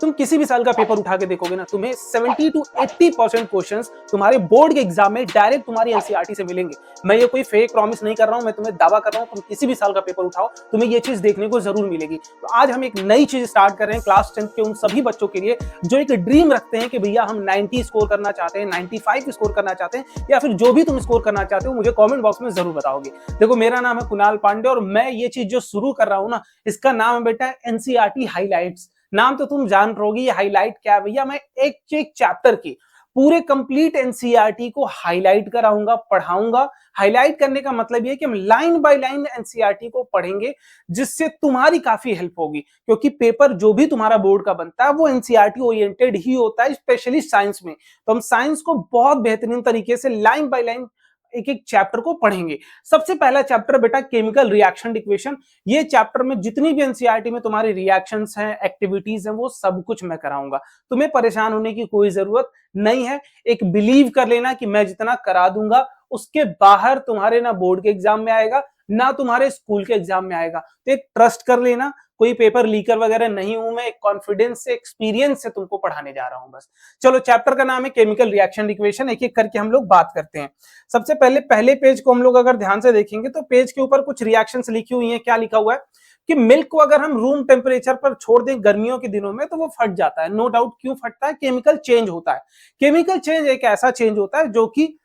तुम किसी भी साल का पेपर उठा के देखोगे ना, तुम्हें 70 to 80% क्वेश्चंस तुम्हारे बोर्ड के एग्जाम में डायरेक्ट तुम्हारी एनसीईआरटी से मिलेंगे। मैं ये कोई फेक प्रॉमिस नहीं कर रहा हूं, मैं तुम्हें दावा कर रहा हूं, तुम किसी भी साल का पेपर उठाओ, तुम्हें ये चीज देखने को जरूर मिलेगी। तो आज हम एक नई चीज स्टार्ट कर रहे हैं क्लास 10 के उन सभी बच्चों के लिए जो एक ड्रीम रखते हैं कि भैया हम 90 स्कोर करना चाहते हैं, 95 स्कोर करना चाहते हैं, या फिर जो भी तुम स्कोर करना चाहते हो मुझे कॉमेंट बॉक्स में जरूर बताओगे। देखो, मेरा नाम है कुणाल पांडे और मैं ये चीज जो शुरू कर रहा हूं ना, इसका नाम है बेटा एनसीईआरटी हाइलाइट्स। नाम तो तुम जान रहोगे, ये हाईलाइट क्या है भैया। मैं एक एक चैप्टर की पूरे कंप्लीट एनसीईआरटी को हाईलाइट कराऊंगा, पढ़ाऊंगा। हाईलाइट करने का मतलब ये कि हम लाइन बाय लाइन एनसीईआरटी को पढ़ेंगे, जिससे तुम्हारी काफी हेल्प होगी, क्योंकि पेपर जो भी तुम्हारा बोर्ड का बनता है वो एनसीईआरटी ओरिएंटेड ही होता है, स्पेशली साइंस में। तो हम साइंस को बहुत बेहतरीन तरीके से लाइन बाय लाइन एक एक चैप्टर को पढ़ेंगे। सबसे पहला चैप्टर बेटा केमिकल रिएक्शन इक्वेशन। ये चैप्टर में जितनी भी एनसीईआरटी में तुम्हारी रिएक्शंस हैं, एक्टिविटीज हैं, वो सब कुछ मैं कराऊंगा। तुम्हें परेशान होने की कोई जरूरत नहीं है। एक बिलीव कर लेना कि मैं जितना करा दूंगा उसके बाहर तुम्हारे ना बोर्ड के एग्जाम में आएगा ना तुम्हारे स्कूल के एग्जाम में आएगा। तो एक ट्रस्ट कर लेना, कोई पेपर लीकर वगैरह नहीं हूं मैं, एक कॉन्फिडेंस से, एक्सपीरियंस से तुमको पढ़ाने जा रहा हूं बस। चलो, चैप्टर का नाम है केमिकल रिएक्शन इक्वेशन। एक एक करके हम लोग बात करते हैं। सबसे पहले पेज को हम लोग अगर ध्यान से देखेंगे तो पेज के ऊपर कुछ रिएक्शंस लिखी हुई हैं। क्या लिखा हुआ है कि मिल्क को अगर हम रूम टेम्परेचर पर छोड़ दें गर्मियों के दिनों में तो वो फट जाता है। नो डाउट, क्यों फटता है? केमिकल चेंज होता है। केमिकल चेंज एक ऐसा चेंज होता है जो कि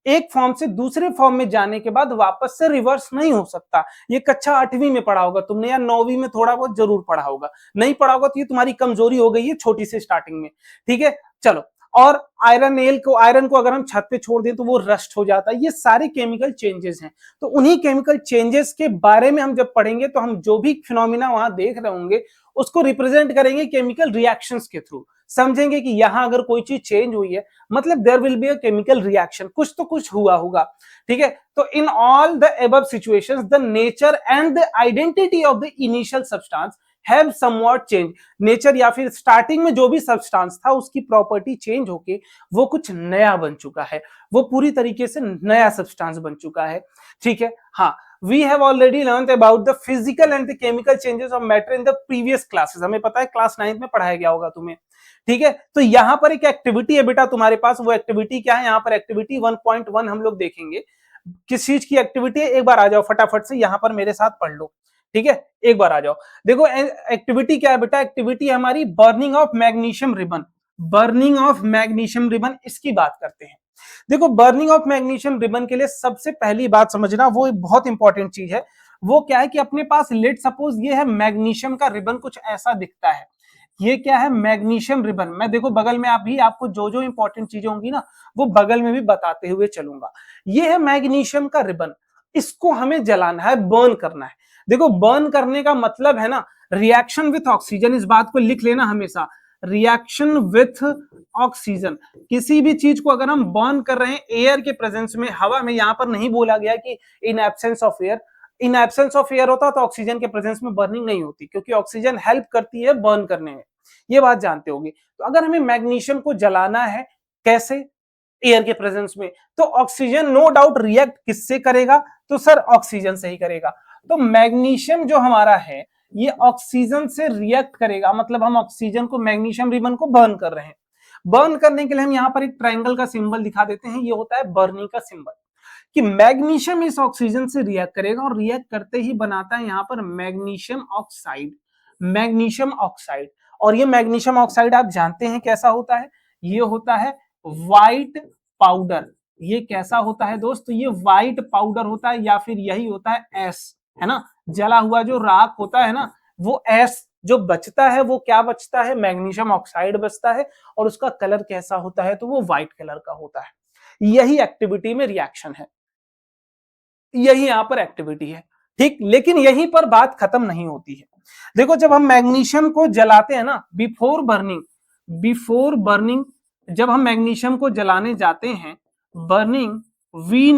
एक फॉर्म से दूसरे फॉर्म में जाने के बाद वापस से रिवर्स नहीं हो सकता। ये कक्षा 8वीं में पढ़ा होगा तुमने, या 9वीं में थोड़ा बहुत जरूर पढ़ा होगा। नहीं पढ़ा होगा तो ये तुम्हारी कमजोरी हो गई है छोटी सी स्टार्टिंग में। ठीक है, चलो। और आयरन को अगर हम छत पे छोड़ दें तो वो रस्ट हो जाता है। ये सारे केमिकल चेंजेस हैं। तो उन्हीं केमिकल चेंजेस के बारे में हम जब पढ़ेंगे तो हम जो भी फिनोमिना वहां देख रहे होंगे उसको रिप्रेजेंट करेंगे केमिकल रिएक्शंस के थ्रू। समझेंगे कि यहां अगर कोई चीज चेंज हुई है मतलब there will be a chemical reaction, कुछ तो कुछ हुआ होगा। ठीक है, तो in all the above situations the nature and the identity of the initial substance have somewhat change. Nature या फिर स्टार्टिंग में जो भी सब्सटेंस था उसकी प्रॉपर्टी चेंज होके वो कुछ नया बन चुका है, वो पूरी तरीके से नया सब्सटेंस बन चुका है। ठीक है, हाँ। We have already learned about the physical and the chemical changes of matter in the previous classes। हमें पता है क्लास 9 में पढ़ाया गया होगा तुम्हें। ठीक है, तो यहां पर एक एक्टिविटी है बेटा तुम्हारे पास। वो एक्टिविटी क्या है? यहां पर एक्टिविटी 1.1 हम लोग देखेंगे। किस चीज की एक्टिविटी है? एक बार आ जाओ फटाफट से, यहां पर मेरे साथ पढ़ लो। ठीक है, एक बार आ जाओ। देखो एक्टिविटी क्या है बेटा? एक्टिविटी हमारी burning of magnesium ribbon. Burning of magnesium ribbon, इसकी बात करते हैं। देखो, बर्निंग ऑफ मैग्नीशियम रिबन के लिए सबसे पहली बात समझना, वो एक बहुत इंपॉर्टेंट चीज है। वो क्या है कि अपने पास लेट सपोज ये है मैग्नीशियम का रिबन, कुछ ऐसा दिखता है। ये क्या है? Magnesium ribbon. मैं देखो बगल में अभी आपको जो जो इंपॉर्टेंट चीजें होंगी ना वो बगल में भी बताते हुए चलूंगा। ये है मैग्नीशियम का रिबन। इसको हमें जलाना है, बर्न करना है। देखो, बर्न करने का मतलब है ना रिएक्शन विथ ऑक्सीजन। इस बात को लिख लेना हमेशा, रिएक्शन विथ ऑक्सीजन। किसी भी चीज को अगर हम बर्न कर रहे हैं एयर के प्रेजेंस में, हवा में, यहां पर नहीं बोला गया कि in absence of air. In absence of air होता तो ऑक्सीजन के प्रेजेंस में बर्निंग नहीं होती, क्योंकि ऑक्सीजन हेल्प करती है बर्न करने में। ये बात जानते होंगे। तो अगर हमें मैग्नीशियम को जलाना है, कैसे? एयर के प्रेजेंस में, तो ऑक्सीजन नो डाउट रिएक्ट किससे करेगा? तो सर ऑक्सीजन से ही करेगा। तो मैग्नीशियम जो हमारा है ये ऑक्सीजन से रिएक्ट करेगा, मतलब हम ऑक्सीजन को, मैग्नीशियम रिबन को बर्न कर रहे हैं। बर्न करने के लिए हम यहां पर एक ट्रायंगल का सिंबल दिखा देते हैं। ये होता है बर्निंग का सिंबल, कि मैग्नीशियम इस ऑक्सीजन से रिएक्ट करेगा और रिएक्ट करते ही बनाता है यहां पर मैग्नीशियम ऑक्साइड। मैग्नीशियम ऑक्साइड, और ये मैग्नीशियम ऑक्साइड आप जानते हैं कैसा होता है? ये होता है व्हाइट पाउडर। ये कैसा होता है दोस्त? ये व्हाइट पाउडर होता है, या फिर यही होता है एस, है ना? जला हुआ जो राख होता है ना, वो एस जो बचता है वो क्या बचता है? मैग्नीशियम ऑक्साइड बचता है। और उसका कलर कैसा होता है? तो वो व्हाइट कलर का होता है। यही एक्टिविटी में रिएक्शन है, यही यहां पर एक्टिविटी है। ठीक, लेकिन यहीं पर बात खत्म नहीं होती है। देखो, जब हम मैग्नीशियम को जलाते हैं ना, बिफोर बर्निंग जब हम मैग्नीशियम को जलाने जाते हैं, burning, we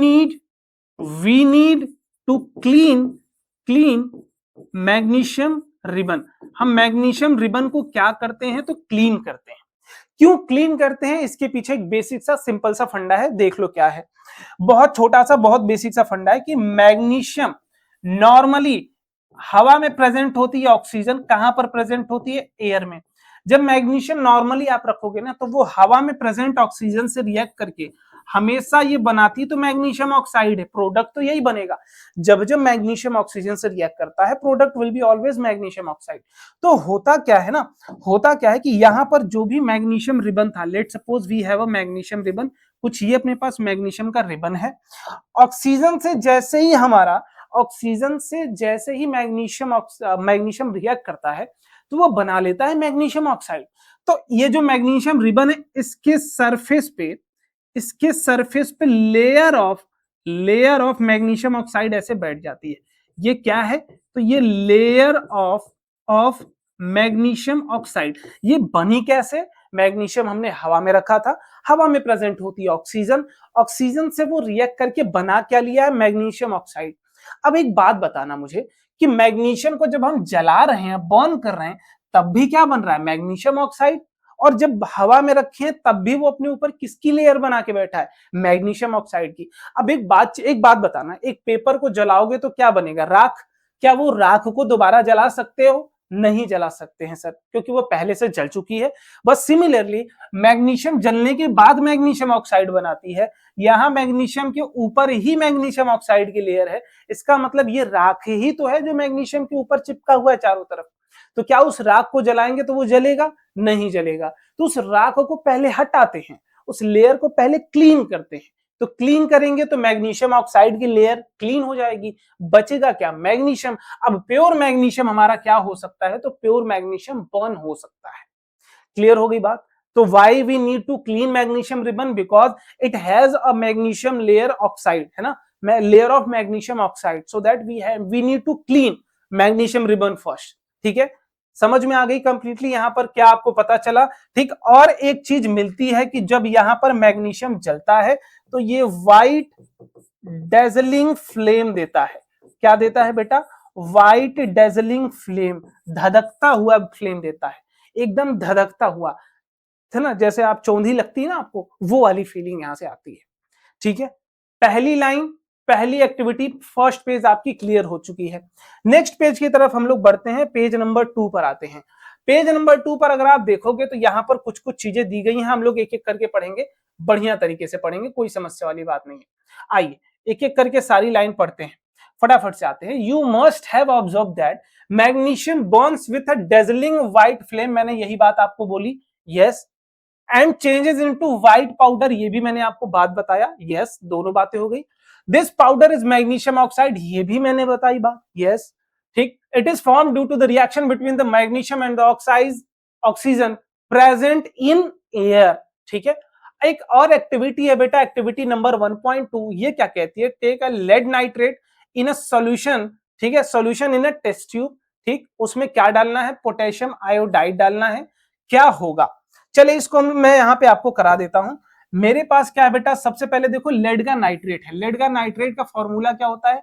need to clean magnesium ribbon. हम मैग्नीशियम रिबन को क्या करते हैं? तो क्लीन करते हैं। क्यों क्लीन करते हैं? इसके पीछे एक बेसिक सा सिंपल सा फंडा है, देख लो क्या है। बहुत छोटा सा, बहुत बेसिक सा फंडा है कि मैग्नीशियम नॉर्मली हवा में प्रेजेंट होती है, ऑक्सीजन कहां पर प्रेजेंट होती है? एयर में। जब मैग्नीशियम नॉर्मली आप रखोगे ना तो वो हवा में प्रेजेंट ऑक्सीजन से रिएक्ट करके हमेशा ये बनाती तो मैग्नीशियम ऑक्साइड है, प्रोडक्ट तो यही बनेगा। जब जब मैग्नीशियम ऑक्सीजन से रिएक्ट करता है product will be always magnesium oxide. तो होता क्या है ना, होता क्या है कि यहाँ पर जो भी मैग्नीशियम रिबन था, let suppose we have a magnesium ribbon, कुछ ये अपने पास मैग्नीशियम का रिबन है, ऑक्सीजन से जैसे ही हमारा ऑक्सीजन से जैसे ही मैग्नीशियम रिएक्ट करता है तो वो बना लेता है मैग्नीशियम ऑक्साइड। तो ये जो मैग्नीशियम रिबन है इसके सरफेस पे लेयर ऑफ मैग्नीशियम ऑक्साइड ऐसे बैठ जाती है। ये क्या है, तो ये लेयर ऑफ मैग्नीशियम ऑक्साइड। ये बनी कैसे, मैग्नीशियम हमने हवा में रखा था, हवा में प्रेजेंट होती है ऑक्सीजन, ऑक्सीजन से वो रिएक्ट करके बना क्या लिया है, मैग्नीशियम ऑक्साइड। अब एक बात बताना मुझे कि मैग्नीशियम को जब हम जला रहे हैं, बर्न कर रहे हैं, तब भी क्या बन रहा है, मैग्नीशियम ऑक्साइड। और जब हवा में रखे हैं तब भी वो अपने ऊपर किसकी लेयर बना के बैठा है, मैग्नीशियम ऑक्साइड की। अब एक बात बताना, एक पेपर को जलाओगे तो क्या बनेगा, राख। क्या वो राख को दोबारा जला सकते हो, नहीं जला सकते हैं सर, क्योंकि वो पहले से जल चुकी है। बस सिमिलरली मैग्नीशियम जलने के बाद मैग्नीशियम ऑक्साइड बनाती है, यहां मैग्नीशियम के ऊपर ही मैग्नीशियम ऑक्साइड की लेयर है। इसका मतलब ये राख ही तो है जो मैग्नीशियम के ऊपर चिपका हुआ है चारों तरफ। तो क्या उस राख को जलाएंगे तो वो जलेगा, नहीं जलेगा। तो उस राख को पहले हटाते हैं, उस लेयर को पहले क्लीन करते हैं। तो क्लीन करेंगे तो मैग्नीशियम ऑक्साइड की लेयर क्लीन हो जाएगी, बचेगा क्या, मैग्नीशियम। अब प्योर मैग्नीशियम हमारा क्या हो सकता है, तो प्योर मैग्नीशियम बर्न हो सकता है। क्लियर हो गई बात। तो why we need to clean magnesium ribbon, because it has a magnesium layer oxide, है ना, layer of magnesium oxide, so that we need to clean magnesium ribbon first. ठीक है, समझ में आ गई कंप्लीटली यहां पर क्या आपको पता चला। ठीक, और एक चीज मिलती है कि जब यहां पर मैग्नीशियम जलता है तो ये व्हाइट डेजलिंग फ्लेम देता है। क्या देता है बेटा, व्हाइट डेजलिंग फ्लेम, धधकता हुआ फ्लेम देता है, एकदम धधकता हुआ, है ना, जैसे आप चौंधी लगती है ना आपको, वो वाली फीलिंग यहां से आती है। ठीक है, पहली लाइन, पहली एक्टिविटी, फर्स्ट पेज आपकी क्लियर हो चुकी है। नेक्स्ट पेज की तरफ हम लोग बढ़ते हैं, पेज नंबर 2 पर आते हैं। पेज नंबर 2 पर अगर आप देखोगे तो यहां पर कुछ कुछ चीजें दी गई हैं, हम लोग एक एक करके पढ़ेंगे, बढ़िया तरीके से पढ़ेंगे, कोई समस्या वाली बात नहीं है। आइए एक एक करके सारी लाइन पढ़ते हैं, फटाफट से आते हैं। You must have observe that magnesium Burns with a dazzling white flame, मैंने यही बात आपको बोली, yes, and changes into white powder, ये भी मैंने आपको बात बताया, यस, दोनों बातें हो गई। This powder is magnesium oxide, ये भी मैंने बताई बात, यस, ठीक। It is form due to the reaction between the magnesium and the oxygen present in air, ठीक है। एक और एक्टिविटी है बेटा, एक्टिविटी नंबर 1.2, ये क्या कहती है, take a lead nitrate in a solution, ठीक है, solution in a test tube, ठीक, उसमें क्या डालना है, पोटेशियम आयोडाइड डालना है, क्या होगा। चलिए इसको मैं यहां पे आपको करा देता हूं। मेरे पास क्या है बेटा, सबसे पहले देखो लेड का नाइट्रेट है, लेड का नाइट्रेट का फॉर्मूला क्या होता है,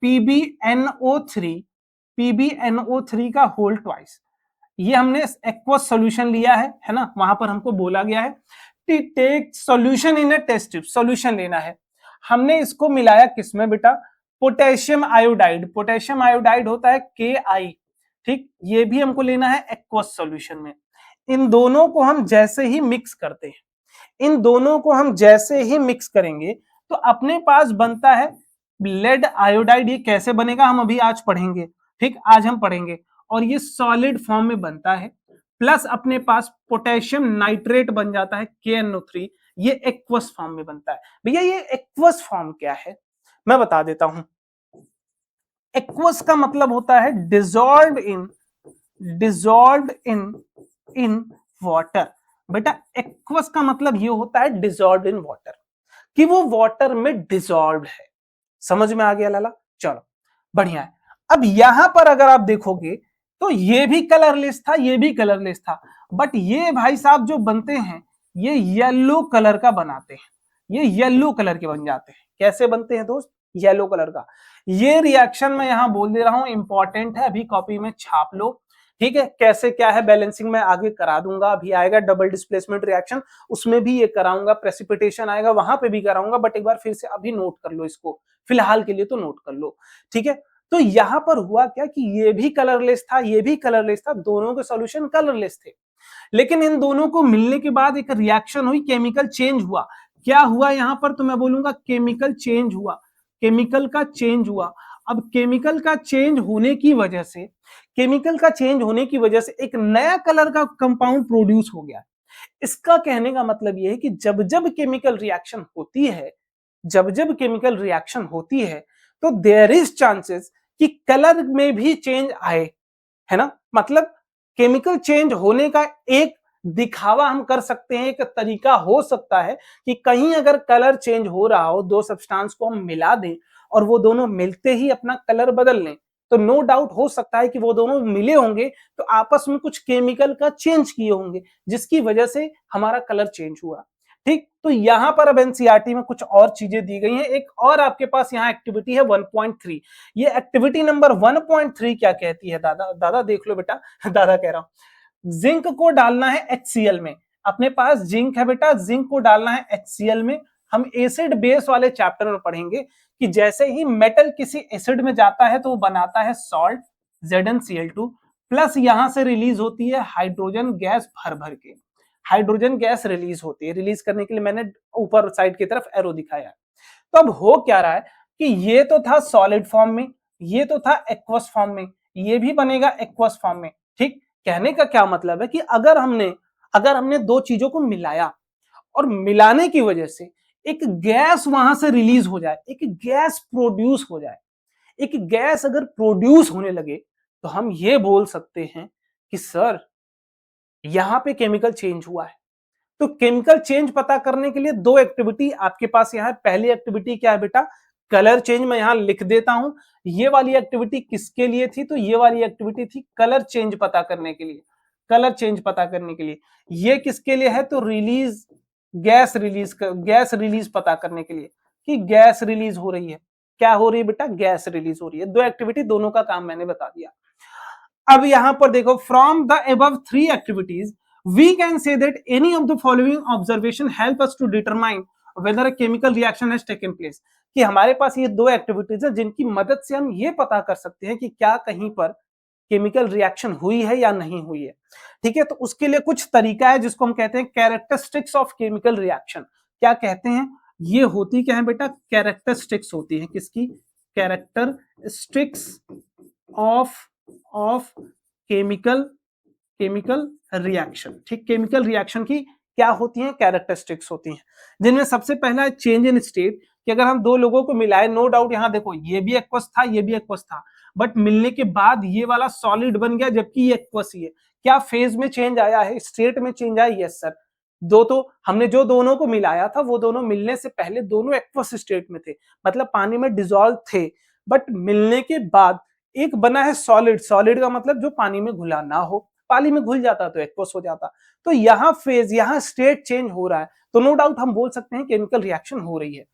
PbNO3, PbNO3 का होल ट्वाइस। ये हमने एक्वस सॉल्यूशन लिया है ना, वहां पर हमको बोला गया है take solution in a test tube, solution लेना है। हमने इसको मिलाया किसमें बेटा, पोटेशियम आयोडाइड, पोटेशियम आयोडाइड होता है Ki, ठीक, ये भी हमको लेना है एक्वस सॉल्यूशन में। इन दोनों को हम जैसे ही मिक्स करते हैं, इन दोनों को हम जैसे ही मिक्स करेंगे तो अपने पास बनता है लेड आयोडाइड। ये कैसे बनेगा हम अभी आज पढ़ेंगे, ठीक, आज हम पढ़ेंगे। और ये सॉलिड फॉर्म में बनता है, प्लस अपने पास पोटेशियम नाइट्रेट बन जाता है KNO3, ये एक्वस फॉर्म में बनता है। भैया ये एक्वस फॉर्म क्या है, मैं बता देता हूं। एक्वस का मतलब होता है डिजॉल्व्ड इन वाटर। बेटा एक्वस का मतलब ये होता है डिजॉल्व्ड इन वाटर, कि वो वाटर में डिजॉल्व्ड है। समझ में आ गया लाला, चलो बढ़िया है। अब यहां पर अगर आप देखोगे तो ये भी कलरलेस था, ये भी कलरलेस था, बट ये भाई साहब जो बनते हैं ये येलो कलर का बनाते हैं, ये येलो कलर के बन जाते हैं। कैसे बनते हैं दोस्त, येलो कलर का। ये रिएक्शन मैं यहां बोल दे रहा हूं, इंपॉर्टेंट है, अभी कॉपी में छाप लो, ठीक है। कैसे क्या है बैलेंसिंग में आगे करा दूंगा, अभी आएगा डबल डिस्प्लेसमेंट रिएक्शन, उसमें भी ये कराऊंगा, प्रेसिपिटेशन आएगा वहां पे भी कराऊंगा, बट एक बार फिर से अभी नोट कर लो इसको, फिलहाल के लिए तो नोट कर लो, ठीक है। तो यहां पर हुआ क्या कि ये भी कलरलेस था, ये भी कलरलेस था, दोनों के सॉल्यूशन कलरलेस थे। लेकिन इन दोनों को मिलने के बाद एक रिएक्शन हुई, केमिकल चेंज हुआ। क्या हुआ यहां पर, तो मैं बोलूंगा केमिकल चेंज हुआ, केमिकल का चेंज हुआ। अब केमिकल का चेंज होने की वजह से, केमिकल का चेंज होने की वजह से एक नया कलर का कंपाउंड प्रोड्यूस हो गया। इसका कहने का मतलब यह है कि जब जब केमिकल रिएक्शन होती है, जब जब केमिकल रिएक्शन होती है, तो देयर इज चांसेस कि कलर में भी चेंज आए, है ना। मतलब केमिकल चेंज होने का एक दिखावा हम कर सकते हैं, एक तरीका हो सकता है कि कहीं अगर कलर चेंज हो रहा हो, दो सब्सटेंस को हम मिला दें और वो दोनों मिलते ही अपना कलर बदल लें, तो नो डाउट हो सकता है कि वो दोनों मिले होंगे तो आपस में कुछ केमिकल का चेंज किए होंगे, जिसकी वजह से हमारा कलर चेंज हुआ। ठीक, तो यहां पर अब एनसीईआरटी में कुछ और चीजें दी गई हैं। एक और आपके पास यहाँ एक्टिविटी है 1.3। ये एक्टिविटी नंबर 1.3 क्या कहती है, दादा दादा देख लो बेटा दादा कह रहा हूं, जिंक को डालना है HCl में। अपने पास जिंक है बेटा, जिंक को डालना है HCl में। हम एसिड बेस वाले चैप्टर में पढ़ेंगे कि जैसे ही मेटल किसी एसिड में जाता है तो वो बनाता है सॉल्ट ZnCl2, प्लस यहां से रिलीज होती है हाइड्रोजन गैस, भर भर के हाइड्रोजन गैस रिलीज होती है। रिलीज करने के लिए मैंने ऊपर साइड की तरफ एरो दिखाया। तो अब हो क्या रहा है कि ये तो था सॉलिड फॉर्म में, ये तो था एक्वस फॉर्म में, ये भी बनेगा एक्वस फॉर्म में। ठीक, कहने का क्या मतलब है कि अगर हमने दो चीजों को मिलाया और मिलाने की वजह से एक गैस वहां से रिलीज हो जाए, एक गैस प्रोड्यूस हो जाए, एक गैस अगर प्रोड्यूस होने लगे, तो हम ये बोल सकते हैं कि सर यहां पे केमिकल चेंज हुआ है। तो केमिकल चेंज पता करने के लिए दो एक्टिविटी आपके पास यहाँ है। पहली एक्टिविटी क्या है बेटा, कलर चेंज। मैं यहां लिख देता हूं, ये वाली एक्टिविटी किसके लिए थी, तो ये वाली एक्टिविटी थी कलर चेंज पता करने के लिए, कलर चेंज पता करने के लिए। ये किसके लिए है, तो रिलीज, गैस रिलीज पता करने के लिए कि गैस रिलीज हो रही है। क्या हो रही है बेटा, गैस रिलीज हो रही है। दो एक्टिविटी, दोनों का काम मैंने बता दिया। अब यहां पर देखो, from the above three activities we can say that any of the following observation help us to determine whether a chemical reaction has taken place। कि हमारे पास ये दो एक्टिविटीज है जिनकी मदद से हम ये पता कर सकते हैं कि क्या कहीं पर केमिकल रिएक्शन हुई है या नहीं हुई है। ठीक है, तो उसके लिए कुछ तरीका है जिसको हम कहते हैं कैरेक्टरिस्टिक्स ऑफ केमिकल रिएक्शन। क्या कहते हैं, ये होती क्या है बेटा, कैरेक्टरिस्टिक्स होती है। किसकी, कैरेक्टरिस्टिक्स ऑफ केमिकल रिएक्शन। ठीक, केमिकल रिएक्शन की क्या होती हैं, कैरेक्टरिस्टिक्स होती हैं, जिनमें सबसे पहला है चेंज इन स्टेट। कि अगर हम दो लोगों को मिलाए, नो डाउट यहां देखो ये भी एक्वस था, ये भी एक्वस था, बट मिलने के बाद ये वाला सॉलिड बन गया जबकि ये एक्वस ही है। क्या फेज में चेंज आया है, स्टेट में चेंज आया, यस सर। दो तो हमने जो दोनों को मिलाया था वो दोनों मिलने से पहले दोनों एक्वस स्टेट में थे, मतलब पानी में डिसॉल्व थे, बट मिलने के बाद एक बना है सॉलिड। सॉलिड का मतलब जो पानी में घुला ना हो, पानी में घुल जाता तो एक्वस हो जाता। तो यहाँ फेज, यहाँ स्टेट चेंज हो रहा है, तो नो डाउट हम बोल सकते हैं केमिकल रिएक्शन हो रही है।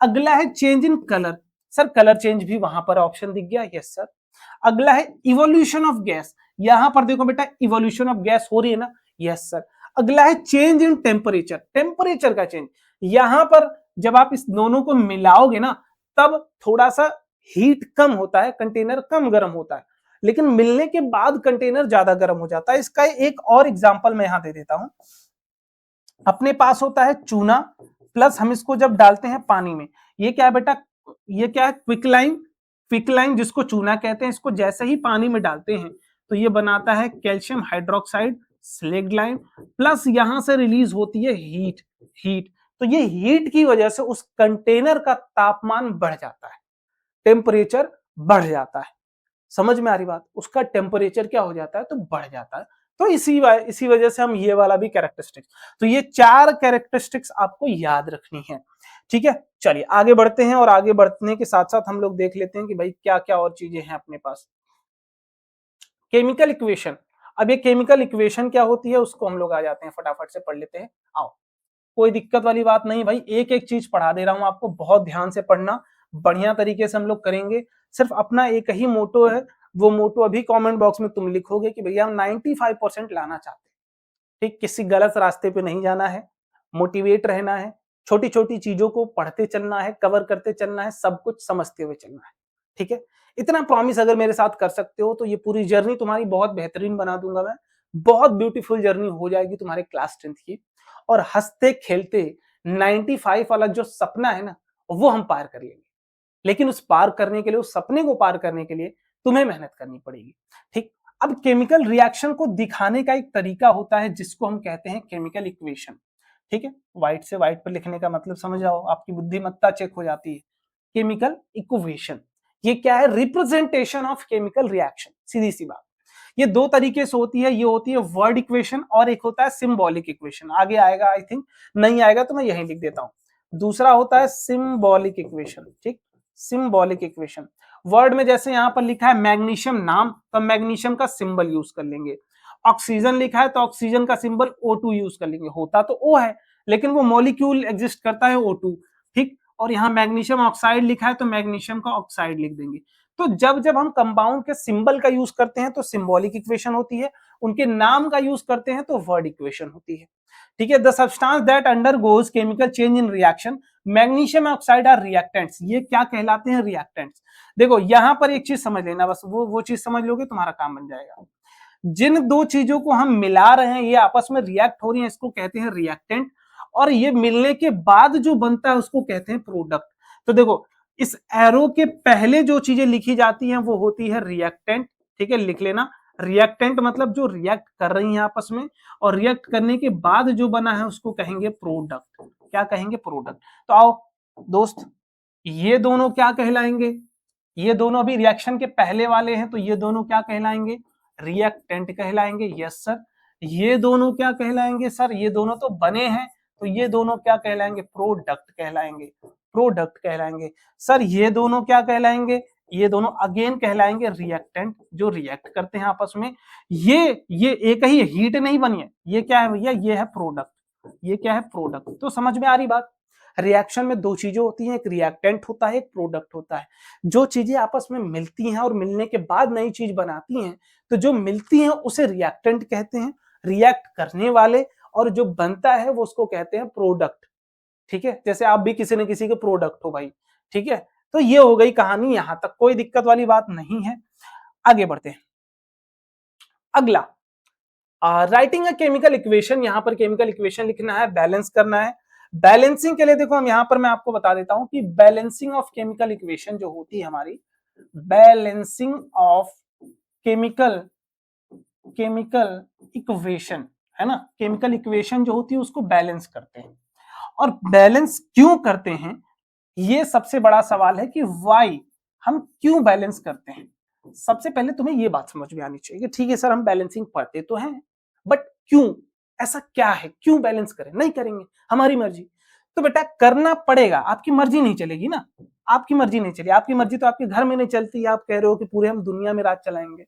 अगला है change in colour. Sir colour change भी वहां पर ऑप्शन दिख गया, यस सर। अगला है इवोल्यूशन ऑफ गैस। यहां पर देखो बेटा इवोल्यूशन ऑफ गैस हो रही है ना, यस सर। अगला है चेंज इन टेम्परेचर, टेम्परेचर का चेंज। यहां पर जब आप इस दोनों को मिलाओगे ना, तब थोड़ा सा हीट कम होता है, कंटेनर कम गर्म होता है, लेकिन मिलने के बाद कंटेनर ज्यादा गर्म हो जाता है। इसका एक और एग्जांपल मैं यहां दे देता हूं। अपने पास होता है चूना, प्लस हम इसको जब डालते हैं पानी में, ये क्या है बेटा, ये क्या है, क्विकलाइन। क्विकलाइन जिसको चूना कहते हैं, इसको जैसे ही पानी में डालते हैं तो ये बनाता है कैल्शियम हाइड्रोक्साइड, स्लेग्लाइन, प्लस यहां से रिलीज होती है हीट। हीट, तो ये हीट की वजह से उस कंटेनर का तापमान बढ़ जाता है, टेम्परेचर बढ़ जाता है। समझ में आ रही बात, उसका टेम्परेचर क्या हो जाता है, तो बढ़ जाता है। तो इसी वजह से हम ये वाला भी कैरेक्टरिस्टिक्स, तो ये चार कैरेक्टरिस्टिक्स आपको याद रखनी है। ठीक है, चलिए आगे बढ़ते हैं, और आगे बढ़ने के साथ साथ हम लोग देख लेते हैं कि भाई क्या क्या और चीजें हैं अपने पास। Chemical equation. अब ये केमिकल इक्वेशन क्या होती है उसको हम लोग आ जाते हैं, फटाफट से पढ़ लेते हैं। आओ, कोई दिक्कत वाली बात नहीं भाई, एक एक चीज पढ़ा दे रहा हूं आपको, बहुत ध्यान से पढ़ना, बढ़िया तरीके से हम लोग करेंगे। सिर्फ अपना एक ही मोटो है, वो मोटो अभी कमेंट बॉक्स में तुम लिखोगे कि भैया हम 95% लाना चाहते हैं। ठीक, किसी गलत रास्ते पे नहीं जाना है, मोटिवेट रहना है, छोटी छोटी चीजों को पढ़ते चलना है, कवर करते चलना है, सब कुछ समझते हुए चलना है। ठीक है, इतना प्रॉमिस अगर मेरे साथ कर सकते हो तो ये पूरी जर्नी तुम्हारी बहुत बेहतरीन बना दूंगा मैं। बहुत ब्यूटीफुल जर्नी हो जाएगी तुम्हारे क्लास 10th की, और हंसते खेलते 95 वाला जो सपना है ना, वो हम पार कर लेंगे। लेकिन उस पार करने के लिए, उस सपने को पार करने के लिए तुम्हें मेहनत करनी पड़ेगी। ठीक, अब केमिकल रिएक्शन को दिखाने का एक तरीका होता है जिसको हम कहते हैं केमिकल इक्वेशन। ठीक है, व्हाइट से व्हाइट पर लिखने का मतलब समझ आओ, आपकी बुद्धिमत्ता चेक हो जाती है। केमिकल इक्वेशन ये क्या है? रिप्रेजेंटेशन ऑफ केमिकल रिएक्शन, सीधी सी बात। ये दो तरीके से होती है, ये होती है वर्ड इक्वेशन और एक होता है सिंबॉलिक इक्वेशन। आगे आएगा आई थिंक, नहीं आएगा तो मैं यहीं लिख देता हूं। दूसरा होता है सिंबॉलिक इक्वेशन। ठीक, सिंबॉलिक इक्वेशन। वर्ड में जैसे यहां पर लिखा है मैग्नीशियम नाम, तो मैग्नीशियम का सिंबल यूज कर लेंगे। ऑक्सीजन लिखा है तो ऑक्सीजन का सिंबल O2 यूज कर लेंगे। होता तो O है लेकिन वो मॉलिक्यूल एग्जिस्ट करता है O2। ठीक, और यहाँ मैग्नीशियम ऑक्साइड लिखा है तो मैग्नीशियम का ऑक्साइड लिख देंगे। तो जब जब हम कंपाउंड के सिंबल का यूज करते हैं तो सिंबॉलिक इक्वेशन होती है, उनके नाम का यूज करते हैं तो वर्ड इक्वेशन होती है। ठीक है, the substance that undergoes chemical change in reaction, magnesium oxide are reactants. ये क्या कहलाते हैं? रिएक्टेंट्स। देखो यहां पर एक चीज समझ लेना, बस वो चीज समझ लोगे तुम्हारा काम बन जाएगा। जिन दो चीजों को हम मिला रहे हैं, ये आपस में रिएक्ट हो रही है, इसको कहते हैं रिएक्टेंट, और ये मिलने के बाद जो बनता है उसको कहते हैं प्रोडक्ट। तो देखो इस एरो के पहले जो चीजें लिखी जाती हैं वो होती है रिएक्टेंट। ठीक है, लिख लेना। रिएक्टेंट मतलब जो रिएक्ट कर रही है आपस में, और रिएक्ट करने के बाद जो बना है उसको कहेंगे प्रोडक्ट। क्या कहेंगे? प्रोडक्ट। तो आओ दोस्त, ये दोनों क्या कहलाएंगे? ये दोनों अभी रिएक्शन के पहले वाले हैं, तो ये दोनों क्या कहलाएंगे? रिएक्टेंट कहलाएंगे। Yes sir. ये दोनों क्या कहलाएंगे? सर ये दोनों तो बने हैं, तो ये दोनों क्या कहलाएंगे? प्रोडक्ट कहलाएंगे। प्रोडक्ट कहलाएंगे। सर ये दोनों क्या कहलाएंगे? ये दोनों अगेन कहलाएंगे रिएक्टेंट, जो रिएक्ट करते हैं आपस में। ये एक ही हीट नहीं बनी है, ये क्या है भैया? ये है प्रोडक्ट। ये क्या है? प्रोडक्ट। तो समझ में आ रही बात? रिएक्शन में दो चीजें होती हैं, एक रिएक्टेंट होता है, एक प्रोडक्ट होता है। जो चीजें आपस में मिलती हैं और मिलने के बाद नई चीज बनाती हैं, तो जो मिलती हैं उसे रिएक्टेंट कहते हैं, रिएक्ट करने वाले, और जो बनता है वो उसको कहते हैं प्रोडक्ट। ठीक है, जैसे आप भी किसी न किसी के प्रोडक्ट हो भाई। ठीक है, तो ये हो गई कहानी, यहां तक कोई दिक्कत वाली बात नहीं है। आगे बढ़ते हैं। अगला, राइटिंग अ केमिकल इक्वेशन। यहां पर केमिकल इक्वेशन लिखना है, बैलेंस करना है। बैलेंसिंग के लिए देखो हम यहां पर मैं आपको बता देता हूं कि बैलेंसिंग ऑफ केमिकल इक्वेशन जो होती है हमारी, balancing of chemical chemical equation है ना, केमिकल इक्वेशन जो होती है उसको बैलेंस करते हैं। और बैलेंस क्यों करते हैं, ये सबसे बड़ा सवाल है कि व्हाई, हम क्यों बैलेंस करते हैं। सबसे पहले तुम्हें ये बात समझ में आनी चाहिए कि ठीक है सर हम बैलेंसिंग पढ़ते तो हैं, बट क्यों, ऐसा क्या है, क्यों बैलेंस करें? नहीं करेंगे, हमारी मर्जी। तो बेटा करना पड़ेगा, आपकी मर्जी नहीं चलेगी ना, आपकी मर्जी नहीं चलेगी। आपकी मर्जी तो आपके घर में नहीं चलती, आप कह रहे हो कि पूरे हम दुनिया में राज चलाएंगे,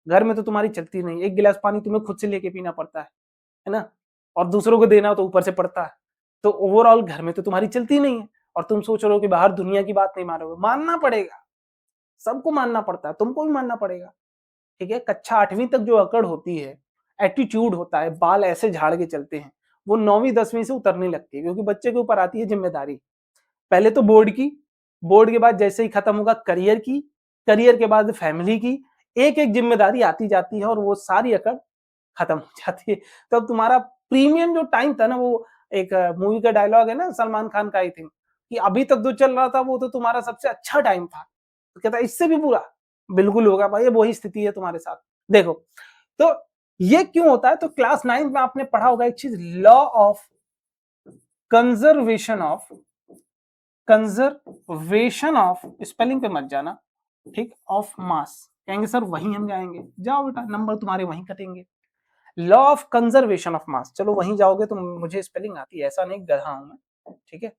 घर में तो तुम्हारी चलती नहीं। एक गिलास पानी तुम्हें खुद से लेके पीना पड़ता है ना, और दूसरों को देना तो ऊपर से पड़ता है। तो ओवरऑल घर में तो तुम्हारी चलती नहीं है, और तुम सोच रहे हो कि बाहर दुनिया की बात नहीं मानोगे। मानना पड़ेगा, सबको मानना पड़ता है, तुमको भी मानना पड़ेगा। ठीक है, कक्षा 8वीं तक जो अकड़ होती है, एटीट्यूड होता है, बाल ऐसे झाड़ के चलते हैं, वो 9वीं 10वीं से उतरने लगती है, क्योंकि बच्चे के ऊपर आती है जिम्मेदारी। पहले तो बोर्ड की, बोर्ड के बाद जैसे ही खत्म होगा करियर की, करियर के बाद फैमिली की, एक एक जिम्मेदारी आती जाती है और वो सारी अकड़ खत्म हो जाती है। तो अब तुम्हारा प्रीमियम जो टाइम था ना, वो एक मूवी का डायलॉग है ना सलमान खान का आई थिंक, कि अभी तक जो चल रहा था वो तो तुम्हारा सबसे अच्छा टाइम था। तो कहता है इससे भी बुरा, बिल्कुल होगा भाई, वही स्थिति है तुम्हारे साथ। देखो तो ये क्यों होता है, तो क्लास 9 में आपने पढ़ा होगा एक चीज, law of conservation of, spelling पे मत जाना, ठीक, ऑफ मास। कहेंगे सर वहीं हम जाएंगे, जाओ बेटा, नंबर तुम्हारे वहीं कटेंगे। लॉ ऑफ कंजर्वेशन ऑफ मास, चलो वहीं जाओगे तो मुझे स्पेलिंग आती है, ऐसा नहीं गधा हूं मैं। ठीक है,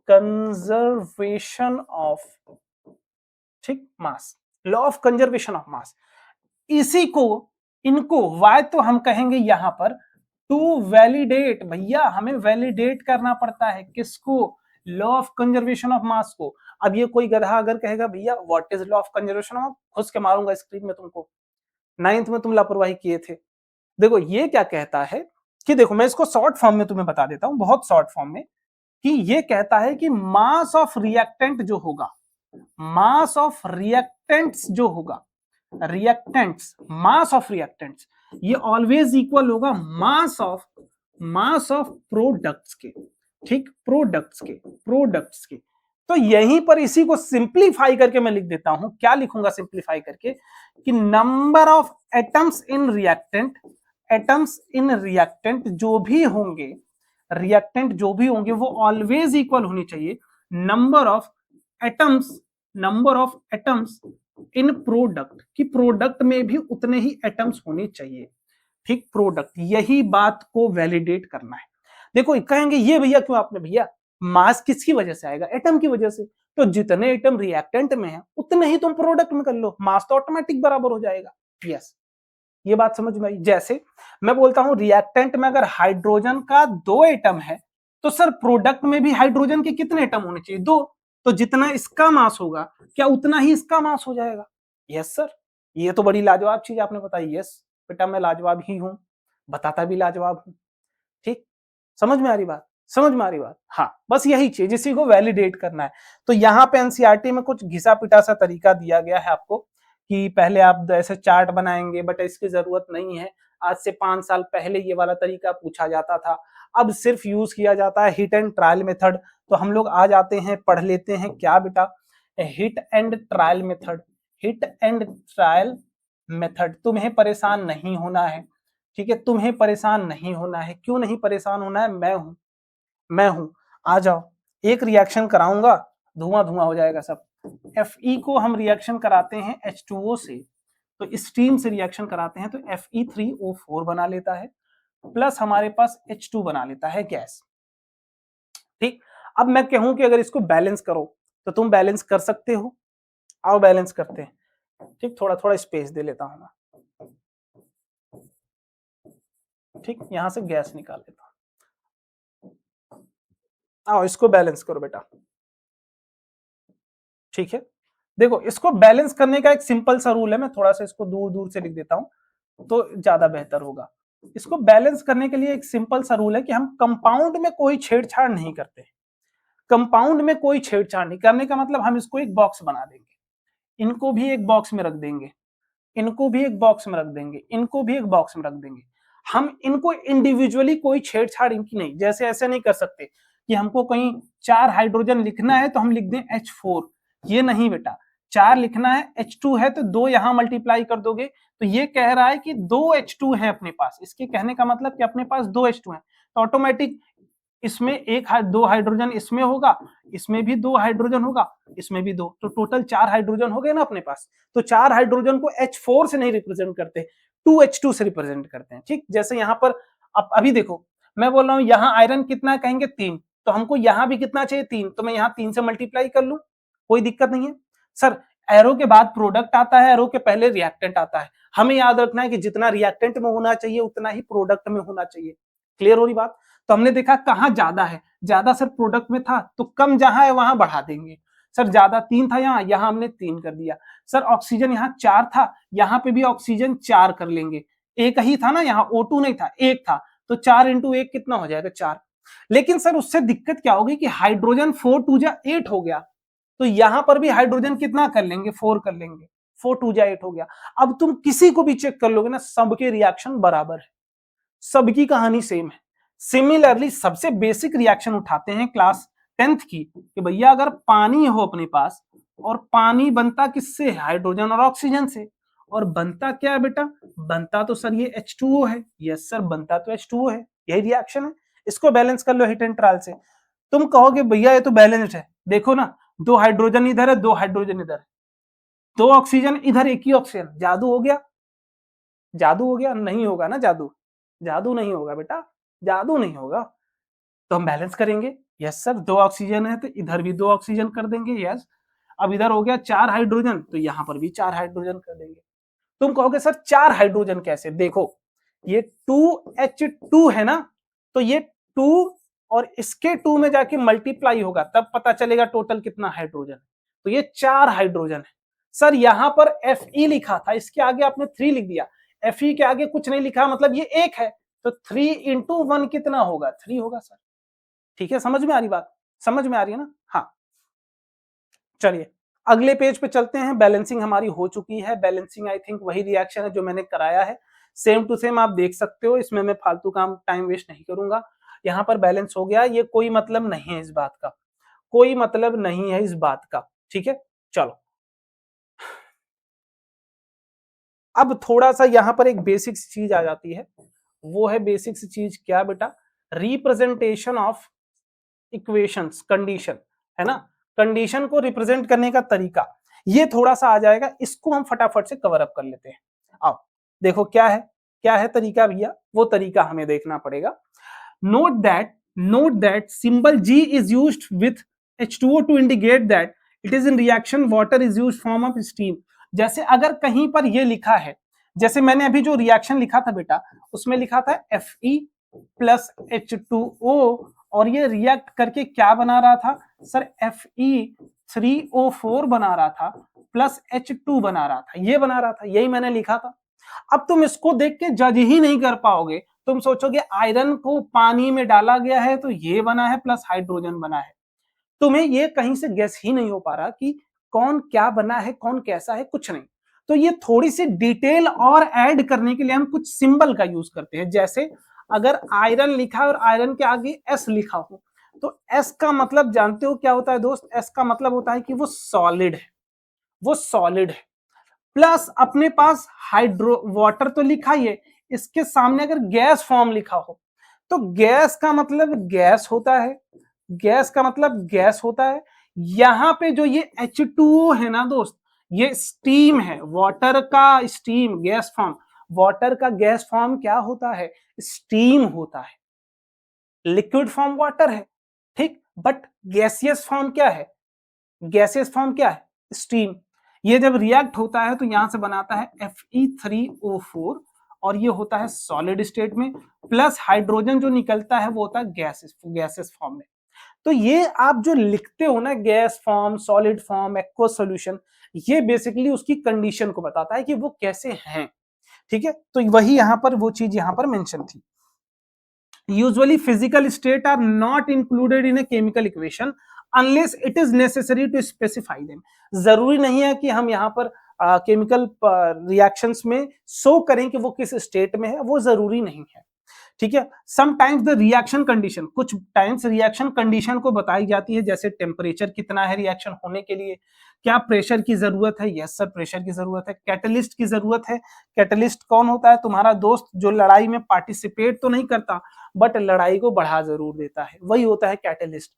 कंजर्वेशन ऑफ, ठीक, mass, law of conservation of mass. इसी को, इनको वाई तो हम कहेंगे यहां पर टू वैलिडेट। भैया हमें वैलिडेट करना पड़ता है, किसको? लॉ ऑफ कंजर्वेशन ऑफ मास को। अब ये कोई गधा अगर कहेगा भैया what is law of conservation of, खुश के मारूंगा स्क्रीन में तुमको। 9th में तुम लापरवाही किए थे। देखो ये क्या कहता है कि, देखो मैं इसको शॉर्ट फॉर्म में तुम्हें बता देता हूं, बहुत शॉर्ट फॉर्म में, कि ये कहता है कि मास ऑफ रिएक्टेंट जो होगा, मास ऑफ रिएक्टेंट्स जो होगा, रिएक्टेंट्स, मास ऑफ रिएक्टेंट्स, ये ऑलवेज इक्वल होगा मास ऑफ प्रोडक्ट्स के, ठीक, प्रोडक्ट्स के। तो यहीं पर इसी को सिंप्लीफाई करके मैं लिख देता हूं, क्या लिखूंगा सिंप्लीफाई करके, कि number of atoms in reactant, atoms in reactant जो भी होंगे, रिएक्टेंट जो भी होंगे वो ऑलवेज इक्वल होनी चाहिए number of atoms, number of atoms in product, कि प्रोडक्ट में भी उतने ही एटम्स होने चाहिए, ठीक, प्रोडक्ट, यही बात को वैलिडेट करना है। देखो कहेंगे ये भैया क्यों आपने, भैया मास किसकी वजह से आएगा, एटम की वजह से, तो जितने एटम रिएक्टेंट में है उतने ही तुम प्रोडक्ट में कर लो, मास तो ऑटोमेटिक बराबर हो जाएगा। यस, ये बात समझ में आई। जैसे मैं बोलता हूं रिएक्टेंट में अगर हाइड्रोजन का 2 एटम है, तो सर प्रोडक्ट में भी हाइड्रोजन के कितने एटम होने चाहिए, 2, तो जितना इसका मास होगा क्या उतना ही इसका मास हो जाएगा। यस सर, ये तो बड़ी लाजवाब चीज आपने बताई। यस बेटा, मैं लाजवाब ही हूं, बताता भी लाजवाब हूं, ठीक, समझ में आ रही बात, समझ में आ रही बात। हाँ, बस यही चीज, इसी को वैलिडेट करना है। तो यहाँ पे एनसीईआरटी में कुछ घिसा पिटा सा तरीका दिया गया है आपको, कि पहले आप ऐसे चार्ट बनाएंगे, बट इसकी जरूरत नहीं है। आज से 5 साल पहले ये वाला तरीका पूछा जाता था, अब सिर्फ यूज किया जाता है हिट एंड ट्रायल मेथड। तो हम लोग आ जाते हैं, पढ़ लेते हैं क्या बेटा, hit and trial method, hit and trial method. तुम्हें परेशान नहीं होना है, ठीक है, तुम्हें परेशान नहीं होना है। क्यों नहीं परेशान होना है, मैं हूं, आ जाओ, एक रिएक्शन कराऊंगा, धुआं धुआं हो जाएगा सब। Fe को हम रिएक्शन कराते हैं H2O से, तो स्टीम से रिएक्शन कराते हैं, तो Fe3O4 बना लेता है, प्लस हमारे पास H2 बना लेता है गैस, ठीक। अब मैं कहूं कि अगर इसको बैलेंस करो, तो तुम बैलेंस कर सकते हो, आओ बैलेंस करते हैं, ठीक, थोड़ा थोड़ा स्पेस दे लेता हूं मैं, ठीक, यहां से गैस निकाल लेता हूं, आओ इसको बैलेंस करो बेटा, ठीक है। देखो इसको बैलेंस करने का एक सिंपल सा रूल है, मैं थोड़ा सा इसको दूर दूर से लिख देता हूं तो ज्यादा बेहतर होगा। इसको बैलेंस करने के लिए एक सिंपल सा रूल है कि हम कंपाउंड में कोई छेड़छाड़ नहीं करते। कंपाउंड में कोई छेड़छाड़ नहीं करने का मतलब हम इसको एक बॉक्स बना देंगे, इनको भी एक बॉक्स में रख देंगे, इनको भी एक बॉक्स में रख देंगे, इनको भी एक बॉक्स में रख देंगे। हम इनको इंडिविजुअली कोई छेड़छाड़ इनकी नहीं, जैसे ऐसे नहीं कर सकते कि हमको कहीं 4 हाइड्रोजन लिखना है तो हम लिख दें H4, ये नहीं बेटा। 4 लिखना है, H2 है तो 2 यहां मल्टीप्लाई कर दोगे, तो ये कह रहा है कि 2 H2 है अपने पास, इसके कहने का मतलब कि अपने पास 2 H2 है, तो ऑटोमेटिक इसमें दो हाइड्रोजन इसमें होगा, इसमें भी 2 हाइड्रोजन होगा, इसमें भी 2, तो टोटल 4 हाइड्रोजन हो गए ना अपने पास। तो 4 हाइड्रोजन को H4 से नहीं रिप्रेजेंट करते, 2H2 से रिप्रेजेंट करते हैं, ठीक। जैसे यहाँ पर अब अभी देखो, मैं बोल रहा हूँ यहाँ आयरन कितना कहेंगे 3, तो हमको यहाँ भी कितना चाहिए 3, तो मैं यहाँ 3 से मल्टीप्लाई कर लूं, कोई दिक्कत नहीं है। सर एरो के बाद प्रोडक्ट आता है, एरो के पहले रिएक्टेंट आता है, हमें याद रखना है कि जितना रिएक्टेंट में होना चाहिए उतना ही प्रोडक्ट में होना चाहिए। क्लियर हो रही बात। तो हमने देखा कहाँ ज्यादा है, ज्यादा सर प्रोडक्ट में था, तो कम जहां है वहां बढ़ा देंगे। सर ज्यादा 3 था यहाँ, यहाँ हमने 3 कर दिया। सर ऑक्सीजन यहाँ 4 था, यहाँ पे भी ऑक्सीजन 4 कर लेंगे। एक ही था ना यहाँ, O2 नहीं था, एक था, तो 4 इंटू 1 कितना हो जाएगा 4। लेकिन सर उससे दिक्कत क्या होगी कि हाइड्रोजन 4 2 जा 8 हो गया, तो यहां पर भी हाइड्रोजन कितना कर लेंगे 4 कर लेंगे, 4 2 जा 8 हो गया। अब तुम किसी को भी चेक कर लोगे ना, सबके रिएक्शन बराबर है, सबकी कहानी सेम है। सिमिलरली सबसे बेसिक रिएक्शन उठाते हैं क्लास 10th की, कि भैया अगर पानी हो अपने पास, और पानी बनता किससे, हाइड्रोजन और ऑक्सीजन से, और बनता क्या है बेटा, बनता तो सर ये H2O है। यस सर, बनता तो H2O है, यही रिएक्शन है। इसको बैलेंस कर लो हिट एंड ट्रायल से। तुम कहोगे भैया ये तो बैलेंस्ड है, देखो ना 2 हाइड्रोजन इधर है, 2 हाइड्रोजन इधर है, 2 ऑक्सीजन इधर, एक ही ऑक्सीजन, जादू हो गया, जादू हो गया, नहीं होगा ना जादू, जादू नहीं होगा बेटा, जादू नहीं होगा। तो हम बैलेंस करेंगे, यस सर 2 ऑक्सीजन है तो इधर भी 2 ऑक्सीजन कर देंगे, यस। अब इधर हो गया 4 हाइड्रोजन, तो यहां पर भी 4 हाइड्रोजन कर देंगे। तुम कहोगे सर 4 हाइड्रोजन कैसे, देखो ये 2H2 है ना, तो ये 2 और इसके 2 में जाके मल्टीप्लाई होगा, तब पता चलेगा टोटल कितना हाइड्रोजन, तो ये 4 हाइड्रोजन है। सर यहां पर Fe लिखा था, इसके आगे आपने 3 लिख दिया, Fe के आगे कुछ नहीं लिखा, मतलब ये 1 है, तो 3 इंटू 1 कितना होगा, 3 होगा सर। ठीक है, समझ में आ रही बात, समझ में आ रही है ना। हाँ चलिए अगले पेज पे चलते हैं। बैलेंसिंग हमारी हो चुकी है। बैलेंसिंग आई थिंक वही रिएक्शन है जो मैंने कराया है, सेम टू सेम आप देख सकते हो। इसमें मैं फालतू काम टाइम वेस्ट नहीं करूंगा। यहाँ पर बैलेंस हो गया, ये कोई मतलब नहीं है इस बात का, कोई मतलब नहीं है इस बात का। ठीक है, चलो अब थोड़ा सा यहाँ पर एक बेसिक चीज आ जाती है, वो है बेसिक चीज क्या बेटा, रिप्रेजेंटेशन ऑफ इक्वेशंस, कंडीशन, है ना। कंडीशन को रिप्रेजेंट करने का तरीका ये थोड़ा सा आ जाएगा, इसको हम फटाफट से कवर अप कर लेते हैं। अब देखो क्या है तरीका भैया, वो तरीका हमें देखना पड़ेगा। Note that symbol G is used with H2O to indicate that it is in reaction water is used form of steam। जैसे अगर कहीं पर ये लिखा है, जैसे मैंने अभी जो रिएक्शन लिखा था बेटा, उसमें लिखा था Fe प्लस H2O, और ये रिएक्ट करके क्या बना रहा था सर, Fe3O4 बना रहा था प्लस H2 बना रहा था, ये बना रहा था, यही मैंने लिखा था। अब तुम इसको देख के जज ही नहीं कर पाओगे, तुम सोचोगे आयरन को पानी में डाला गया है तो ये बना है प्लस हाइड्रोजन बना है। तुम्हें ये कहीं से गेस ही नहीं हो पा रहा कि कौन क्या बना है, कौन कैसा है, कुछ नहीं। तो ये थोड़ी सी डिटेल और ऐड करने के लिए हम कुछ सिंबल का यूज करते हैं। जैसे अगर आयरन लिखा है और आयरन के आगे एस लिखा हो, तो एस का मतलब जानते हो क्या होता है दोस्त, एस का मतलब होता है कि वो सॉलिड है, वो सॉलिड है। प्लस अपने पास हाइड्रो वाटर तो लिखा ही है, इसके सामने अगर गैस फॉर्म लिखा हो तो गैस का मतलब गैस होता है, गैस का मतलब गैस होता है। यहां पे जो ये H2O है ना दोस्त, ये स्टीम है, वाटर का स्टीम गैस फॉर्म, वाटर का गैस फॉर्म क्या होता है, स्टीम होता है। लिक्विड फॉर्म वाटर है, ठीक, बट गैसियस फॉर्म क्या है, गैसियस फॉर्म क्या है, स्टीम। ये जब रिएक्ट होता है तो यहां से बनाता है Fe3O4, और ये होता है सॉलिड स्टेट में, प्लस हाइड्रोजन जो निकलता है वो होता है गैसेस फॉर्म में। तो ये आप जो लिखते हो ना, gas form, solid form, aqueous solution, ये बेसिकली उसकी कंडीशन को बताता है कि वो कैसे हैं। ठीक है, तो वही यहां पर वो चीज यहां पर मेंशन थी। Usually physical state are not included in a chemical equation unless it is necessary to specify them। जरूरी नहीं है कि हम यहाँ पर केमिकल रिएक्शंस में शो करें कि वो किस स्टेट में है, वो जरूरी नहीं है। ठीक है, समटाइम्स द रिएक्शन कंडीशन, कुछ टाइम्स रिएक्शन कंडीशन को बताई जाती है, जैसे टेम्परेचर कितना है रिएक्शन होने के लिए, क्या प्रेशर की जरूरत है, यस सर प्रेशर की जरूरत है, कैटलिस्ट की जरूरत है। कैटलिस्ट कौन होता है, तुम्हारा दोस्त जो लड़ाई में पार्टिसिपेट तो नहीं करता बट लड़ाई को बढ़ा जरूर देता है, वही होता है catalyst.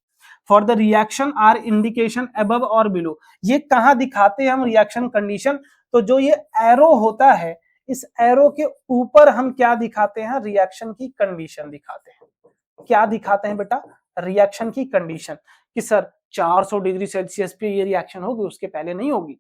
For the reaction are indication above or below, ये कहाँ दिखाते हैं हम रिएक्शन कंडीशन, तो जो ये एरो होता है, इस एरो के ऊपर हम क्या दिखाते हैं, रिएक्शन की कंडीशन दिखाते हैं। क्या दिखाते हैं बेटा, रिएक्शन की कंडीशन, कि सर 400 डिग्री सेल्सियस पे ये रिएक्शन होगी, उसके पहले नहीं होगी।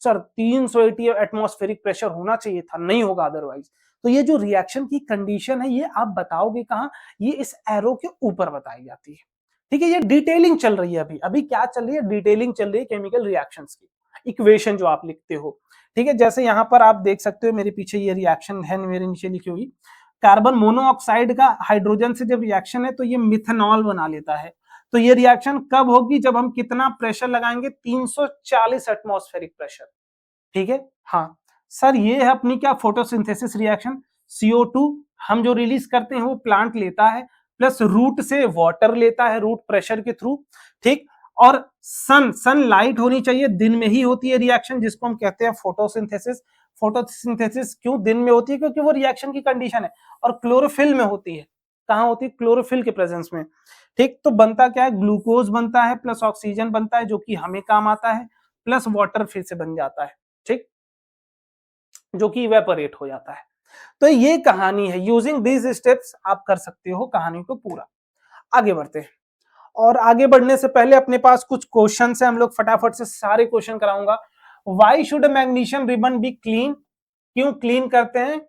सर 380 एटमॉस्फेरिक प्रेशर होना चाहिए था, नहीं होगा अदरवाइज। तो ये जो रिएक्शन की कंडीशन है, ये आप बताओगे कहाँ, ये इस एरो के ऊपर बताई जाती है। ठीक है, ये डिटेलिंग चल रही है अभी, अभी क्या चल रही है, डिटेलिंग चल रही है केमिकल रिएक्शंस की, इक्वेशन जो आप लिखते हो। ठीक है, जैसे यहां पर आप देख सकते हो, मेरे पीछे ये रिएक्शन है, मेरे नीचे लिखी हुई, कार्बन मोनोऑक्साइड का हाइड्रोजन से जब रिएक्शन है तो ये मिथेनॉल बना लेता है। तो ये रिएक्शन कब होगी, जब हम कितना प्रेशर लगाएंगे, 340 एटमॉस्फेरिक प्रेशर। ठीक है, हाँ सर ये है अपनी क्या, फोटोसिंथेसिस रिएक्शन। CO2 हम जो रिलीज करते हैं वो प्लांट लेता है, प्लस रूट से वाटर लेता है, रूट प्रेशर के थ्रू। ठीक, और सनलाइट होनी चाहिए, दिन में ही होती है रिएक्शन, जिसको हम कहते हैं फोटोसिंथेसिस। फोटोसिंथेसिस क्यों दिन में होती है, क्योंकि वो रिएक्शन की कंडीशन है। और क्लोरोफिल में होती है, कहाँ होती है, क्लोरोफिल के प्रेजेंस में। ठीक, तो बनता क्या है, ग्लूकोज बनता है, प्लस ऑक्सीजन बनता है, जो कि हमें काम आता है, प्लस वाटर फिर से बन जाता है, ठीक, जो कि इवेपोरेट हो जाता है। तो ये कहानी है, यूजिंग दीज स्टेप्स आप कर सकते हो कहानी को पूरा। आगे बढ़ते हैं, और आगे बढ़ने से पहले अपने पास कुछ क्वेश्चन है, हम लोग फटाफट से सारे क्वेश्चन कराऊंगा। Why should magnesium ribbon be clean, क्यों क्लीन करते हैं,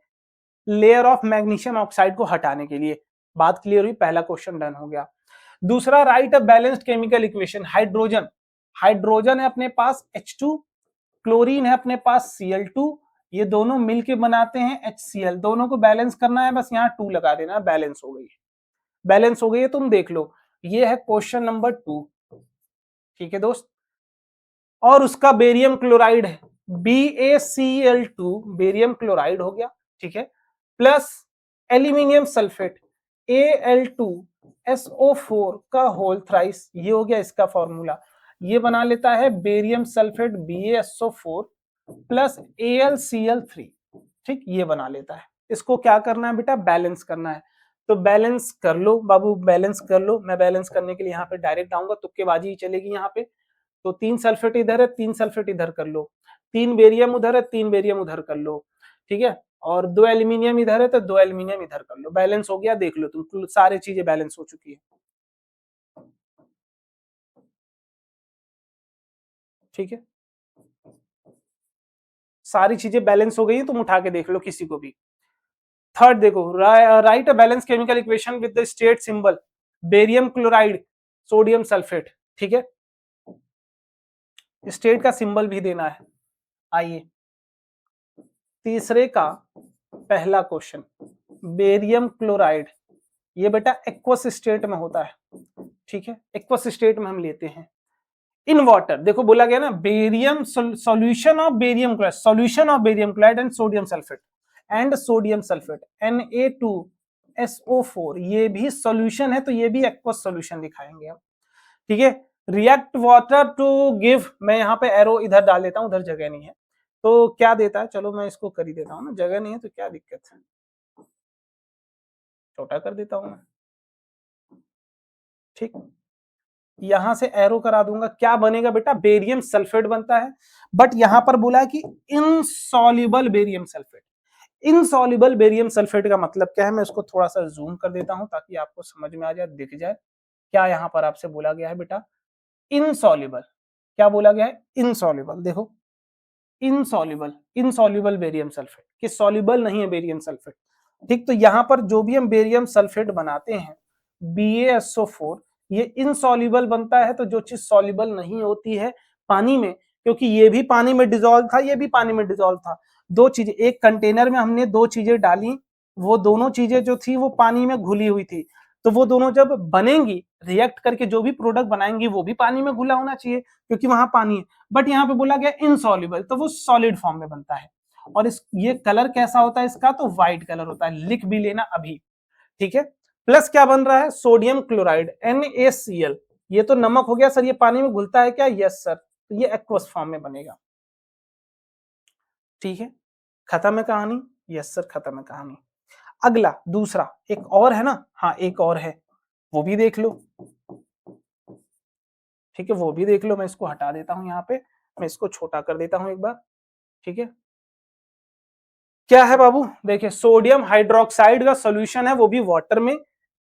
लेयर ऑफ मैग्नीशियम ऑक्साइड को हटाने के लिए। बात क्लियर हुई, पहला क्वेश्चन डन हो गया। दूसरा, right a balanced chemical equation. Hydrogen, hydrogen है अपने पास H2, क्लोरीन है अपने पास Cl2, ये दोनों मिलके बनाते हैं HCl, दोनों को बैलेंस करना है, बस यहाँ 2 लगा देना, बैलेंस हो गई है, बैलेंस हो गई है, तुम देख लो। ये है क्वेश्चन नंबर 2। ठीक है दोस्त, और उसका बेरियम क्लोराइड है BaCl2, बेरियम क्लोराइड हो गया, ठीक है, प्लस एल्यूमिनियम सल्फेट Al2SO4 का होल थ्राइस, ये हो गया इसका फॉर्मूला। ये बना लेता है barium sulphate BaSO4 plus AlCl3, ठीक, ये बना लेता है। इसको क्या करना है बेटा, बैलेंस करना है। तो बैलेंस कर लो बाबू, बैलेंस कर लो। मैं बैलेंस करने के लिए यहाँ पे डायरेक्ट आऊंगा, तुक्केबाजी ही चलेगी यहाँ पे। तो 3 सल्फेट इधर है, 3 सल्फेट इधर कर लो, 3 बेरियम उधर है, 3 बेरियम उधर कर लो, ठीक है, और 2 एल्यूमिनियम इधर है तो 2 एल्यूमिनियम इधर कर लो। बैलेंस हो गया, देख लो तुम, सारी चीजें बैलेंस हो चुकी है, ठीक है, सारी चीजें बैलेंस हो गई है, तुम उठा के देख लो किसी को भी। थर्ड देखो, right a balance chemical equation with the state symbol barium chloride sodium sulphate, ठीक है, स्टेट का सिंबल भी देना है। आइए तीसरे का पहला क्वेश्चन, बेरियम क्लोराइड, ये बेटा एक्वस स्टेट में होता है, ठीक है, एक्वस स्टेट में हम लेते हैं इन वाटर। देखो बोला गया ना, barium solution of barium chloride, solution of barium chloride and sodium sulphate Na2SO4, ये भी सॉल्यूशन है, तो ये भी एक्वस सॉल्यूशन दिखाएंगे हम, ठीक है। रिएक्ट वाटर टू गिव, मैं यहाँ पे एरो इधर डाल देता हूँ, उधर जगह नहीं है, तो क्या देता है, चलो मैं इसको कर ही देता हूँ ना, जगह नहीं है तो क्या दिक्कत है, छोटा कर देता हूँ मैं, ठीक, यहां से एरो करा दूंगा। क्या बनेगा बेटा, बेरियम सल्फेट बनता है, बट यहां पर बोला है कि insoluble barium sulphate. Insoluble barium sulphate का मतलब क्या है, मैं इसको थोड़ा सा जूम कर देता हूं ताकि आपको समझ में आ जाए, दिख जाए क्या यहां पर आपसे बोला गया है बेटा। इनसॉल्युबल, क्या बोला गया है, इनसॉल्युबल, देखो इनसॉल्युबल, इनसॉल्युबल बेरियम सल्फेट, कि सॉल्युबल नहीं है बेरियम सल्फेट, ठीक। तो यहां पर जो भी हम बेरियम सल्फेट बनाते हैं BaSO4, ये इनसॉल्युबल बनता है, तो जो चीज सॉल्युबल नहीं होती है पानी में, क्योंकि ये भी पानी में डिजोल्व था, ये भी पानी में डिजोल्व था, दो चीजें एक कंटेनर में हमने दो चीजें डाली, वो दोनों चीजें जो थी वो पानी में घुली हुई थी, तो वो दोनों जब बनेंगी, रिएक्ट करके जो भी प्रोडक्ट बनाएंगी वो भी पानी में घुला होना चाहिए, क्योंकि वहां पानी है। बट यहाँ पे बोला गया इनसॉल्युबल, तो वो सॉलिड फॉर्म में बनता है। और इस ये कलर कैसा होता है इसका, तो व्हाइट कलर होता है, लिख भी लेना अभी, ठीक है। प्लस क्या बन रहा है, सोडियम क्लोराइड NaCl, ये तो नमक हो गया सर, ये पानी में घुलता है क्या, यस सर, तो ये एक्वस फॉर्म में बनेगा, ठीक है, खत्म है कहानी, यस सर खत्म है कहानी। अगला दूसरा एक और है ना, हाँ एक और है, वो भी देख लो, ठीक है, वो भी देख लो। मैं इसको हटा देता हूं यहाँ पे, मैं इसको छोटा कर देता हूं एक बार, ठीक है। क्या है बाबू, देखिए सोडियम हाइड्रोक्साइड का सॉल्यूशन है, वो भी वाटर में,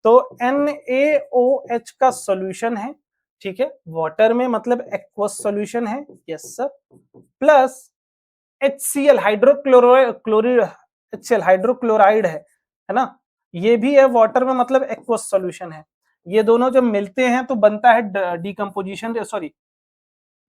तो NaOH का सॉल्यूशन है, ठीक है, वाटर में, मतलब एक्वस सॉल्यूशन है, yes sir, plus HCl hydrochloride, HCl hydrochloride है ना, ये भी है वाटर में, मतलब एक्वस सॉल्यूशन है। ये दोनों जब मिलते हैं तो बनता है decomposition, sorry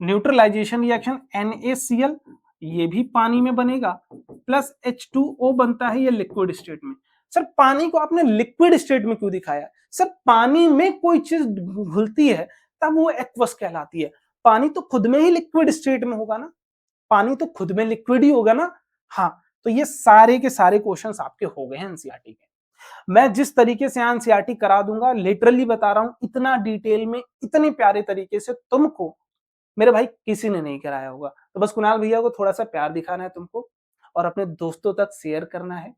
neutralisation reaction NaCl, ये भी पानी में बनेगा, प्लस H2O बनता है ये लिक्विड स्टेट में। सर पानी को आपने लिक्विड स्टेट में क्यों दिखाया, सर पानी में कोई चीज घुलती है तब वो एक्वस कहलाती है, पानी तो खुद में ही लिक्विड स्टेट में होगा ना, पानी तो खुद में लिक्विड ही होगा ना। हाँ, तो ये सारे के सारे क्वेश्चंस आपके हो गए हैं एनसीईआरटी के। मैं जिस तरीके से एनसीईआरटी करा दूंगा, लिटरली बता रहा हूं, इतना डिटेल में इतने प्यारे तरीके से तुमको मेरे भाई किसी ने नहीं कराया होगा। तो बस कुणाल भैया को थोड़ा सा प्यार दिखाना है तुमको, और अपने दोस्तों तक शेयर करना है,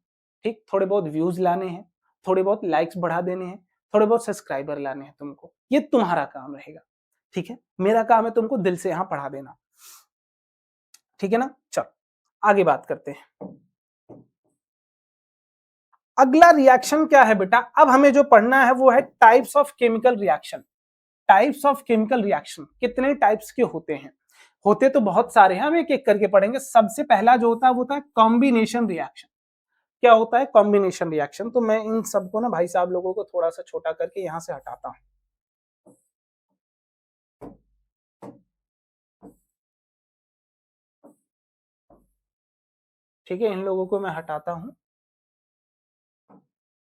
ठीक, थोड़े बहुत व्यूज लाने हैं, थोड़े बहुत लाइक्स बढ़ा देने हैं, थोड़े बहुत सब्सक्राइबर लाने हैं तुमको, ये तुम्हारा काम रहेगा, ठीक है। मेरा काम है तुमको दिल से यहाँ पढ़ा देना, ठीक है ना। चलो आगे बात करते हैं। अगला रिएक्शन क्या है बेटा, अब हमें जो पढ़ना है वो है types of chemical reaction. Types of chemical reaction कितने टाइप्स के होते हैं, होते तो बहुत सारे हैं, हम एक एक करके पढ़ेंगे। सबसे पहला जो होता है वो होता है कॉम्बिनेशन रिएक्शन। क्या होता है कॉम्बिनेशन रिएक्शन, तो मैं इन सबको ना भाई साहब लोगों को थोड़ा सा छोटा करके यहां से हटाता हूं, ठीक है, इन लोगों को मैं हटाता हूं।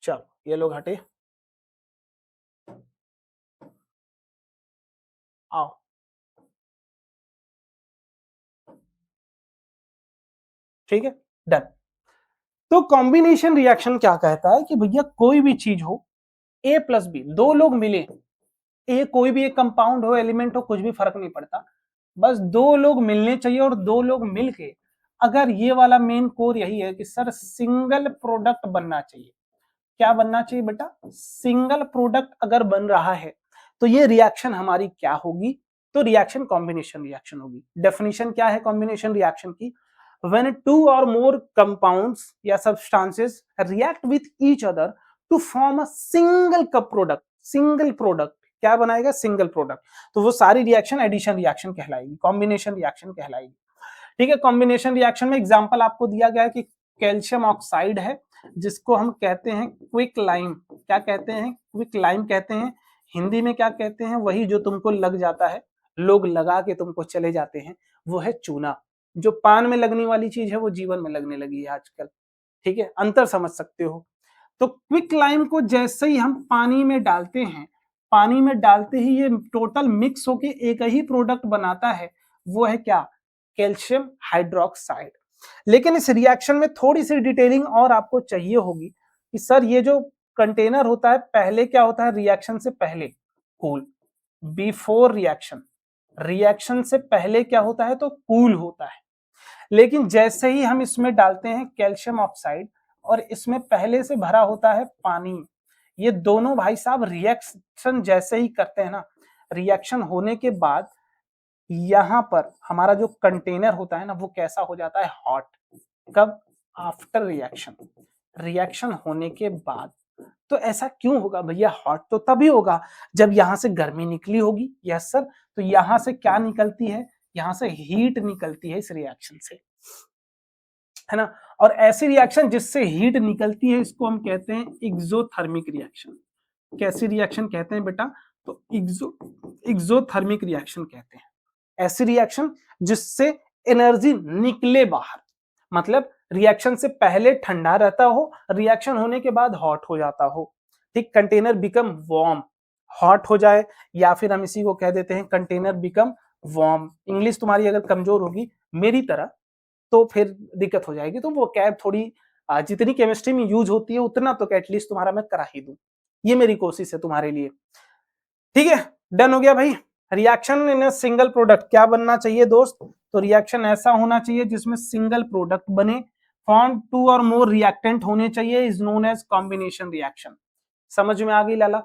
चलो ये लोग हटे, आओ ठीक है, डन। तो कॉम्बिनेशन रिएक्शन क्या कहता है कि भैया कोई भी चीज हो, ए प्लस बी, दो लोग मिले, ए कोई भी एक कंपाउंड हो, एलिमेंट हो, कुछ भी फर्क नहीं पड़ता, बस दो लोग मिलने चाहिए और दो लोग मिलके, अगर ये वाला मेन कोर यही है कि सर सिंगल प्रोडक्ट बनना चाहिए। क्या बनना चाहिए बेटा? सिंगल प्रोडक्ट अगर बन रहा है तो ये रिएक्शन हमारी क्या होगी? तो रिएक्शन कॉम्बिनेशन रिएक्शन होगी। डेफिनेशन क्या है कॉम्बिनेशन रिएक्शन की? when two or more compounds या substances react with each other to form a single cup product, single product क्या बनाएगा? Single product. तो वो सारी रिएक्शन एडिशन रिएक्शन कहलाएगी, कॉम्बिनेशन रिएक्शन कहलाएगी। ठीक है, कॉम्बिनेशन रिएक्शन में एग्जांपल आपको दिया गया है कि कैल्शियम ऑक्साइड है जिसको हम कहते हैं क्विक लाइम। क्या कहते हैं? क्विक लाइम कहते हैं। हिंदी में क्या कहते हैं? वही जो तुमको लग जाता है, लोग लगा के तुमको चले जाते हैं, वो है चूना। जो पान में लगने वाली चीज है वो जीवन में लगने लगी है आजकल। ठीक है, अंतर समझ सकते हो। तो क्विक लाइम को जैसे ही हम पानी में डालते हैं, पानी में डालते ही ये टोटल मिक्स होके एक ही प्रोडक्ट बनाता है, वो है क्या? Calcium hydroxide. लेकिन इस रिएक्शन में थोड़ी सी डिटेलिंग और आपको चाहिए होगी कि सर ये जो कंटेनर होता है पहले क्या होता है? रिएक्शन से पहले कूल, बिफोर रिएक्शन, रिएक्शन से पहले क्या होता है? तो कूल होता है। लेकिन जैसे ही हम इसमें डालते हैं कैल्शियम ऑक्साइड और इसमें पहले से भरा होता है पानी, ये दोनों भाई साहब रिएक्शन जैसे ही करते हैं ना, रिएक्शन होने के बाद यहां पर हमारा जो कंटेनर होता है ना वो कैसा हो जाता है? हॉट। कब? आफ्टर रिएक्शन, रिएक्शन होने के बाद। तो ऐसा क्यों होगा भैया? हॉट तो तभी होगा जब यहां से गर्मी निकली होगी। Yes sir. तो यहां से क्या निकलती है? यहां से हीट निकलती है इस रिएक्शन से, है ना। और ऐसी रिएक्शन जिससे हीट निकलती है इसको हम कहते हैं एक्सोथर्मिक रिएक्शन। कैसी रिएक्शन कहते हैं बेटा? तो एक्सोथर्मिक रिएक्शन कहते हैं ऐसी रिएक्शन जिससे एनर्जी निकले बाहर, मतलब रिएक्शन से पहले ठंडा रहता हो, रिएक्शन होने के बाद हॉट हो जाता हो। ठीक, कंटेनर बिकम वार्म, हॉट हो जाए, या फिर हम इसी को कह देते हैं कंटेनर बिकम वार्म। इंग्लिश तुम्हारी अगर कमजोर होगी मेरी तरह तो फिर दिक्कत हो जाएगी, तो वो कैब थोड़ी जितनी केमिस्ट्री में यूज होती है उतना तो एटलीस्ट तुम्हारा मैं करा ही दूं। ये मेरी कोशिश है तुम्हारे लिए। ठीक है, डन हो गया भाई। Reaction in a single product क्या बनना चाहिए दोस्त? तो रिएक्शन ऐसा होना चाहिए जिसमें सिंगल प्रोडक्ट बने, form two or more reactant होने चाहिए, is known as combination reaction. समझ में आ गई लाला?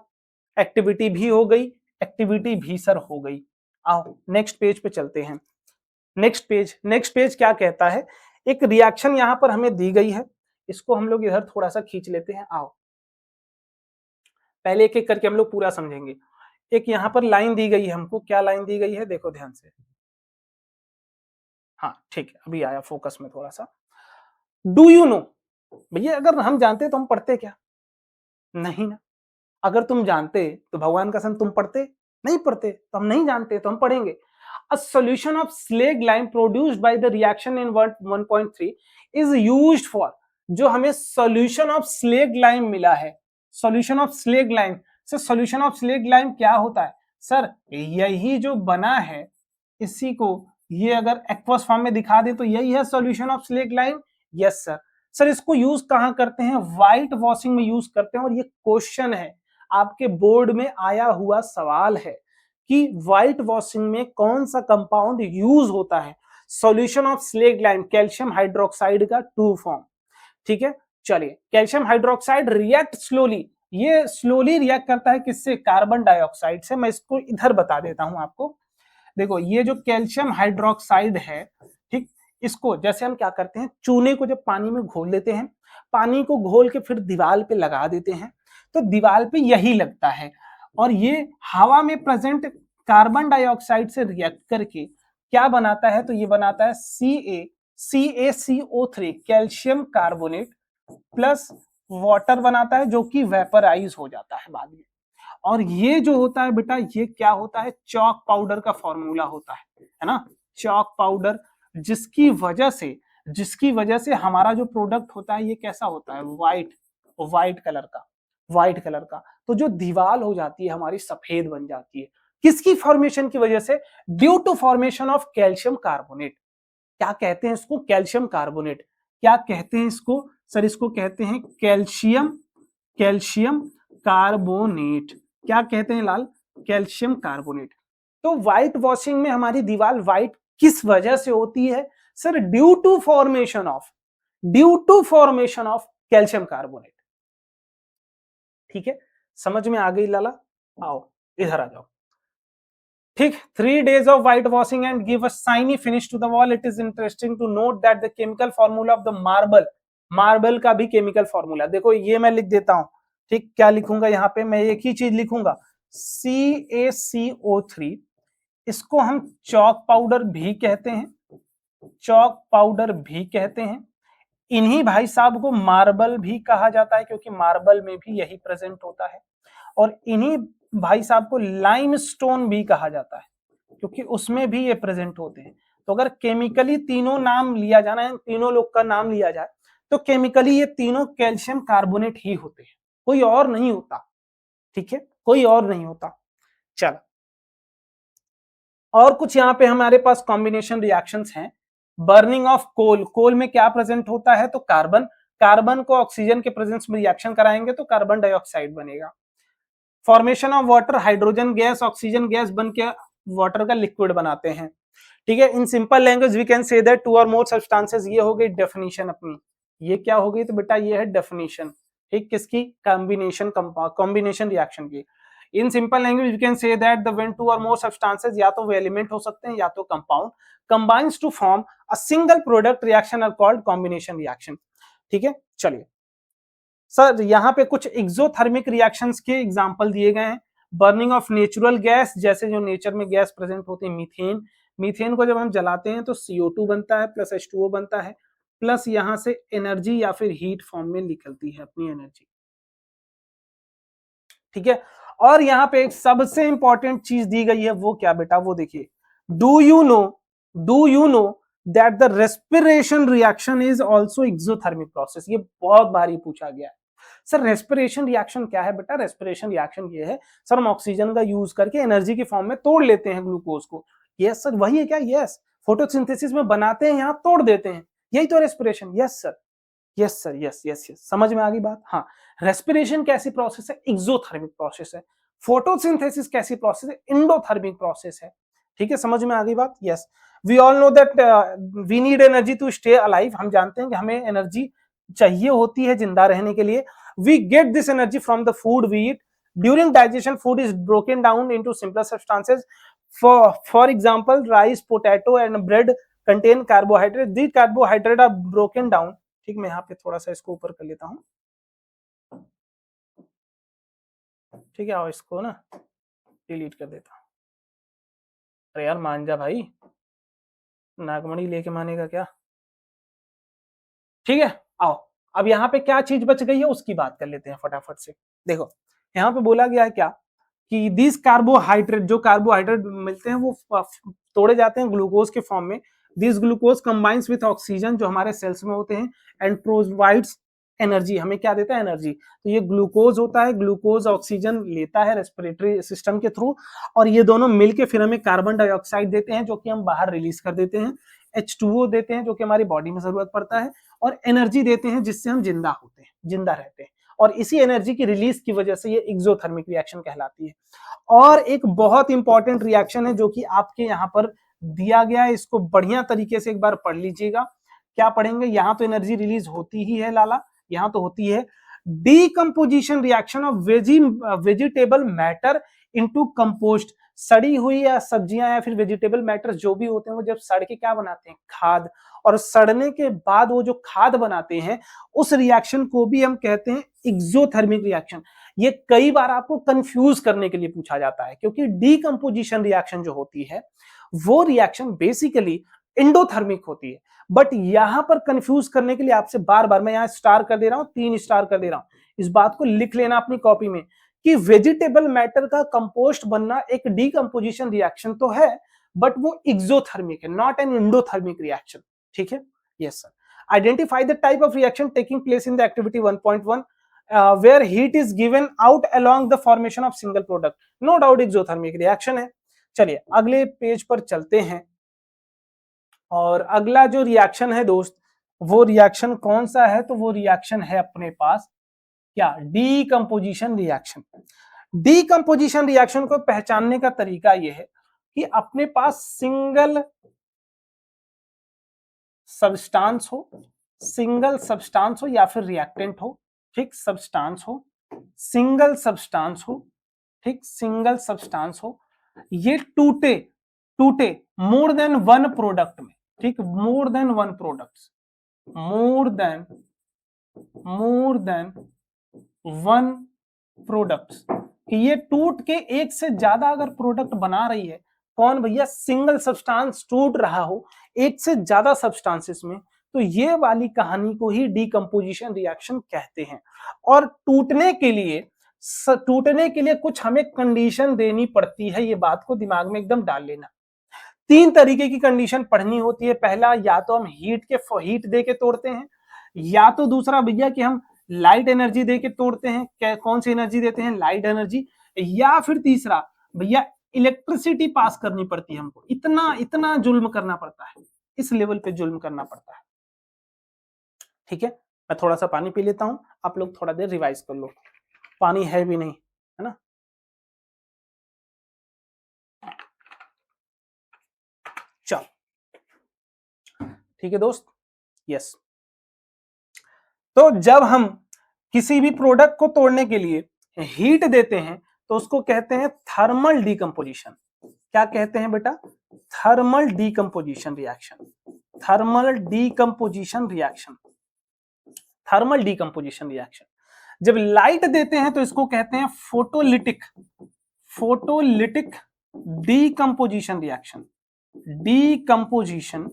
एक्टिविटी भी हो गई, एक्टिविटी भी सर हो गई। आओ नेक्स्ट पेज पे चलते हैं। नेक्स्ट पेज क्या कहता है? एक रिएक्शन यहां पर हमें दी गई है, इसको हम लोग इधर थोड़ा सा खींच लेते हैं। आओ पहले एक एक करके हम लोग पूरा समझेंगे। एक यहां पर लाइन दी गई है हमको, क्या लाइन दी गई है? देखो ध्यान से। हाँ ठीक है, अभी आया फोकस में थोड़ा सा। Do you no? भैया अगर हम जानते तो हम पढ़ते क्या? नहीं ना। अगर तुम जानते तो भगवान कसम तुम पढ़ते? नहीं पढ़ते। तो हम नहीं जानते तो हम पढ़ेंगे। A solution of slag lime produced by the reaction in 1.3 is used for, जो हमें solution of slag lime मिला है, solution of slag lime से solution of slag lime क्या होता है? सर यही जो बना है इसी को ये अगर एक्वस फॉर्म में दिखा दे तो यही है solution of slag lime। Yes sir. Sir इसको यूज कहां करते हैं? व्हाइट वॉशिंग में यूज करते हैं। और ये क्वेश्चन है, आपके बोर्ड में आया हुआ सवाल है कि व्हाइट वॉशिंग में कौन सा कंपाउंड यूज होता है? Solution of slaked lime, calcium hydroxide का 2 फॉर्म। ठीक है, चलिए कैल्शियम हाइड्रोक्साइड रिएक्ट स्लोली, ये स्लोली रिएक्ट करता है किससे? कार्बन डाइऑक्साइड से। मैं इसको इधर बता देता हूं आपको। देखो ये जो कैल्शियम हाइड्रोक्साइड है, ठीक, इसको जैसे हम क्या करते हैं, चूने को जब पानी में घोल लेते हैं, पानी को घोल के फिर दीवार पे लगा देते हैं, तो दीवार पे यही लगता है और ये हवा में प्रेजेंट कार्बन डाइऑक्साइड से रिएक्ट करके क्या बनाता है? तो ये बनाता है CaCO3 calcium carbonate plus water बनाता है, जो कि वेपराइज हो जाता है बाद में। और ये जो होता है बेटा, ये क्या होता है? चॉक पाउडर का फॉर्मूला होता है ना, चॉक पाउडर, जिसकी वजह से हमारा जो प्रोडक्ट होता है ये कैसा होता है? व्हाइट कलर का। तो जो दीवार हो जाती है हमारी सफेद बन जाती है, किसकी फॉर्मेशन की वजह से? Due to formation of calcium carbonate. क्या कहते हैं इसको? Calcium carbonate. क्या कहते हैं इसको सर? इसको कहते हैं कैल्शियम कार्बोनेट। क्या कहते हैं लाल? Calcium carbonate. तो व्हाइट वॉशिंग में हमारी दीवार व्हाइट किस वजह से होती है sir? Due to formation of calcium carbonate. ठीक है, समझ में आ गई लाला? आओ इधर आ जाओ। ठीक, 3 days of white washing and give a shiny finish to the wall. It is interesting to note that the chemical formula of the marble का भी केमिकल फॉर्मूला देखो, ये मैं लिख देता हूं। ठीक, क्या लिखूंगा यहाँ पे? मैं एक ही चीज लिखूंगा, CaCO3। इसको हम चॉक पाउडर भी कहते हैं। इन्हीं भाई साहब को मार्बल भी कहा जाता है, क्योंकि मार्बल में भी यही प्रेजेंट होता है। और इन्हीं भाई साहब को लाइमस्टोन भी कहा जाता है, क्योंकि उसमें भी ये प्रेजेंट होते हैं। तो अगर केमिकली तीनों नाम लिया जाना है, तीनों लोग का नाम लिया जाए, तो केमिकली ये तीनों कैल्शियम कार्बोनेट ही होते हैं, कोई और नहीं होता। ठीक है, कोई और नहीं होता। चलो, और कुछ यहाँ पे हमारे पास कॉम्बिनेशन रिएक्शंस हैं। बर्निंग ऑफ कोल में क्या प्रेजेंट होता है? तो कार्बन को ऑक्सीजन के प्रेजेंस में रिएक्शन कराएंगे तो कार्बन डाइऑक्साइड बनेगा। Formation of water, hydrogen gas oxygen gas बन के वाटर का लिक्विड बनाते हैं। ठीक है, in simple language we can say that 2 or more substances. ये हो गई डेफिनेशन अपनी। ये क्या हो गई? तो बेटा ये है डेफिनेशन। ठीक, किसकी? कॉम्बिनेशन रिएक्शन की। In simple language we can say that the when 2 or more substances, या तो वे एलिमेंट हो सकते हैं या तो compound, combines to form a single product reaction are called combination reaction. ठीक है, चलिए सर, यहाँ पे कुछ एक्सोथर्मिक रिएक्शंस के एग्जांपल दिए गए हैं। बर्निंग ऑफ नेचुरल गैस, जैसे जो नेचर में गैस प्रेजेंट होती है, मीथेन को जब हम जलाते हैं तो CO2 बनता है प्लस H2O बनता है, प्लस यहाँ से एनर्जी या फिर हीट फॉर्म में निकलती है अपनी एनर्जी। ठीक है, और यहाँ पे एक सबसे इंपॉर्टेंट चीज दी गई है, वो क्या बेटा? वो देखिए, do you know that the respiration reaction is also exothermic process? ये बहुत बारी पूछा गया है। सर रेस्पिरेशन रिएक्शन क्या है बेटा? रेस्पिरेशन रिएक्शन ये है सर, हम ऑक्सीजन का यूज करके एनर्जी की फॉर्म में तोड़ लेते हैं ग्लूकोज को। यस सर, वही है क्या? यस, फोटोसिंथेसिस में बनाते हैं, यहाँ तोड़ देते हैं, यही तो respiration. Yes sir, yes sir, yes yes yes, समझ में आ गई बात? हाँ, रेस्पिरेशन कैसी प्रोसेस है? एक्सोथर्मिक प्रोसेस है। फोटोसिंथेसिस कैसी प्रोसेस है? एंडोथर्मिक प्रोसेस है। ठीक है, समझ में आ गई बात? Yes, we all know that we need energy to stay alive. हम जानते हैं कि हमें एनर्जी चाहिए होती है जिंदा रहने के लिए। We get this energy from the food we eat. During digestion food is broken down into simpler substances. For example, rice, potato and bread contain carbohydrate. The carbohydrate are broken down. ठीक, मैं यहाँ पे थोड़ा सा इसको ऊपर कर लेता हूँ। ठीक है, और इसको ना डिलीट कर देता हूँ। अरे यार मान जा भाई, नागमणि लेके मानेगा क्या? ठीक है, आओ अब यहाँ पे क्या चीज बच गई है उसकी बात कर लेते हैं फटाफट से। देखो, यहाँ पे बोला गया है क्या कि दिस कार्बोहाइड्रेट, जो कार्बोहाइड्रेट मिलते हैं वो तोड़े जाते हैं ग्लूकोज के फॉर्म में। This glucose combines with oxygen जो हमारे सेल्स में होते हैं एंड प्रोवाइड्स एनर्जी। हमें क्या देता है? एनर्जी। तो ये ग्लूकोज होता है, ग्लूकोज ऑक्सीजन लेता है रेस्पिरेटरी सिस्टम के थ्रू, और ये दोनों मिलके फिर हमें कार्बन डाइऑक्साइड देते हैं, जो कि हम बाहर रिलीज कर देते हैं। H2O देते हैं, जो कि हमारी बॉडी में जरूरत पड़ता है, और एनर्जी देते हैं जिससे हम जिंदा रहते हैं। और इसी एनर्जी की रिलीज की वजह से ये एक्सोथर्मिक रिएक्शन कहलाती है। और एक बहुत इंपॉर्टेंट रिएक्शन है जो कि आपके यहाँ पर दिया गया है, इसको बढ़िया तरीके से एक बार पढ़ लीजिएगा। क्या पढ़ेंगे? यहाँ तो एनर्जी रिलीज होती ही है लाला, यहाँ तो होती है। Decomposition reaction of vegetable matter into compost. सड़ी हुई या सब्जियां या फिर वेजिटेबल मैटर जो भी होते हैं वो जब सड़ के क्या बनाते हैं? खाद। और सड़ने के बाद वो जो खाद बनाते हैं उस रिएक्शन को भी हम कहते हैं एक्सोथर्मिक रिएक्शन। ये कई बार आपको कंफ्यूज करने के लिए पूछा जाता है, क्योंकि डीकम्पोजिशन रिएक्शन जो होती है वो रिएक्शन बेसिकली एंडोथर्मिक होती है। बट यहां पर कंफ्यूज करने के लिए आपसे बार बार मैं यहां स्टार कर दे रहा हूं, 3 स्टार कर दे रहा हूं, इस बात को लिख लेना अपनी कॉपी में कि वेजिटेबल मैटर का कंपोस्ट बनना एक डीकम्पोजिशन रिएक्शन तो है, बट वो एक्सोथर्मिक है, नॉट एन एंडोथर्मिक रिएक्शन। ठीक है, yes sir. Identify the type of reaction taking place in the activity 1.1 where heat is given out along the formation of single product. No doubt exothermic reaction है। चलिए अगले page पर चलते हैं, और अगला जो रिएक्शन है दोस्त वो रिएक्शन कौन सा है? तो वो रिएक्शन है अपने पास क्या? Decomposition reaction. डीकंपोजिशन रिएक्शन को पहचानने का तरीका यह है कि अपने पास सिंगल सब्सटेंस हो या फिर रिएक्टेंट हो, ठीक, सब्सटेंस हो, सिंगल सब्सटेंस हो, ठीक, सिंगल सब्सटेंस हो, ये टूटे मोर देन वन प्रोडक्ट में, ठीक, more than one products, more than one products, कि ये टूट के एक से ज्यादा अगर प्रोडक्ट बना रही है, कौन भैया? सिंगल सब्सटेंस टूट रहा हो एक से ज्यादा सब्सटेंसेस में, तो ये वाली कहानी को ही डीकंपोजिशन रिएक्शन कहते हैं। और टूटने के लिए कुछ हमें कंडीशन देनी पड़ती है, ये बात को दिमाग में एकदम डाल लेना। 3 तरीके की कंडीशन पढ़नी होती है। पहला, या तो हम हीट दे के तोड़ते हैं, या तो दूसरा भैया कि हम लाइट एनर्जी दे के तोड़ते हैं। कौन सी एनर्जी देते हैं? Light energy. या फिर तीसरा भैया इलेक्ट्रिसिटी पास करनी पड़ती है हमको, इतना जुल्म करना पड़ता है, इस लेवल पे जुल्म करना पड़ता है। ठीक है, मैं थोड़ा सा पानी पी लेता हूं, आप लोग थोड़ा देर रिवाइज कर लो, पानी है भी नहीं, है ना। चल ठीक है दोस्त, यस। तो जब हम किसी भी प्रोडक्ट को तोड़ने के लिए हीट देते हैं तो उसको कहते हैं थर्मल डीकंपोजिशन। क्या कहते हैं बेटा? Thermal decomposition reaction. Thermal decomposition reaction, thermal decomposition reaction. जब लाइट देते हैं तो इसको कहते हैं photolytic decomposition reaction, decomposition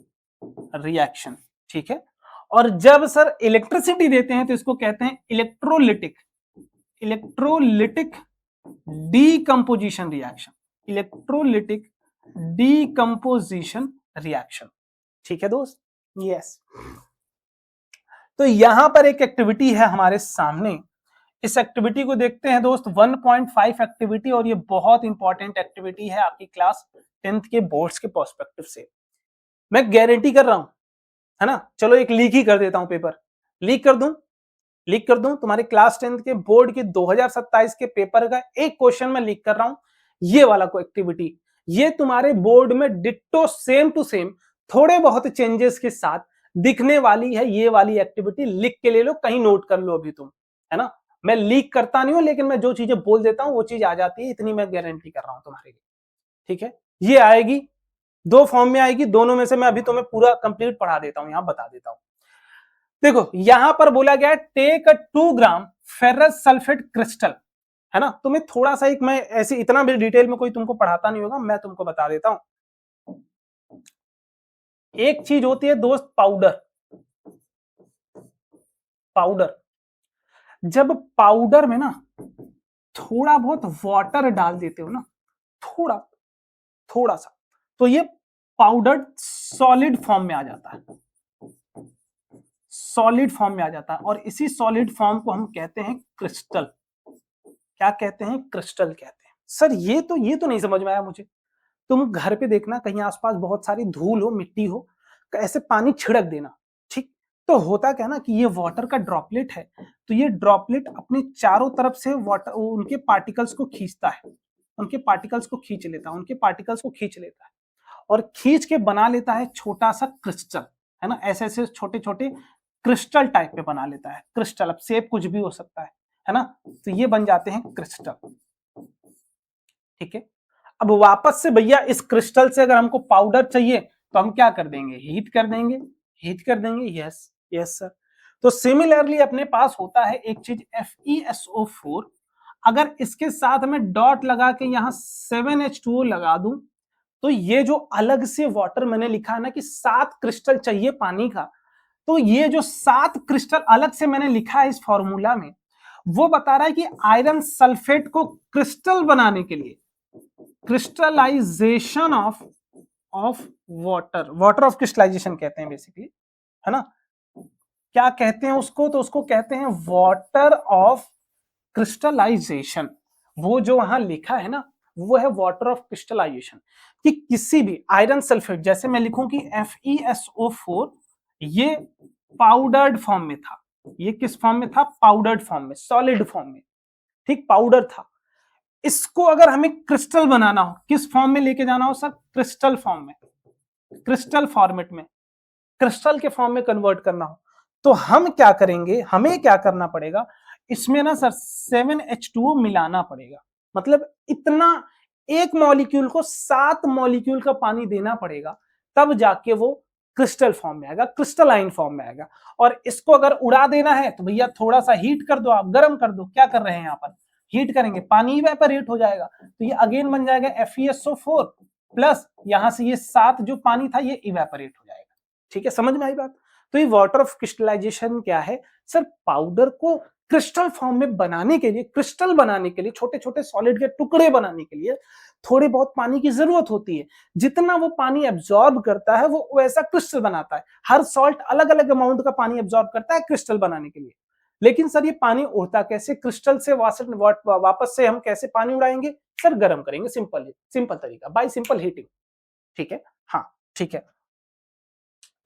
reaction, ठीक है। और जब सर इलेक्ट्रिसिटी देते हैं तो इसको कहते हैं electrolytic decomposition reaction, electrolytic decomposition reaction, ठीक है दोस्त, यस। तो यहां पर एक एक्टिविटी है हमारे सामने, इस एक्टिविटी को देखते हैं दोस्त। 1.5 एक्टिविटी, और ये बहुत इंपॉर्टेंट एक्टिविटी है आपकी क्लास 10th के बोर्ड्स के पर्सपेक्टिव से, मैं गारंटी कर रहा हूं, है ना। चलो एक लीक ही कर देता हूं, पेपर लीक कर दूं तुम्हारे क्लास 10th के बोर्ड के 2027 के पेपर का एक क्वेश्चन मैं लीक कर रहा हूं, ये वाला को एक्टिविटी। ये तुम्हारे बोर्ड में डिट्टो सेम टू सेम थोड़े बहुत चेंजेस के साथ दिखने वाली है। ये वाली एक्टिविटी लिख के ले लो, कहीं नोट कर लो अभी तुम, है ना। मैं लीक करता नहीं हूं, लेकिन मैं जो चीजें बोल देता हूं वो चीज आ जाती है, इतनी मैं गारंटी कर रहा हूं तुम्हारे लिए, ठीक है। ये आएगी, 2 फॉर्म में आएगी, दोनों में से मैं अभी तुम्हें पूरा कंप्लीट पढ़ा देता हूं, यहां बता देता हूं। देखो यहां पर बोला गया टेक 2 ग्राम फेरस सल्फेट क्रिस्टल, है ना। तुम्हें थोड़ा सा एक, मैं ऐसे इतना भी डिटेल में कोई तुमको पढ़ाता नहीं होगा, मैं तुमको बता देता हूं। एक चीज होती है दोस्त पाउडर। जब पाउडर में ना थोड़ा बहुत वाटर डाल देते हो ना, थोड़ा सा, तो ये पाउडर सॉलिड फॉर्म में आ जाता है, सॉलिड फॉर्म में आ जाता है। और इसी सॉलिड फॉर्म को हम कहते हैं क्रिस्टल। क्या कहते हैं? क्रिस्टल कहते हैं। सर ये तो नहीं समझ में आया मुझे। तुम घर पे देखना, कहीं आसपास बहुत सारी धूल हो, मिट्टी हो, ऐसे पानी छिड़क देना, ठीक। तो होता क्या ना कि ये वाटर का ड्रॉपलेट है, तो ये ड्रॉपलेट अपने चारों तरफ से वाटर उनके पार्टिकल्स को खींचता है, उनके पार्टिकल्स को खींच लेता है और खींच के बना लेता है छोटा सा क्रिस्टल, है ना। ऐसे ऐसे छोटे छोटे क्रिस्टल टाइप पे बना लेता है क्रिस्टल। अब शेप कुछ भी हो सकता है ना। तो ये बन जाते हैं क्रिस्टल, ठीक है। अब वापस से भैया इस क्रिस्टल से अगर हमको पाउडर चाहिए तो हम क्या कर देंगे? हीट कर देंगे। Yes sir. तो सिमिलरली अपने पास होता है एक चीज FeSO4। अगर इसके साथ में डॉट लगा के यहां 7H2O लगा दूं, तो ये जो अलग से वाटर मैंने लिखा है ना कि 7 क्रिस्टल चाहिए पानी का, तो ये जो 7 क्रिस्टल अलग से मैंने लिखा है इस फॉर्मूला में, वो बता रहा है कि आयरन सल्फेट को क्रिस्टल बनाने के लिए, crystallisation of water of crystallisation कहते हैं बेसिकली, है ना। क्या कहते हैं उसको? तो उसको कहते हैं वाटर ऑफ क्रिस्टलाइजेशन। वो जो वहां लिखा है ना, वो है वाटर ऑफ क्रिस्टलाइजेशन। कि किसी भी आयरन सल्फेट, जैसे मैं लिखूं कि FeSO4, ये पाउडर्ड फॉर्म में था। ये किस फॉर्म में था? पाउडर्ड फॉर्म में, सॉलिड फॉर्म में, ठीक, पाउडर था। इसको अगर हमें क्रिस्टल बनाना हो, किस फॉर्म में लेके जाना हो सर? क्रिस्टल फॉर्म में, क्रिस्टल फॉर्मेट में, क्रिस्टल के फॉर्म में कन्वर्ट करना हो, तो हम क्या करेंगे? हमें क्या करना पड़ेगा? इसमें ना सर 7H2O मिलाना पड़ेगा। मतलब इतना, एक मॉलिक्यूल को 7 मॉलिक्यूल का पानी देना पड़ेगा, तब जाके वो क्रिस्टल फॉर्म में आएगा, क्रिस्टलाइन फॉर्म में आएगा। और इसको अगर उड़ा देना है तो भैया थोड़ा सा हीट कर दो, आप गर्म कर दो। क्या कर रहे हैं यहाँ पर? हीट करेंगे, पानी इवेपोरेट हो जाएगा, तो ये अगेन बन जाएगा FeSO4 प्लस यहां से ये 7 जो पानी था ये इवेपोरेट हो जाएगा। ठीक है, समझ में आई बात? तो ये वाटर ऑफ क्रिस्टलाइजेशन क्या है सर? पाउडर को क्रिस्टल फॉर्म में बनाने के लिए, क्रिस्टल बनाने के लिए, छोटे छोटे सॉलिड के टुकड़े बनाने के लिए थोड़े बहुत पानी की जरूरत होती है। जितना वो पानी एब्जॉर्ब करता है वो वैसा क्रिस्टल बनाता है। हर सॉल्ट अलग अलग अमाउंट का पानी एब्जॉर्ब करता है क्रिस्टल बनाने के लिए। लेकिन सर ये पानी उड़ता कैसे? क्रिस्टल से वापस से हम कैसे पानी उड़ाएंगे सर? गर्म करेंगे, सिंपल तरीका, बाय सिंपल हीटिंग। ठीक है, हाँ ठीक है।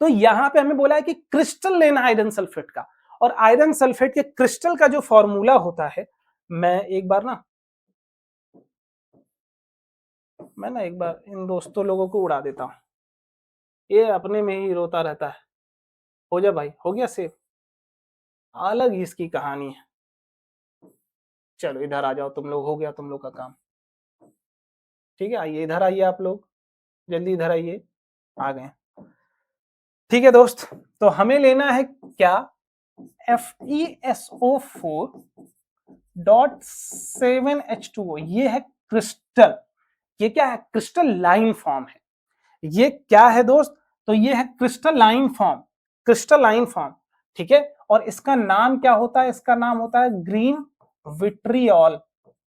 तो यहां पे हमें बोला है कि क्रिस्टल लेना आयरन सल्फेट का, और आयरन सल्फेट के क्रिस्टल का जो फॉर्मूला होता है, मैं एक बार इन दोस्तों लोगों को उड़ा देता हूं, ये अपने में ही रोता रहता है। हो जा भाई, हो गया सेव, अलग ही इसकी कहानी है। चलो इधर आ जाओ तुम लोग, हो गया तुम लोग का काम। ठीक है, आइए इधर आइए, आप लोग जल्दी इधर आइए, आ गए। ठीक है दोस्त, तो हमें लेना है क्या? FeSO4.7H2O, ये है क्रिस्टल। ये क्या है? क्रिस्टल लाइन फॉर्म है। ये क्या है दोस्त? तो ये है crystal line form, crystal line form. ठीक है, और इसका नाम क्या होता है? इसका नाम होता है green vitriol.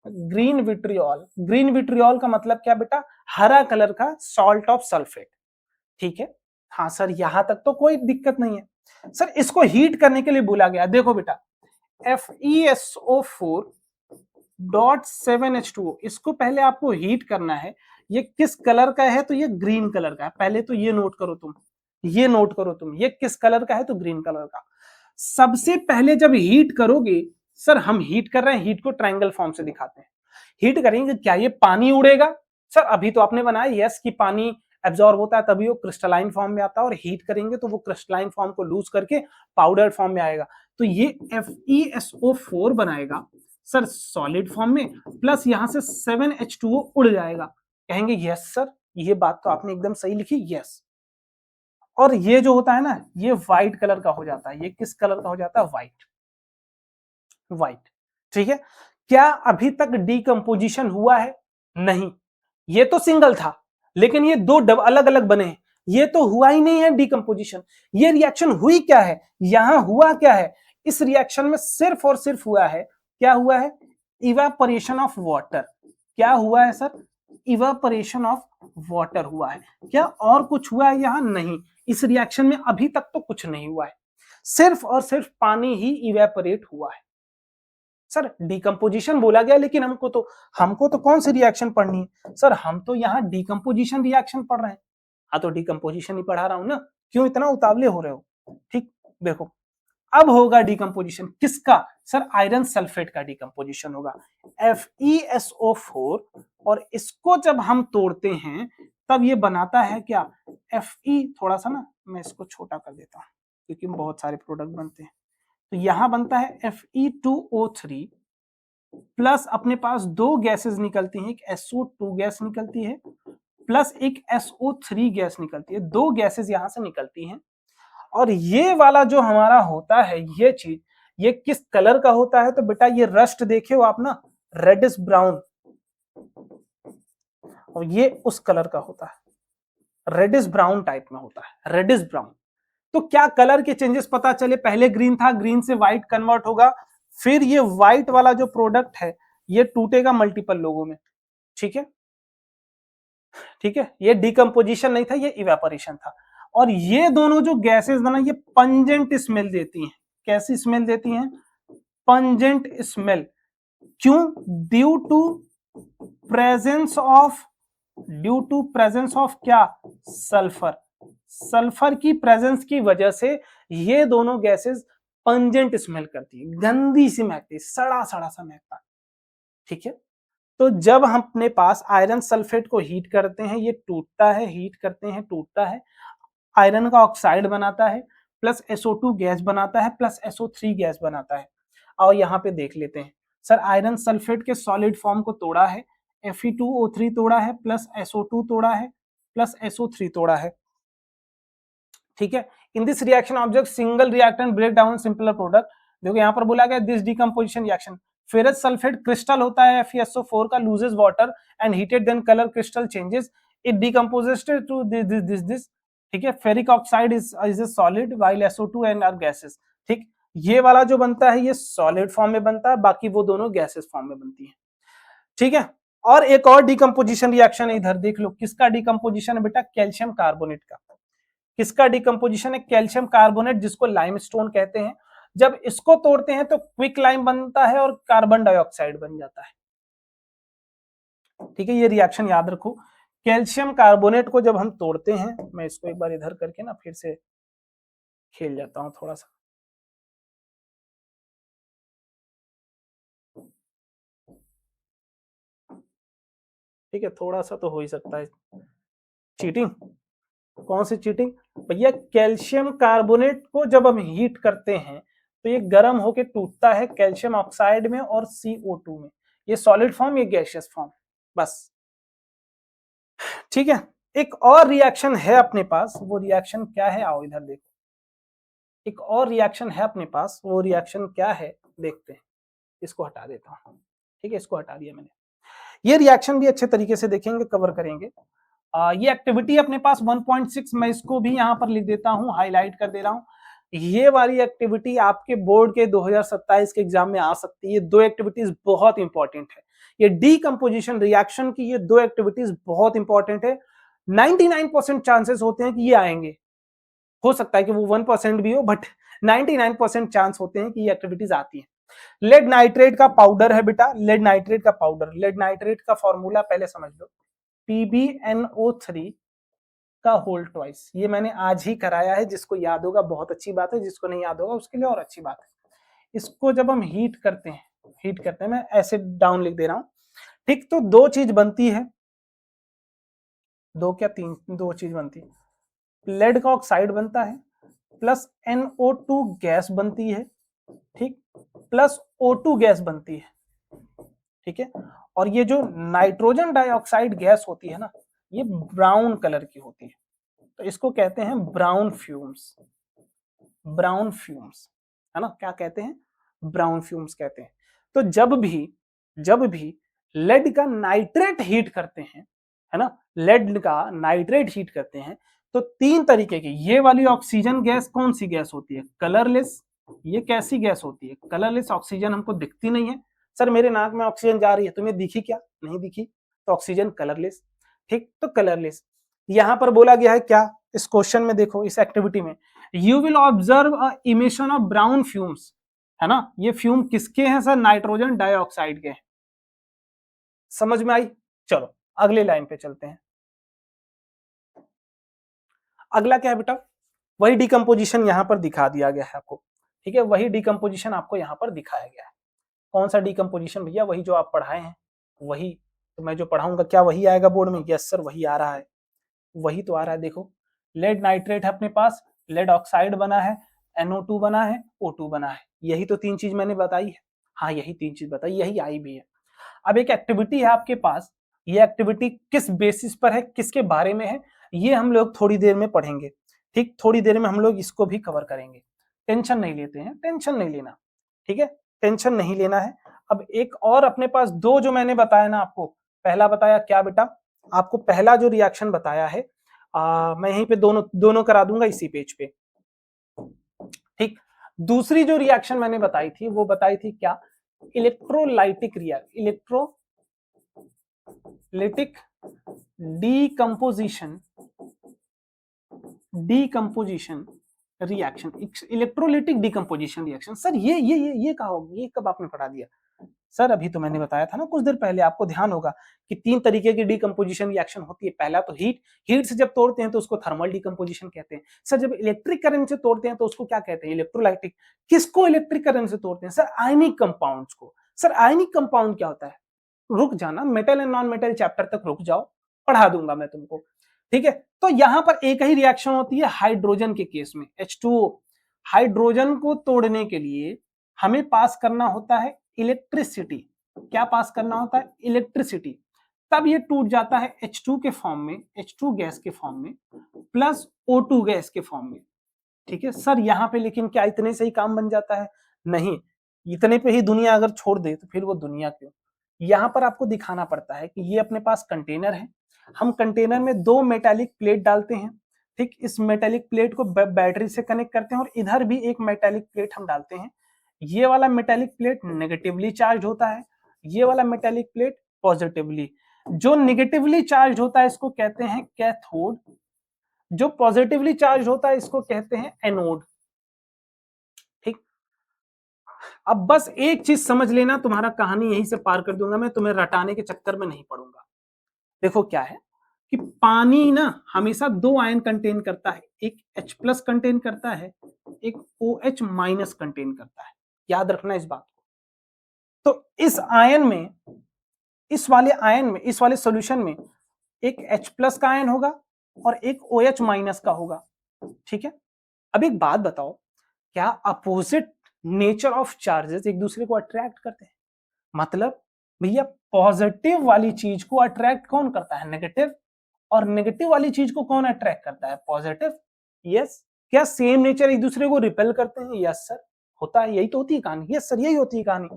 Green vitriol, green vitriol का मतलब क्या बेटा? हरा कलर का सॉल्ट ऑफ सल्फेट। ठीक है, हाँ सर यहां तक तो कोई दिक्कत नहीं है। सर इसको हीट करने के लिए बोला गया, देखो बेटा, FeSO4.7H2O, इसको पहले आपको हीट करना है। ये किस कलर का है? तो ये ग्रीन कलर का है। पहले तो ये नोट करो तुम, ये नोट करो तुम, ये किस कलर का है? तो ग्रीन कलर का। सबसे पहले जब हीट करोगे, सर हम हीट कर रहे हैं, हीट को ट्रायंगल फॉर्म से दिखाते हैं। हीट करेंगे, क्या ये पानी उड़ेगा? सर अभी तो आपने बनाया यस कि पानी एब्जॉर्ब होता है तभी वो क्रिस्टलाइन फॉर्म में आता है, और हीट करेंगे तो वो क्रिस्टलाइन फॉर्म को लूज करके पाउडर फॉर्म में आएगा। तो ये FeSO4 बनाएगा सर सॉलिड फॉर्म में, प्लस यहां से 7H2O उड़ जाएगा। कहेंगे यस सर, ये बात तो आपने एकदम सही लिखी, यस। और ये जो होता है ना, ये व्हाइट कलर का हो जाता है। ये किस कलर का हो जाता है? White, white. ठीक है, क्या अभी तक डीकंपोजिशन हुआ है? नहीं, ये तो सिंगल था, लेकिन ये दो अलग अलग बने हैं, ये तो हुआ ही नहीं है डीकंपोजिशन। ये रिएक्शन हुई क्या है? यहां हुआ क्या है? इस रिएक्शन में सिर्फ और सिर्फ हुआ है, क्या हुआ है? Evaporation of water. क्या हुआ है सर? इवेपोरेशन ऑफ वाटर हुआ है। क्या और कुछ हुआ है यहां? नहीं, इस रिएक्शन में अभी तक तो कुछ नहीं हुआ है, सिर्फ और सिर्फ पानी ही इवेपोरेट हुआ है। सर डिकम्पोजिशन बोला गया, लेकिन हमको तो कौन सी रिएक्शन पढ़नी है सर? हम तो यहाँ डिकम्पोजिशन रिएक्शन पढ़ रहे हैं। हाँ तो डिकम्पोजिशन ही पढ़ा रहा हूं ना, क्यों इतना उतावले हो रहे हो? ठीक, देखो अब होगा डिकम्पोजिशन किसका? सर आयरन सल्फेट का डिकम्पोजिशन होगा, FeSO4, और इसको जब हम तोड़ते हैं तब ये बनाता है क्या? थोड़ा सा ना मैं इसको छोटा कर देता हूँ क्योंकि बहुत सारे प्रोडक्ट बनते हैं। तो यहां बनता है Fe2O3 प्लस अपने पास दो गैसेस निकलती हैं, एक SO2 गैस निकलती है प्लस एक SO3 गैस निकलती है। दो गैसेस यहां से निकलती हैं, और ये वाला जो हमारा होता है ये चीज, ये किस कलर का होता है? तो बेटा ये रस्ट देखे हो आप ना, रेडिश ब्राउन, और ये उस कलर का होता है, रेडिश ब्राउन टाइप में होता है, रेडिश ब्राउन। तो क्या कलर के चेंजेस पता चले? पहले ग्रीन था, ग्रीन से व्हाइट कन्वर्ट होगा, फिर ये व्हाइट वाला जो प्रोडक्ट है ये टूटेगा मल्टीपल लोगों में। ठीक है, ठीक है, ये डिकम्पोजिशन नहीं था, ये इवेपोरेशन था। और ये दोनों जो गैसेस ना, ये पंजेंट स्मेल देती हैं। कैसी स्मेल देती हैं? Pungent smell. क्यों? ड्यू टू प्रेजेंस ऑफ क्या? सल्फर। सल्फर की प्रेजेंस की वजह से ये दोनों गैसेस पंजेंट स्मेल करती है, गंदी सी महकती है, सड़ा सड़ा सा महकता है, ठीक है। तो जब हम अपने पास आयरन सल्फेट को हीट करते हैं, ये टूटता है, हीट करते हैं टूटता है, आयरन का ऑक्साइड बनाता है, प्लस SO2 गैस बनाता है, प्लस SO3 गैस बनाता है। और यहाँ पे देख लेते हैं, सर आयरन सल्फेट के सॉलिड फॉर्म को तोड़ा है, Fe2O3 तोड़ा है, प्लस SO2 तोड़ा है, प्लस SO3 तोड़ा है, ठीक है। In this reaction object single reactant break down simpler product. देखो यहाँ पर बोला गया this decomposition reaction, ferrous sulphate crystal होता है FeSO4 का, loses water and heated then colour crystal changes, it decomposes to this, ठीक है। Ferric oxide is a solid while SO2 and are gases, ठीक। ये वाला जो बनता है ये सॉलिड फॉर्म में बनता है, बाकी वो दोनों गैसेस फॉर्म में बनती है, ठीक है। और एक और डिकम्पोजिशन रिएक्शन है, इधर देख लो, किसका डिकम्पोजिशन है बेटा, कैल्शियम कार्बोनेट का। किसका डिकम्पोजिशन है, कैल्शियम कार्बोनेट, जिसको लाइमस्टोन कहते हैं। जब इसको तोड़ते हैं तो क्विक लाइम बनता है और कार्बन डाइऑक्साइड बन जाता है, ठीक है। ये रिएक्शन याद रखो, कैल्शियम कार्बोनेट को जब हम तोड़ते हैं, मैं इसको एक बार इधर करके ना फिर से खेल जाता हूं थोड़ा सा, ठीक है, थोड़ा सा तो हो ही सकता है चीटिंग। कौन सी चीटिंग भैया, कैल्शियम कार्बोनेट को जब हम हीट करते हैं तो ये गर्म होके टूटता है कैल्शियम ऑक्साइड में और CO2 में, ये सॉलिड फॉर्म, ये गैसियस फॉर्म, बस, ठीक है। एक और रिएक्शन है अपने पास, वो रिएक्शन क्या है, आओ इधर देखो, एक और रिएक्शन है अपने पास, वो रिएक्शन क्या है देखते हैं। इसको हटा देता हूं, ठीक है, इसको हटा दिया मैंने। ये रिएक्शन भी अच्छे तरीके से देखेंगे, कवर करेंगे। ये एक्टिविटी अपने पास 1.6, मैं इसको भी यहां पर लिख देता हूं, हाईलाइट कर दे रहा हूं। ये वाली एक्टिविटी आपके बोर्ड के 2027 के एग्जाम में आ सकती है। ये दो एक्टिविटीज बहुत इंपॉर्टेंट है, ये डीकंपोजिशन रिएक्शन की ये दो एक्टिविटीज बहुत इंपॉर्टेंट है। 99% चांसेस होते हैं कि ये आएंगे, हो सकता है कि वो 1% भी हो, बट 99% चांस होते हैं कि ये एक्टिविटीज आती है। लेड नाइट्रेट का पाउडर है बेटा, लेड नाइट्रेट का पाउडर, लेड नाइट्रेट का फॉर्मूला पहले समझ लो, PbNO3 का होल ट्वाइस। ये मैंने आज ही कराया है, जिसको याद होगा बहुत अच्छी बात है, जिसको नहीं याद होगा उसके लिए और अच्छी बात है। इसको जब हम हीट करते हैं, मैं एसिड डाउन लिख दे रहा हूं, ठीक। तो दो चीज बनती है, दो क्या तीन, दो चीज बनती है, लेड का ऑक्साइड बनता है, प्लस NO2 गैस बनती है, ठीक, प्लस O2 गैस बनती है, ठीक है। और ये जो नाइट्रोजन डाइऑक्साइड गैस होती है ना, ये ब्राउन कलर की होती है, तो इसको कहते हैं ब्राउन फ्यूम्स, ब्राउन फ्यूम्स, है ना, क्या कहते हैं, ब्राउन फ्यूम्स कहते हैं। तो जब भी लेड का नाइट्रेट हीट करते हैं, है ना, लेड का नाइट्रेट हीट करते हैं, तो तीन तरीके की, ये वाली ऑक्सीजन गैस कौन सी गैस होती है, कलरलेस। ये कैसी गैस होती है, कलरलेस, ऑक्सीजन हमको दिखती नहीं है। सर मेरे नाक में ऑक्सीजन जा रही है, तुम्हें दिखी क्या, नहीं दिखी, तो ऑक्सीजन कलरलेस, ठीक। तो कलरलेस, यहां पर बोला गया है क्या, इस क्वेश्चन में देखो, इस एक्टिविटी में, you will observe a emission of brown fumes, है ना। ये फ्यूम किसके हैं सर, नाइट्रोजन डाइऑक्साइड के हैं, समझ में आई। चलो अगले लाइन पे चलते हैं। अगला क्या है बेटा, वही डिकम्पोजिशन यहां पर दिखा दिया गया है आपको, ठीक है, वही डिकम्पोजिशन आपको यहां पर दिखाया गया है। कौन सा डिकम्पोजिशन भैया, वही जो आप पढ़ाए हैं, वही तो मैं जो पढ़ाऊंगा क्या वही आएगा बोर्ड में, यस सर वही आ रहा है, वही तो आ रहा है। देखो लेड नाइट्रेट है अपने पास, लेड ऑक्साइड बना है, NO2 बना है, O2 बना है, यही तो तीन चीज मैंने बताई है, हाँ यही तीन चीज बताई, यही आई भी है। अब एक एक्टिविटी है आपके पास, ये एक्टिविटी किस बेसिस पर है, किसके बारे में है, ये हम लोग थोड़ी देर में पढ़ेंगे, ठीक, थोड़ी देर में हम लोग इसको भी कवर करेंगे। टेंशन नहीं लेते हैं, टेंशन नहीं लेना, ठीक है, टेंशन नहीं लेना है। अब एक और अपने पास दो जो मैंने बताया ना आपको, पहला बताया क्या बेटा, आपको पहला जो रिएक्शन बताया है, मैं यहीं पे दोनों दोनों करा दूंगा इसी पेज पे, ठीक। दूसरी जो रिएक्शन मैंने बताई थी वो बताई थी क्या, electrolytic electrolytic decomposition reaction, electrolytic decomposition reaction. Sir ये कहा, ये कब आपने पढ़ा दिया, सर अभी तो मैंने बताया था ना कुछ देर पहले, आपको ध्यान होगा कि 3 तरीके की डिकम्पोजिशन रिएक्शन होती है। पहला तो हीट से जब तोड़ते हैं तो उसको थर्मल डिकम्पोजिशन कहते हैं। सर जब इलेक्ट्रिक करंट से तोड़ते हैं तो उसको क्या कहते हैं? इलेक्ट्रोलाइटिक। किसको इलेक्ट्रिक करंट से तोड़ते हैं? सर आयनिक कंपाउंड्स को। सर आयनिक कंपाउंड क्या होता है? रुक जाना, metal and non metal chapter तक रुक जाओ, पढ़ा दूंगा मैं तुमको, ठीक है। तो यहां पर एक ही रिएक्शन होती है हाइड्रोजन के केस में, H2O। हाइड्रोजन को तोड़ने के लिए हमें पास करना होता है इलेक्ट्रिसिटी। क्या पास करना होता है? इलेक्ट्रिसिटी। तब ये टूट जाता है H2 के फॉर्म में, H2 गैस के फॉर्म में, प्लस O2 गैस के फॉर्म में, ठीक है। सर यहाँ पे लेकिन क्या इतने से ही काम बन जाता है? नहीं, इतने पे ही दुनिया अगर छोड़ दे तो फिर वो दुनिया क्यों? यहाँ पर आपको दिखाना पड़ता है कि ये अपने पास कंटेनर है, हम कंटेनर में 2 मेटालिक प्लेट डालते हैं, ठीक। इस मेटालिक प्लेट को बैटरी से कनेक्ट करते हैं और इधर भी एक मेटालिक प्लेट हम डालते हैं। ये वाला मेटालिक प्लेट नेगेटिवली चार्ज होता है, ये वाला मेटालिक प्लेट पॉजिटिवली। जो नेगेटिवली चार्ज होता है इसको कहते हैं कैथोड, जो पॉजिटिवली चार्ज होता है इसको कहते हैं एनोड, ठीक। अब बस एक चीज समझ लेना, तुम्हारा कहानी यहीं से पार कर दूंगा मैं, तुम्हें रटाने के चक्कर में नहीं पड़ूंगा। देखो क्या है कि पानी ना हमेशा 2 आयन कंटेन करता है, एक H प्लस कंटेन करता है, एक OH माइनस कंटेन करता है। याद रखना इस बात को। तो इस आयन में, इस वाले आयन में, इस वाले सॉल्यूशन में एक H प्लस का आयन होगा और एक OH माइनस का होगा, ठीक है। अब एक बात बताओ, क्या अपोजिट नेचर ऑफ चार्जेस एक दूसरे को अट्रैक्ट करते हैं? मतलब भैया पॉजिटिव वाली चीज को अट्रैक्ट कौन करता है? नेगेटिव। और नेगेटिव वाली चीज को कौन अट्रैक्ट करता है? पॉजिटिव। यस। क्या सेम नेचर एक दूसरे को रिपेल करते हैं? यस सर, होता है। यही तो होती है कहानी। यस सर, यही होती है कहानी।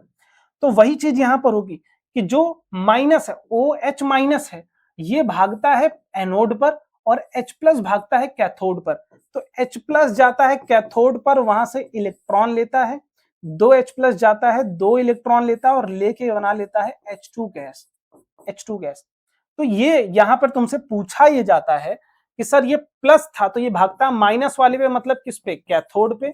तो वही चीज यहां पर होगी कि जो माइनस है, OH माइनस है, ये भागता है एनोड पर और H प्लस भागता है कैथोड पर। तो H प्लस जाता है कैथोड पर, वहां से इलेक्ट्रॉन लेता है, 2 H प्लस जाता है, 2 इलेक्ट्रॉन लेता है और लेके बना लेता है H2 गैस, H2 गैस। तो ये यहां पर तुमसे पूछा ये जाता है कि सर ये प्लस था तो ये भागता माइनस वाले पे, मतलब किस पे? कैथोड पे।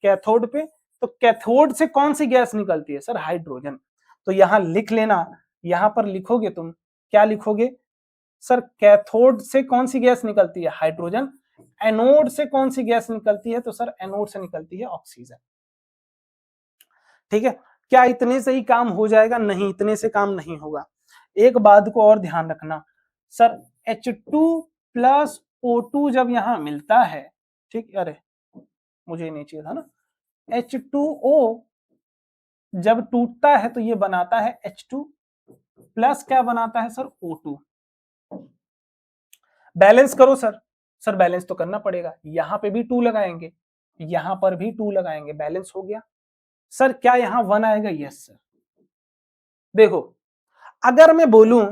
कैथोड पे, तो कैथोड से कौन सी गैस निकलती है? Sir hydrogen. तो यहां लिख लेना, यहां पर लिखोगे तुम, क्या लिखोगे? सर कैथोड से कौन सी गैस निकलती है? हाइड्रोजन। एनोड से कौन सी गैस निकलती है? तो सर एनोड से निकलती है ऑक्सीजन, ठीक है। क्या इतने से ही काम हो जाएगा? नहीं, इतने से काम नहीं होगा। एक बात को और ध्यान रखना, सर H2 प्लस O2 जब यहां मिलता है, ठीक, अरे मुझे नहीं चाहिए था ना, H2O जब टूटता है तो ये बनाता है H2 प्लस क्या बनाता है? Sir O2। बैलेंस करो सर। सर बैलेंस तो करना पड़ेगा, यहां पे भी 2 लगाएंगे, यहां पर भी 2 लगाएंगे, बैलेंस हो गया। सर क्या यहां 1 आएगा? Yes sir. देखो, अगर मैं बोलूं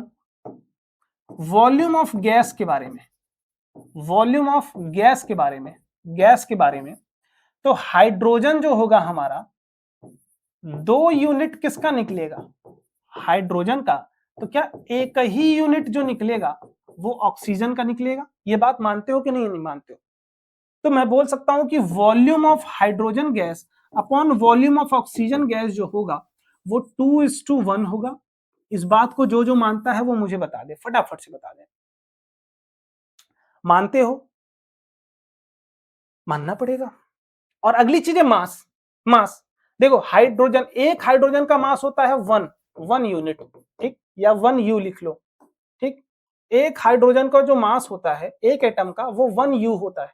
वॉल्यूम ऑफ गैस के बारे में, वॉल्यूम ऑफ गैस के बारे में, गैस के बारे में, तो हाइड्रोजन जो होगा हमारा, 2 यूनिट किसका निकलेगा? हाइड्रोजन का। तो क्या एक ही यूनिट जो निकलेगा वो ऑक्सीजन का निकलेगा? ये बात मानते हो कि नहीं, नहीं मानते हो? तो मैं बोल सकता हूं कि volume of hydrogen gas upon volume of oxygen gas जो होगा वो 2:1 होगा। इस बात को जो जो मानता है वो मुझे बता दे, फटाफट से बता दे। मानते हो? मानना पड़ेगा। और अगली चीज है मास। मास देखो, हाइड्रोजन, एक हाइड्रोजन का मास होता है 1 यूनिट, ठीक, या 1 U लिख लो, ठीक। एक हाइड्रोजन का जो मास होता है एक एटम का वो 1 U होता है।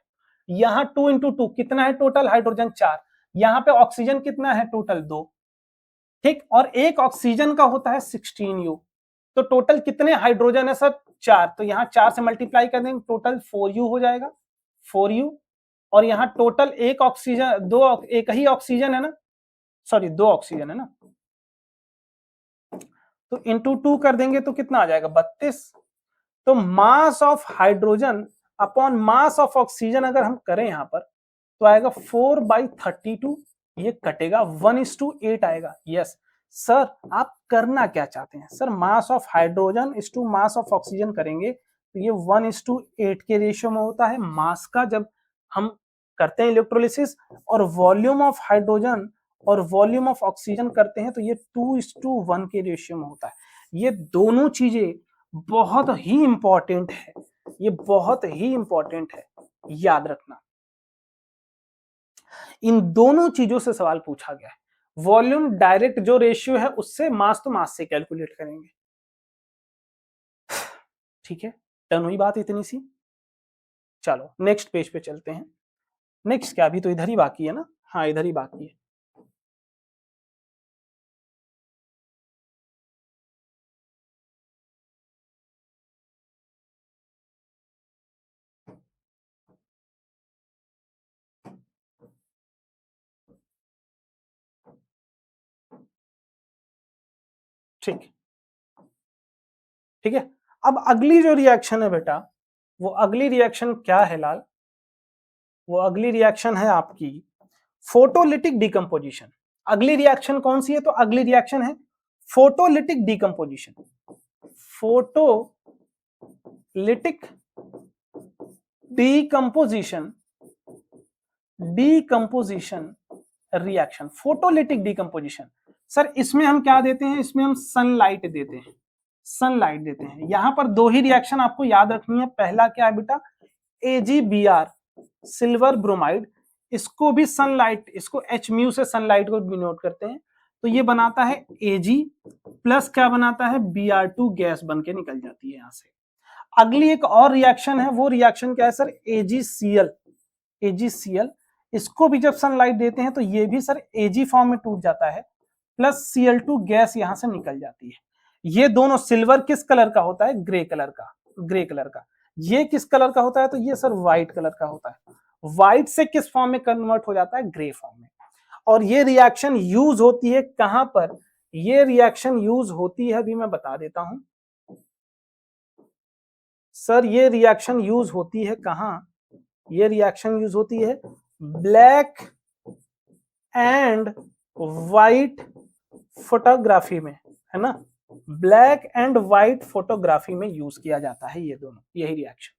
यहां 2 इंटू 2 कितना है टोटल? हाइड्रोजन 4। यहां पे ऑक्सीजन कितना है? टोटल 2, ठीक। और एक ऑक्सीजन का होता है 16U। तो टोटल कितने हाइड्रोजन है सर? 4। तो यहाँ 4 से मल्टीप्लाई कर देंगे, टोटल 4U हो जाएगा, 4U। और यहाँ टोटल एक ऑक्सीजन, एक ही ऑक्सीजन है ना, सॉरी 2 ऑक्सीजन है ना, तो इंटू 2 कर देंगे तो कितना आ जाएगा? 32। तो मास of hydrogen upon mass of oxygen अगर हम करें यहां पर तो आएगा 4/32। ये कटेगा, 1:8 आएगा। यस सर, आप करना क्या चाहते हैं? Sir mass of hydrogen is to mass of oxygen करेंगे तो ये 1:8 के रेशियो में होता है मास का, जब हम करते हैं इलेक्ट्रोलिसिस। और वॉल्यूम ऑफ हाइड्रोजन और वॉल्यूम ऑफ ऑक्सीजन करते हैं तो ये 2:1 के रेशियो में होता है। ये दोनों चीजें बहुत ही इंपॉर्टेंट है, ये बहुत ही इंपॉर्टेंट है, याद रखना। इन दोनों चीजों से सवाल पूछा गया है। वॉल्यूम डायरेक्ट जो रेशियो है उससे, मास तो मास से कैलकुलेट करेंगे। ठीक है, डन हुई बात इतनी सी। चलो नेक्स्ट पेज पे चलते हैं। नेक्स्ट क्या, अभी तो इधर ही बाकी है ना? हाँ इधर ही बाकी है। ठीक, ठीक है। अब अगली जो रिएक्शन है बेटा, वो अगली रिएक्शन क्या है लाल? वो अगली रिएक्शन है आपकी फोटोलिटिक डिकम्पोजिशन। अगली रिएक्शन कौन सी है? तो अगली रिएक्शन है photolytic decomposition. Photolytic decomposition, decomposition reaction, photolytic decomposition. Sir इसमें हम क्या देते हैं? इसमें हम सनलाइट देते हैं, सनलाइट देते हैं। यहां पर दो ही रिएक्शन आपको याद रखनी है। पहला क्या है बेटा? AgBr, silver bromide. इसको भी सनलाइट, इसको H म्यू से सनलाइट को डिनोट करते हैं। तो ये बनाता है Ag प्लस क्या बनाता है? Br2 गैस बन के निकल जाती है यहां से। अगली एक और रिएक्शन है, वो रिएक्शन क्या है सर? AgCl, AgCl। इसको भी जब सनलाइट देते हैं तो ये भी सर Ag फॉर्म में टूट जाता है, प्लस Cl2 गैस यहां से निकल जाती है। ये दोनों, सिल्वर किस कलर का होता है? ग्रे कलर का, ग्रे कलर का। ये किस कलर का होता है? तो ये सर व्हाइट कलर का होता है। व्हाइट से किस फॉर्म में कन्वर्ट हो जाता है? ग्रे फॉर्म में। और ये रिएक्शन यूज होती है कहां पर? ये रिएक्शन यूज होती है, अभी मैं बता देता हूं सर। ये रिएक्शन यूज होती है कहां? ये रिएक्शन यूज होती है ब्लैक एंड व्हाइट फोटोग्राफी में, है ना? ब्लैक एंड व्हाइट फोटोग्राफी में यूज किया जाता है ये दोनों, यही रिएक्शन।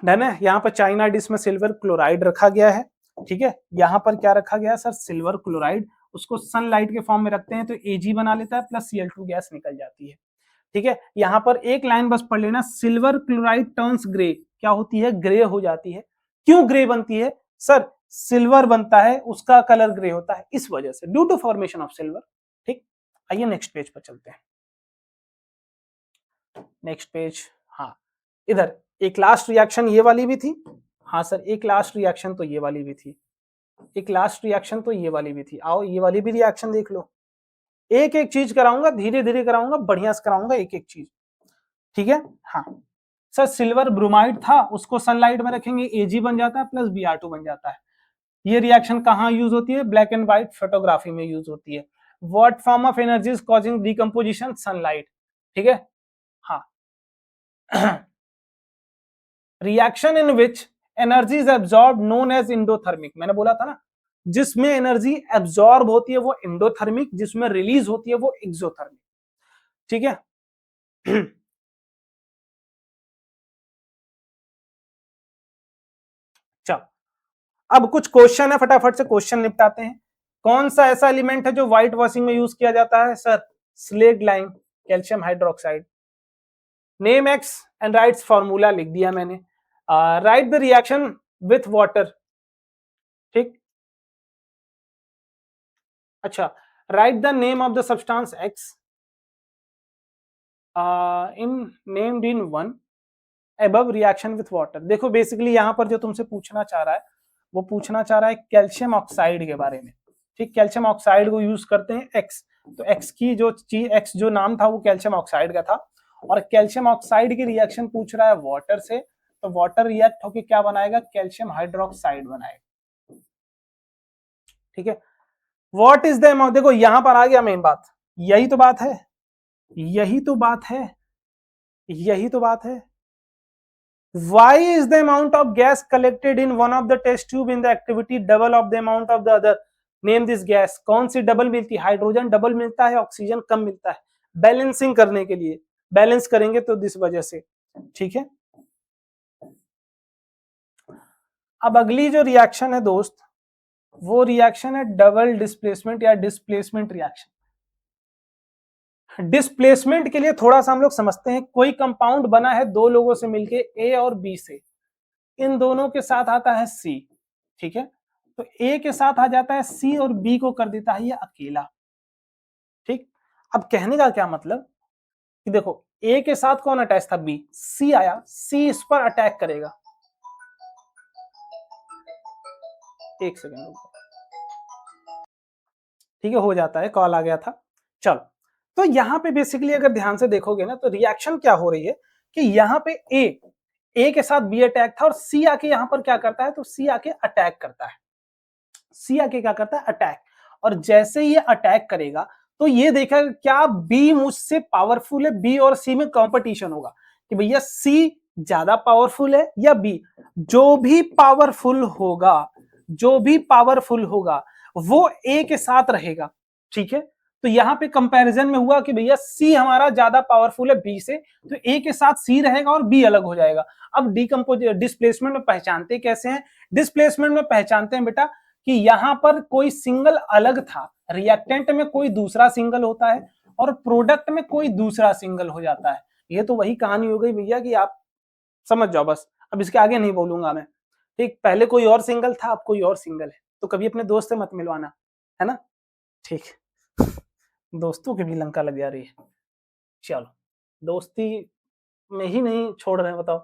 डन है। यहाँ पर चाइना डिश में सिल्वर क्लोराइड रखा गया है, ठीक है। यहाँ पर क्या रखा गया है सर? Silver chloride. उसको सनलाइट के फॉर्म में रखते हैं तो Ag बना लेता है, प्लस Cl2 गैस निकल जाती है, ठीक है। यहाँ पर एक लाइन बस पढ़ लेना, सिल्वर क्लोराइड टर्न्स ग्रे। क्या होती है? ग्रे हो जाती है। क्यों ग्रे बनती है सर? सिल्वर बनता है, उसका कलर ग्रे होता है, इस वजह से, due to formation of silver. ठीक, आइए नेक्स्ट पेज पर चलते हैं। नेक्स्ट पेज, हाँ इधर एक लास्ट रिएक्शन ये वाली भी थी। हाँ सर, एक लास्ट रिएक्शन तो ये वाली भी थी, एक लास्ट रिएक्शन तो ये वाली भी थी। आओ ये वाली भी रिएक्शन देख लो। एक एक चीज कराऊंगा, धीरे धीरे कराऊंगा, बढ़िया से कराऊंगा एक एक चीज, ठीक है। हाँ सर, सिल्वर ब्रोमाइड था, उसको सनलाइट में रखेंगे, Ag बन जाता है, प्लस Br2 बन जाता है। ये रिएक्शन कहाँ यूज होती है? ब्लैक एंड व्हाइट फोटोग्राफी में यूज होती है। What form of energy is causing decomposition? Sunlight, ठीक है। हाँ reaction in which energy is absorb known as endothermic. मैंने बोला था ना, जिसमें एनर्जी एब्जॉर्ब होती है वो इंडोथर्मिक, जिसमें रिलीज होती है वो एक्सोथर्मिक, ठीक है। चलो अब कुछ क्वेश्चन है, फटाफट से क्वेश्चन निपटाते हैं। कौन सा ऐसा एलिमेंट है जो व्हाइट वॉशिंग में यूज किया जाता है sir? Slaked lime, calcium hydroxide. Name x and rights formula लिख दिया मैंने। Right the reaction with water, ठीक। अच्छा, right the name of the substance x in named in one above reaction with water. देखो basically यहाँ पर जो तुमसे पूछना चाह रहा है, वो पूछना चाह रहा है कैल्शियम ऑक्साइड के बारे में, ठीक। कैल्शियम ऑक्साइड को यूज करते हैं एक्स, तो एक्स की जो चीज, एक्स जो नाम था वो कैल्शियम ऑक्साइड का था, और कैल्शियम ऑक्साइड की रिएक्शन पूछ रहा है वाटर से, तो वाटर रिएक्ट होकर क्या बनाएगा? कैल्शियम हाइड्रोक्साइड बनाएगा, ठीक है। What is the amount? देखो यहां पर आ गया मेन बात, यही तो बात है, यही तो बात है, यही तो बात है। Why is the amount of gas collected in one of the test tube in the activity double of the amount of the other? Name this gas. कौन सी डबल मिलती है? हाइड्रोजन डबल मिलता है, ऑक्सीजन कम मिलता है, balancing करने के लिए, बैलेंस करेंगे तो इस वजह से, ठीक है। अब अगली जो रिएक्शन है दोस्त, वो रिएक्शन है डबल डिस्प्लेसमेंट या डिस्प्लेसमेंट रिएक्शन। डिस्प्लेसमेंट के लिए थोड़ा सा हम लोग समझते हैं, कोई कंपाउंड बना है दो लोगों से मिलके ए और बी से, इन दोनों के साथ आता है सी, ठीक है, तो ए के साथ आ जाता है सी और बी को कर देता है ये अकेला, ठीक। अब कहने का क्या मतलब कि देखो ए के साथ कौन अटैच था, बी, सी आया, सी इस पर अटैक करेगा, एक सेकेंड, ठीक है, हो जाता है, कॉल आ गया था, चलो। तो यहां पे बेसिकली अगर ध्यान से देखोगे ना तो रिएक्शन क्या हो रही है कि यहाँ पे ए के साथ बी अटैक था और सी आके यहां पर क्या करता है, तो सी आके अटैक करता है, सी आके क्या करता है, अटैक। और जैसे ये अटैक करेगा तो ये देखा क्या बी मुझसे पावरफुल है, बी और सी में कंपटीशन होगा कि भैया सी ज्यादा पावरफुल है या बी, जो भी पावरफुल होगा, जो भी पावरफुल होगा वो ए के साथ रहेगा, ठीक है। तो यहां पे कंपैरिजन में हुआ कि भैया सी हमारा ज्यादा पावरफुल है बी से, तो ए के साथ सी रहेगा और बी अलग हो जाएगा। अब डिकम्पोज डिस्प्लेसमेंट में पहचानते कैसे हैं, डिस्प्लेसमेंट में पहचानते हैं बेटा कि यहां पर कोई सिंगल अलग था, रिएक्टेंट में कोई दूसरा सिंगल होता है और प्रोडक्ट में कोई दूसरा सिंगल हो जाता है। ये तो वही कहानी हो गई भैया कि आप समझ जाओ बस, अब इसके आगे नहीं बोलूंगा मैं, ठीक। पहले कोई और सिंगल था, अब कोई और सिंगल है, तो कभी अपने दोस्त से मत मिलवाना, है ना, ठीक। दोस्तों की भी लंका लग जा रही है, चलो, दोस्ती में ही नहीं छोड़ रहे हैं, बताओ,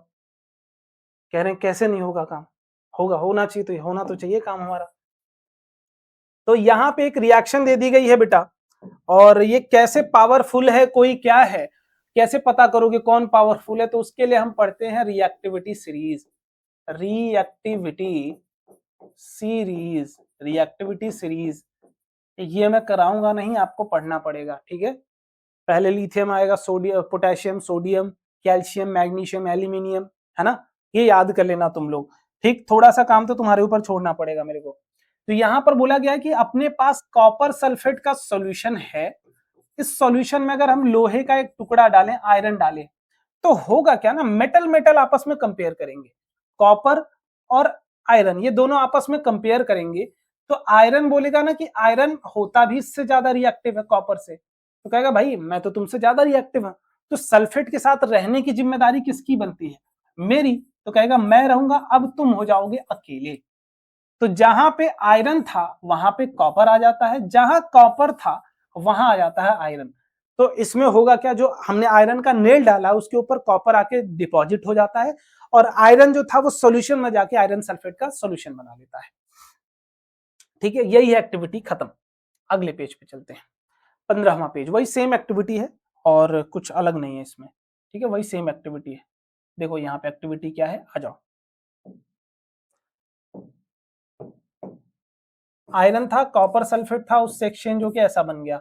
कह रहे हैं कैसे नहीं होगा काम, होगा, होना चाहिए, तो होना तो चाहिए काम हमारा। तो यहां पे एक रिएक्शन दे दी गई है बेटा, और ये कैसे पावरफुल है, कोई क्या है, कैसे पता करोगे कौन पावरफुल है, तो उसके लिए हम पढ़ते हैं reactivity series, reactivity series, reactivity series, ये मैं कराऊंगा नहीं, आपको पढ़ना पड़ेगा, ठीक है। पहले लिथियम आएगा, sodium, potassium, sodium, calcium, magnesium, aluminium, है ना, ये याद कर लेना तुम लोग, ठीक। थोड़ा सा काम तो तुम्हारे ऊपर छोड़ना पड़ेगा मेरे को। तो यहां पर बोला गया है कि अपने पास कॉपर सल्फेट का सॉल्यूशन है, इस सॉल्यूशन में अगर हम लोहे का एक टुकड़ा डालें, आयरन डालें, तो होगा क्या ना, मेटल मेटल आपस में कंपेयर करेंगे, कॉपर और आयरन ये दोनों आपस में कंपेयर करेंगे, तो आयरन बोलेगा ना कि आयरन होता भी इससे ज्यादा रिएक्टिव है कॉपर से, तो कहेगा भाई मैं तो तुमसे ज्यादा रिएक्टिव हूं, तो सल्फेट के साथ रहने की जिम्मेदारी किसकी बनती है, मेरी, तो कहेगा मैं रहूंगा, अब तुम हो जाओगे अकेले। तो जहां पे आयरन था वहां पे कॉपर आ जाता है, जहां कॉपर था वहां आ जाता है आयरन। तो इसमें होगा क्या, जो हमने आयरन का नेल डाला उसके ऊपर कॉपर आके डिपॉजिट हो जाता है और आयरन जो था वो सॉल्यूशन में जाके आयरन सल्फेट का सॉल्यूशन बना लेता है, ठीक है। यही है एक्टिविटी, खत्म। अगले पेज पे चलते हैं, 15वां पेज, वही सेम एक्टिविटी है और कुछ अलग नहीं है इसमें, ठीक है, वही सेम एक्टिविटी है। देखो यहाँ पे एक्टिविटी क्या है, आ जाओ। आयरन था, कॉपर सल्फेट था, उससे एक्सचेंज होकर ऐसा बन गया,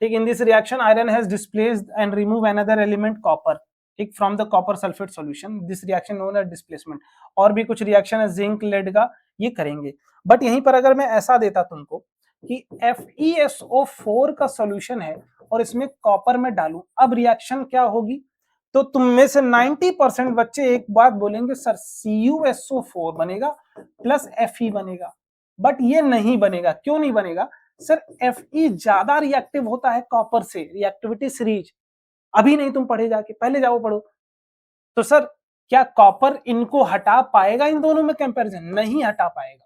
ठीक। In this reaction iron has displaced and remove another element copper, ठीक, from the copper sulphate solution, this reaction known as displacement. और भी कुछ रिएक्शन है जिंक लेड का, ये करेंगे। बट यहीं पर अगर मैं ऐसा देता तुमको कि FeSO4 का सॉल्यूशन है और इसमें कॉपर में डालूं, अब रिएक्शन क्या होगी, तो तुम में से 90% बच्चे एक बात बोलेंगे सर CuSO4 बनेगा प्लस Fe बनेगा, बट ये नहीं बनेगा। क्यों नहीं बनेगा सर, Fe ज्यादा रिएक्टिव होता है कॉपर से, रिएक्टिविटी सीरीज, अभी नहीं तुम पढ़े जाके, पहले जाओ पढ़ो। तो सर क्या कॉपर इनको हटा पाएगा, इन दोनों में कंपैरिजन नहीं हटा पाएगा,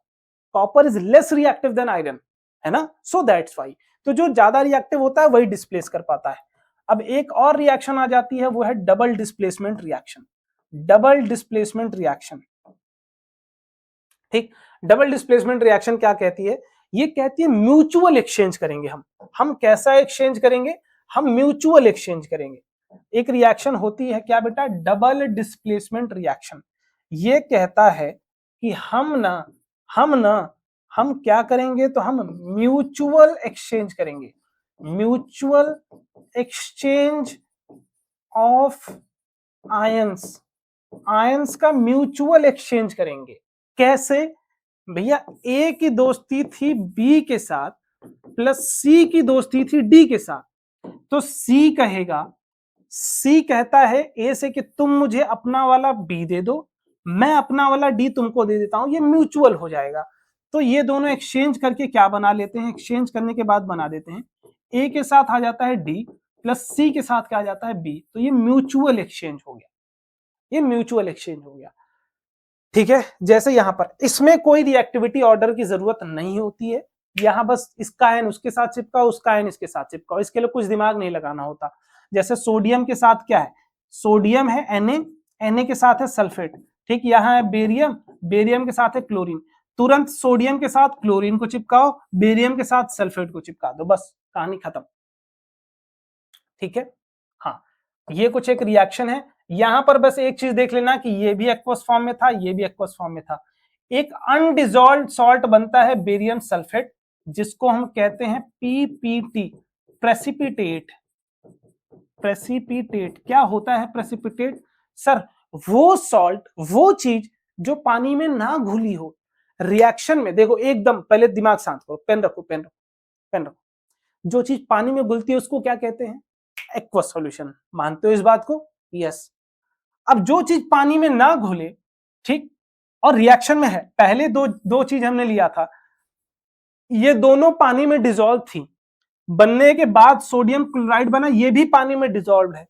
copper is less reactive than iron, है ना, सो दैट्स व्हाई। तो जो ज्यादा रिएक्टिव होता है वही डिस्प्लेस कर पाता है। अब एक और रिएक्शन आ जाती है, वो है double displacement reaction, double displacement reaction, ठीक। डबल डिस्प्लेसमेंट रिएक्शन क्या कहती है, ये कहती है म्यूचुअल एक्सचेंज करेंगे हम कैसा एक्सचेंज करेंगे, हम म्यूचुअल एक्सचेंज करेंगे। एक रिएक्शन होती है क्या बेटा, डबल डिस्प्लेसमेंट रिएक्शन, ये कहता है कि हम क्या करेंगे, तो हम म्यूचुअल एक्सचेंज करेंगे, mutual exchange of ions, ions का म्यूचुअल एक्सचेंज करेंगे। कैसे भैया, ए की दोस्ती थी बी के साथ प्लस सी की दोस्ती थी डी के साथ, तो सी कहेगा, सी कहता है ए से कि तुम मुझे अपना वाला बी दे दो, मैं अपना वाला डी तुमको दे देता हूं, ये म्यूचुअल हो जाएगा। तो ये दोनों एक्सचेंज करके क्या बना लेते हैं, एक्सचेंज करने के बाद बना देते हैं ए के साथ आ जाता है डी प्लस सी के साथ क्या आ जाता है बी, तो ये म्यूचुअल एक्सचेंज हो गया, ये म्यूचुअल एक्सचेंज हो गया। ठीक है, जैसे यहां पर इसमें कोई रिएक्टिविटी ऑर्डर की जरूरत नहीं होती है, यहां बस इसका आयन उसके साथ चिपकाओ, उसका आयन इसके साथ चिपकाओ, इसके लिए कुछ दिमाग नहीं लगाना होता। जैसे सोडियम के साथ क्या है, सोडियम है Na के साथ है सल्फेट, ठीक, यहाँ है बेरियम, बेरियम के साथ है क्लोरीन, तुरंत सोडियम के साथ क्लोरीन को चिपकाओ, बेरियम के साथ सल्फेट को चिपका दो, बस कहानी खत्म। ठीक है, हाँ, ये कुछ एक रिएक्शन है। यहां पर बस एक चीज देख लेना कि ये भी एक्वस फॉर्म में था, ये भी एक्वस फॉर्म में था। एक अनडिजॉल्व्ड सॉल्ट बनता है बेरियम सल्फेट, जिसको हम कहते हैं पीपीटी, प्रेसिपिटेट। प्रेसिपिटेट क्या होता है प्रेसिपिटेट? सर वो सॉल्ट, वो चीज जो पानी में ना घुली हो, रिएक्शन में देखो एकदम, पहले दिमाग शांत करो, पेन रखो, पेन रखो, पेन रखो। जो चीज पानी में घुलती है उसको क्या कहते हैं? Aqueous solution. मानते हो इस बात को? यस। अब जो चीज पानी में ना घुले, ठीक, और रिएक्शन में है, पहले दो चीज हमने लिया था, ये दोनों पानी में डिसॉल्व थी, बनने के बाद सोडियम क्लोराइड बना, ये भी पानी में डिसॉल्व है।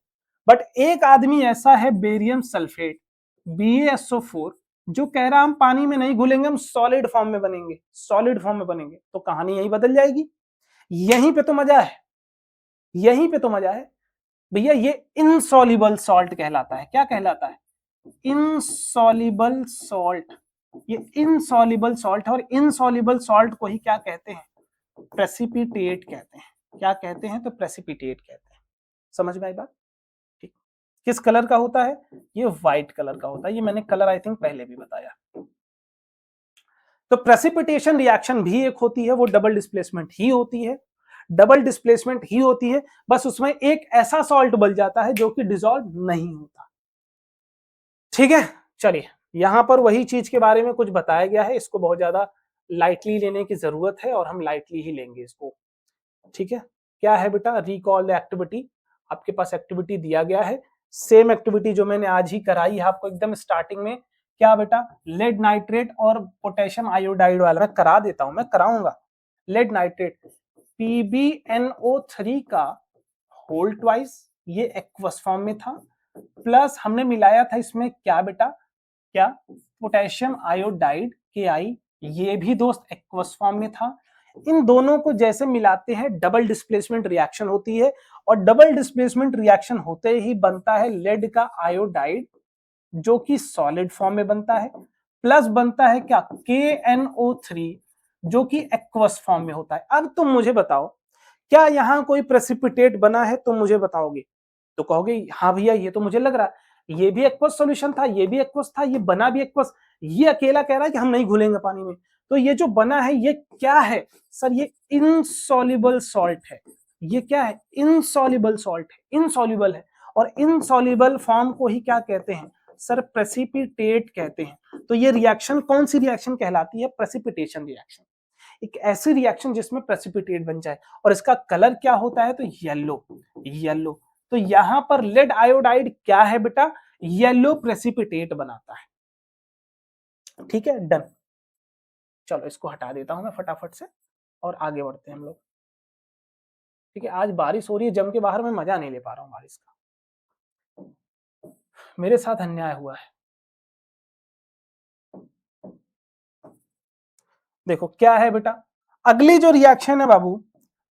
बट एक आदमी ऐसा है बेरियम सल्फेट BaSO4 जो कह रहा हम पानी में नहीं घुलेंगे, हम सॉलिड फॉर्म में बनेंगे, सॉलिड फॉर्म में बनेंगे, तो कहानी यही बदल जाएगी। यहीं पे तो मजा है, यहीं पे तो मजा है भैया। ये इनसॉल्युबल सॉल्ट कहलाता है। क्या कहलाता है? Insoluble salt. ये इनसॉल्युबल सॉल्ट है, और इनसॉल्युबल सॉल्ट को ही क्या कहते हैं? प्रेसिपिटेट कहते हैं। क्या कहते हैं? तो प्रेसिपिटेट कहते हैं। समझ में आई बात? ठीक। किस कलर का होता है? ये व्हाइट कलर का होता है। ये मैंने कलर आई थिंक पहले भी बताया। तो प्रेसिपिटेशन रिएक्शन भी एक होती है, वो डबल डिस्प्लेसमेंट ही होती है, डबल डिस्प्लेसमेंट ही होती है, बस उसमें एक ऐसा सॉल्ट बन जाता है जो कि डिसॉल्व नहीं होता। ठीक है, चलिए यहां पर वही चीज के बारे में कुछ बताया गया है, इसको बहुत ज्यादा लाइटली लेने की जरूरत है और हम लाइटली ही लेंगे इसको। ठीक है, क्या है बेटा? Recall the activity. आपके पास एक्टिविटी दिया गया है, सेम एक्टिविटी जो मैंने आज ही कराई है आपको एकदम स्टार्टिंग में। क्या बेटा? लेड नाइट्रेट और पोटेशियम आयोडाइड वाला मैं करा देता हूं, मैं कराऊंगा। लेड नाइट्रेट PbNO3 का होल ट्वाइस, ये एक्वस फॉर्म में था, प्लस हमने मिलाया था इसमें क्या बेटा? क्या? पोटेशियम आयोडाइड KI, ये भी दोस्त एक्वस फॉर्म में था। इन दोनों को जैसे मिलाते हैं डबल डिस्प्लेसमेंट रिएक्शन होती है, और डबल डिस्प्लेसमेंट रिएक्शन होते ही बनता है लेड का आयोडाइड, जो कि सॉलिड फॉर्म में बनता है, प्लस बनता है क्या? KNO3, जो कि एक्वस फॉर्म में होता है। अब तुम मुझे बताओ, क्या यहां कोई प्रेसिपिटेट बना है? तुम मुझे बताओगे तो कहोगे हाँ भैया ये तो मुझे लग रहा है, ये भी एक्वस सॉल्यूशन था, ये भी एक्वस था, ये बना भी एक्वस, ये अकेला कह रहा है कि हम नहीं घुलेंगे पानी में। तो ये जो बना है ये क्या है? सर ये इनसॉल्युबल सॉल्ट है। ये क्या है? इनसॉल्युबल सॉल्ट है, इनसॉल्युबल है, और इनसॉल्युबल फॉर्म को ही क्या कहते हैं? सर प्रेसिपिटेट कहते हैं। तो ये रिएक्शन कौन सी रिएक्शन कहलाती है? Precipitation reaction. एक ऐसी रिएक्शन जिसमें प्रेसिपिटेट बन जाए, और इसका कलर क्या होता है? तो येलो, येलो। तो यहां पर लेड आयोडाइड क्या है बेटा? येलो प्रेसिपिटेट बनाता है। ठीक है, डन। चलो इसको हटा देता हूं मैं फटाफट से और आगे बढ़ते हैं हम लोग। ठीक है, आज बारिश हो रही है जम के बाहर, मैं मजा नहीं ले पा रहा हूं बारिश का, मेरे साथ अन्याय हुआ है। देखो क्या है बेटा, अगली जो रिएक्शन है बाबू,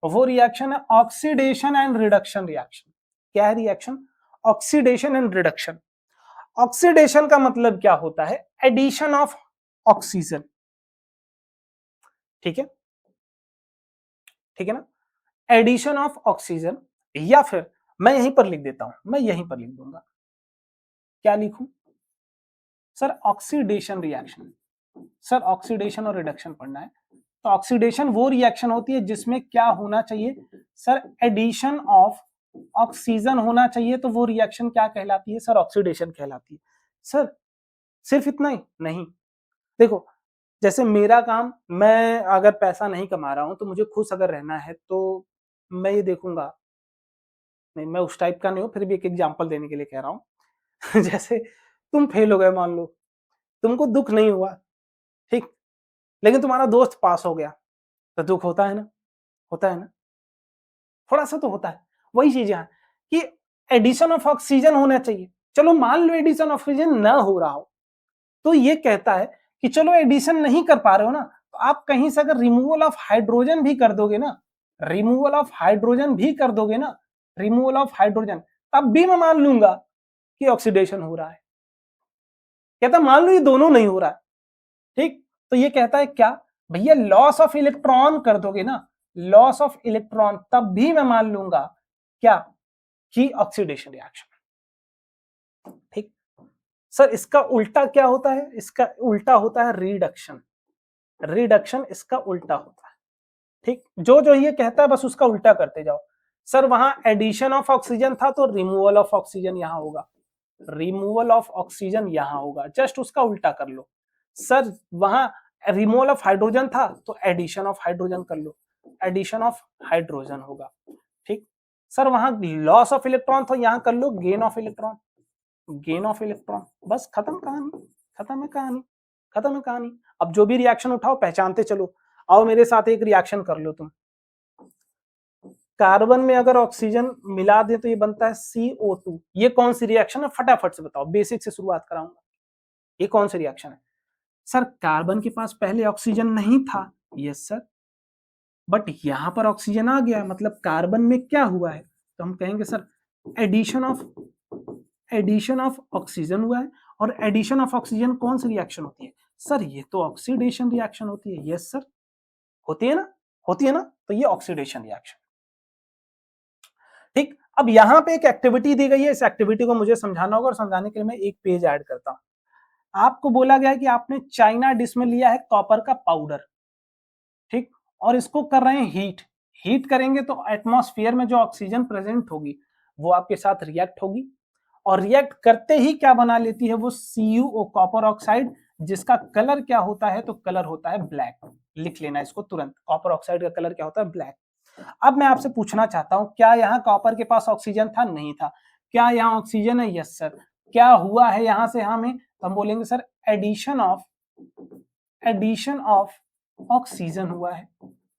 वो रिएक्शन है ऑक्सीडेशन एंड रिडक्शन रिएक्शन। क्या है reaction? Oxidation and reduction. Oxidation का मतलब क्या होता है? Addition of oxygen. ठीक है, ठीक है ना, एडिशन ऑफ ऑक्सीजन। या फिर मैं यहीं पर लिख देता हूं, मैं यहीं पर लिख दूंगा, क्या लिखूं? Sir oxidation reaction. Sir oxidation और रिडक्शन पढ़ना है, तो ऑक्सीडेशन वो रिएक्शन होती है जिसमें क्या होना चाहिए? सर एडिशन ऑफ ऑक्सीजन होना चाहिए, तो वो रिएक्शन क्या कहलाती है? सर ऑक्सीडेशन कहलाती है। सर सिर्फ इतना ही नहीं, देखो जैसे मेरा काम, मैं अगर पैसा नहीं कमा रहा हूं तो मुझे खुश अगर रहना है तो मैं ये देखूंगा, नहीं मैं उस टाइप का नहीं हूं, फिर भी एक एग्जांपल देने के लिए कह रहा हूं जैसे तुम फेल हो गए मान लो, तुमको दुख नहीं हुआ, ठीक, लेकिन तुम्हारा दोस्त पास हो गया तो दुख होता है ना, होता है ना, थोड़ा सा तो होता है। वही चीज यहाँ कि एडिशन ऑफ ऑक्सीजन होना चाहिए। चलो मान लो एडिशन ऑफ ऑक्सीजन ना हो रहा हो, तो ये कहता है कि चलो एडिशन नहीं कर पा रहे हो ना, तो आप कहीं से अगर रिमूवल ऑफ हाइड्रोजन भी कर दोगे ना, रिमूवल ऑफ हाइड्रोजन भी कर दोगे ना, रिमूवल ऑफ हाइड्रोजन, तब भी मैं मान लूंगा कि ऑक्सीडेशन हो रहा है। कहता मान लो ये दोनों नहीं हो रहा है, ठीक, तो ये कहता है क्या भैया, लॉस ऑफ इलेक्ट्रॉन कर दोगे ना, लॉस ऑफ इलेक्ट्रॉन, तब भी मैं मान लूंगा क्या कि ऑक्सीडेशन रिएक्शन। ठीक, सर इसका उल्टा क्या होता है? इसका उल्टा होता है रिडक्शन। रिडक्शन इसका उल्टा होता है। ठीक, जो जो ये कहता है बस उसका उल्टा करते जाओ। सर वहां एडिशन ऑफ ऑक्सीजन था तो रिमूवल ऑफ ऑक्सीजन यहां होगा, रिमूवल ऑफ ऑक्सीजन यहां होगा, जस्ट उसका उल्टा कर लो। सर वहां रिमूवल ऑफ हाइड्रोजन था तो एडिशन ऑफ हाइड्रोजन कर लो, एडिशन ऑफ हाइड्रोजन होगा। ठीक, सर वहां लॉस ऑफ इलेक्ट्रॉन था, यहां कर लो gain of electron, gain of electron, बस खत्म कहानी, खत्म है कहानी, खत्म है कहानी। अब जो भी रिएक्शन उठाओ पहचानते चलो। आओ मेरे साथ एक रिएक्शन कर लो तुम। कार्बन में अगर ऑक्सीजन मिला दे तो ये बनता है CO2। ये कौन सी रिएक्शन है फटाफट से बताओ, बेसिक से शुरुआत कराऊंगा। ये कौन सी रिएक्शन है? सर कार्बन के पास पहले ऑक्सीजन नहीं था, यस सर, बट यहां पर ऑक्सीजन आ गया, मतलब कार्बन में क्या हुआ है, तो हम कहेंगे सर एडिशन ऑफ ऑक्सीजन हुआ है। और एडिशन ऑफ ऑक्सीजन कौन सी रिएक्शन होती है? सर ये तो ऑक्सीडेशन रिएक्शन होती है, यस सर, होती है ना, होती है ना, तो ये ऑक्सीडेशन रिएक्शन। ठीक, अब यहां पे एक एक्टिविटी दी गई है, इस एक्टिविटी को मुझे समझाना होगा और समझाने के लिए मैं एक पेज ऐड करता हूं। आपको बोला गया है कि आपने चाइना डिश में लिया है कॉपर का पाउडर, ठीक, और इसको कर रहे हैं हीट। हीट करेंगे तो एटमॉस्फेयर में जो ऑक्सीजन प्रेजेंट होगी वो आपके साथ रिएक्ट होगी, और रिएक्ट करते ही क्या बना लेती है वो CuO कॉपर ऑक्साइड, जिसका कलर क्या होता है, तो कलर होता है ब्लैक। लिख लेना इसको तुरंत, कॉपर ऑक्साइड का कलर क्या होता है, ब्लैक। अब मैं आपसे पूछना चाहता हूं, क्या यहाँ कॉपर के पास ऑक्सीजन था? नहीं था। क्या यहाँ ऑक्सीजन है? Yes sir. क्या हुआ है यहां से हमें? तो हम बोलेंगे सर एडिशन ऑफ ऑक्सीजन हुआ है,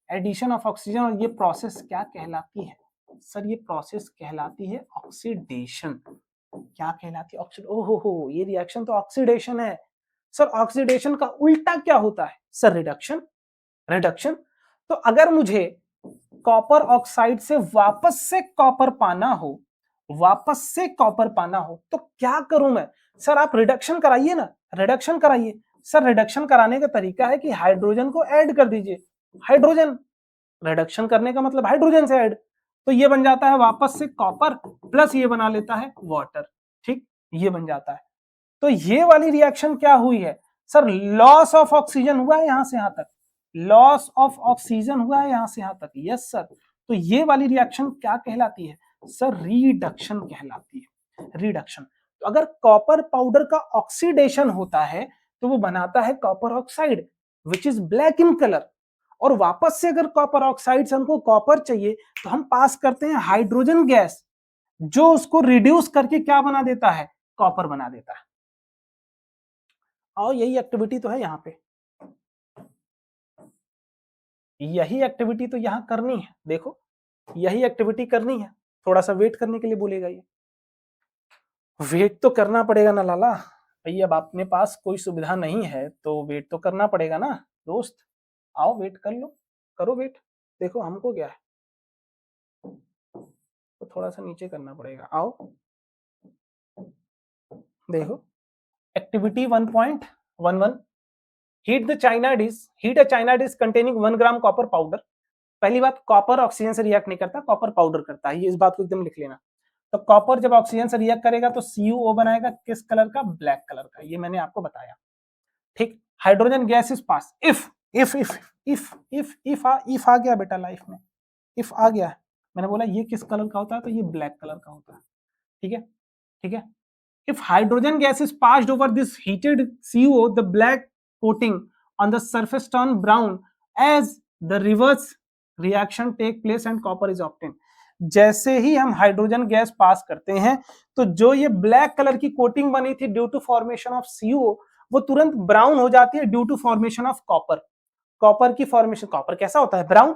एडिशन ऑफ ऑक्सीजन। और ये प्रोसेस क्या कहलाती है? सर ये प्रोसेस कहलाती है ऑक्सीडेशन। क्या कहलाती है? ऑक्सीड, ओहो हो, ये रिएक्शन तो ऑक्सीडेशन है। सर ऑक्सीडेशन का उल्टा क्या होता है? Sir reduction. रिडक्शन, तो अगर मुझे कॉपर ऑक्साइड से वापस से कॉपर पाना हो, वापस से कॉपर पाना हो, तो क्या करूं मैं? सर आप रिडक्शन कराइए ना, रिडक्शन कराइए। सर रिडक्शन कराने का तरीका है कि हाइड्रोजन को ऐड कर दीजिए, हाइड्रोजन, रिडक्शन करने का मतलब हाइड्रोजन से ऐड, तो ये बन जाता है वापस से कॉपर प्लस ये बना लेता है वाटर। ठीक, ये बन जाता है। तो ये वाली रिएक्शन क्या हुई है? सर लॉस ऑफ ऑक्सीजन हुआ है यहां से यहां तक, लॉस ऑफ ऑक्सीजन हुआ है यहां से यहां तक, यस सर। तो ये वाली रिएक्शन क्या कहलाती है? सर रिडक्शन कहलाती है, रिडक्शन। तो अगर कॉपर पाउडर का ऑक्सीडेशन होता है तो वो बनाता है copper oxide which is black in colour, और वापस से अगर कॉपर ऑक्साइड से हमको कॉपर चाहिए तो हम पास करते हैं हाइड्रोजन गैस, जो उसको रिड्यूस करके क्या बना देता है? कॉपर बना देता है। और यही एक्टिविटी तो है यहाँ पे, यही एक्टिविटी तो यहाँ करनी है। देखो यही एक्टिविटी करनी है, थोड़ा सा वेट करने के लिए बोलेगा ये। वेट तो करना पड़ेगा ना लाला भाई, अब अपने पास कोई सुविधा नहीं है तो वेट तो करना पड़ेगा ना दोस्त। आओ वेट कर लो, करो वेट। देखो हमको क्या है, तो थोड़ा सा नीचे करना पड़ेगा। आओ देखो activity 1.11, heat the China dish, heat a China dish containing 1 gram copper powder. पहली बात, कॉपर ऑक्सीजन से रिएक्ट नहीं करता, कॉपर पाउडर करता है, ये इस बात को एकदम लिख लेना। तो कॉपर जब ऑक्सीजन से रिएक्ट करेगा तो CuO बनाएगा, किस कलर का? ब्लैक कलर का, ये मैंने आपको बताया। ठीक, hydrogen gas is pass, if आ गया बेटा लाइफ में, इफ आ गया, मैंने बोला ये किस कलर का होता है, तो ये ब्लैक कलर का होता है। ठीक है, ठीक है। If hydrogen gas is passed over this heated CO, the black coating on the surface turn brown as the reverse reaction take place and copper is obtained. जैसे ही हम हाइड्रोजन गैस पास करते हैं तो जो ये ब्लैक कलर की coating बनी थी due to formation of CO, वो तुरंत ब्राउन हो जाती है due to formation of copper. Copper की फॉर्मेशन, कॉपर कैसा होता है, ब्राउन।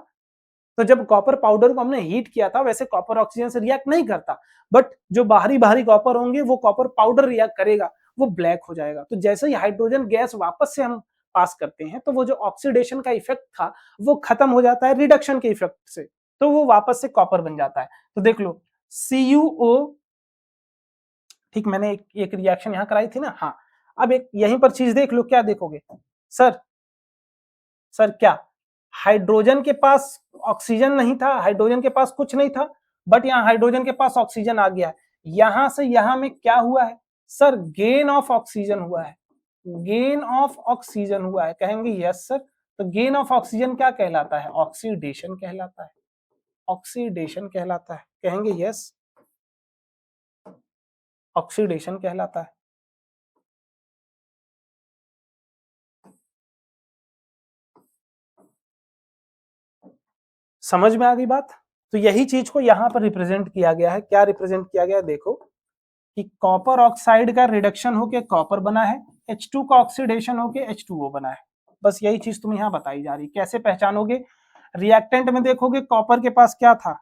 तो जब कॉपर पाउडर को हमने हीट किया था, वैसे कॉपर ऑक्सीजन से रिएक्ट नहीं करता, बट जो बाहरी बाहरी कॉपर होंगे वो कॉपर पाउडर रिएक्ट करेगा, वो ब्लैक हो जाएगा। तो जैसे ही हाइड्रोजन गैस वापस से हम पास करते हैं, तो वो जो ऑक्सीडेशन का इफेक्ट था वो खत्म हो जाता है रिडक्शन के इफेक्ट से, तो वो वापस से कॉपर बन जाता है। तो देख लो CuO, ठीक, मैंने एक रिएक्शन यहां कराई थी ना, हाँ। अब एक यहीं पर चीज देख लो, क्या देखोगे सर, क्या हाइड्रोजन के पास ऑक्सीजन नहीं था, हाइड्रोजन के पास कुछ नहीं था, बट यहाँ हाइड्रोजन के पास ऑक्सीजन आ गया, यहां से यहां में क्या हुआ है सर, गेन ऑफ ऑक्सीजन हुआ है, गेन ऑफ ऑक्सीजन हुआ है, कहेंगे यस सर। तो गेन ऑफ ऑक्सीजन क्या कहलाता है, ऑक्सीडेशन कहलाता है, ऑक्सीडेशन कहलाता है, कहेंगे यस, ऑक्सीडेशन कहलाता है। समझ में आ गई बात। तो यही चीज को यहां पर रिप्रेजेंट किया गया है, क्या रिप्रेजेंट किया गया है, देखो कि कॉपर ऑक्साइड का रिडक्शन होके कॉपर बना है, H2 का ऑक्सीडेशन होके H2O बना है, बस यही चीज तुम्हें यहाँ बताई जा रही। कैसे पहचानोगे, रिएक्टेंट में देखोगे कॉपर के पास क्या था,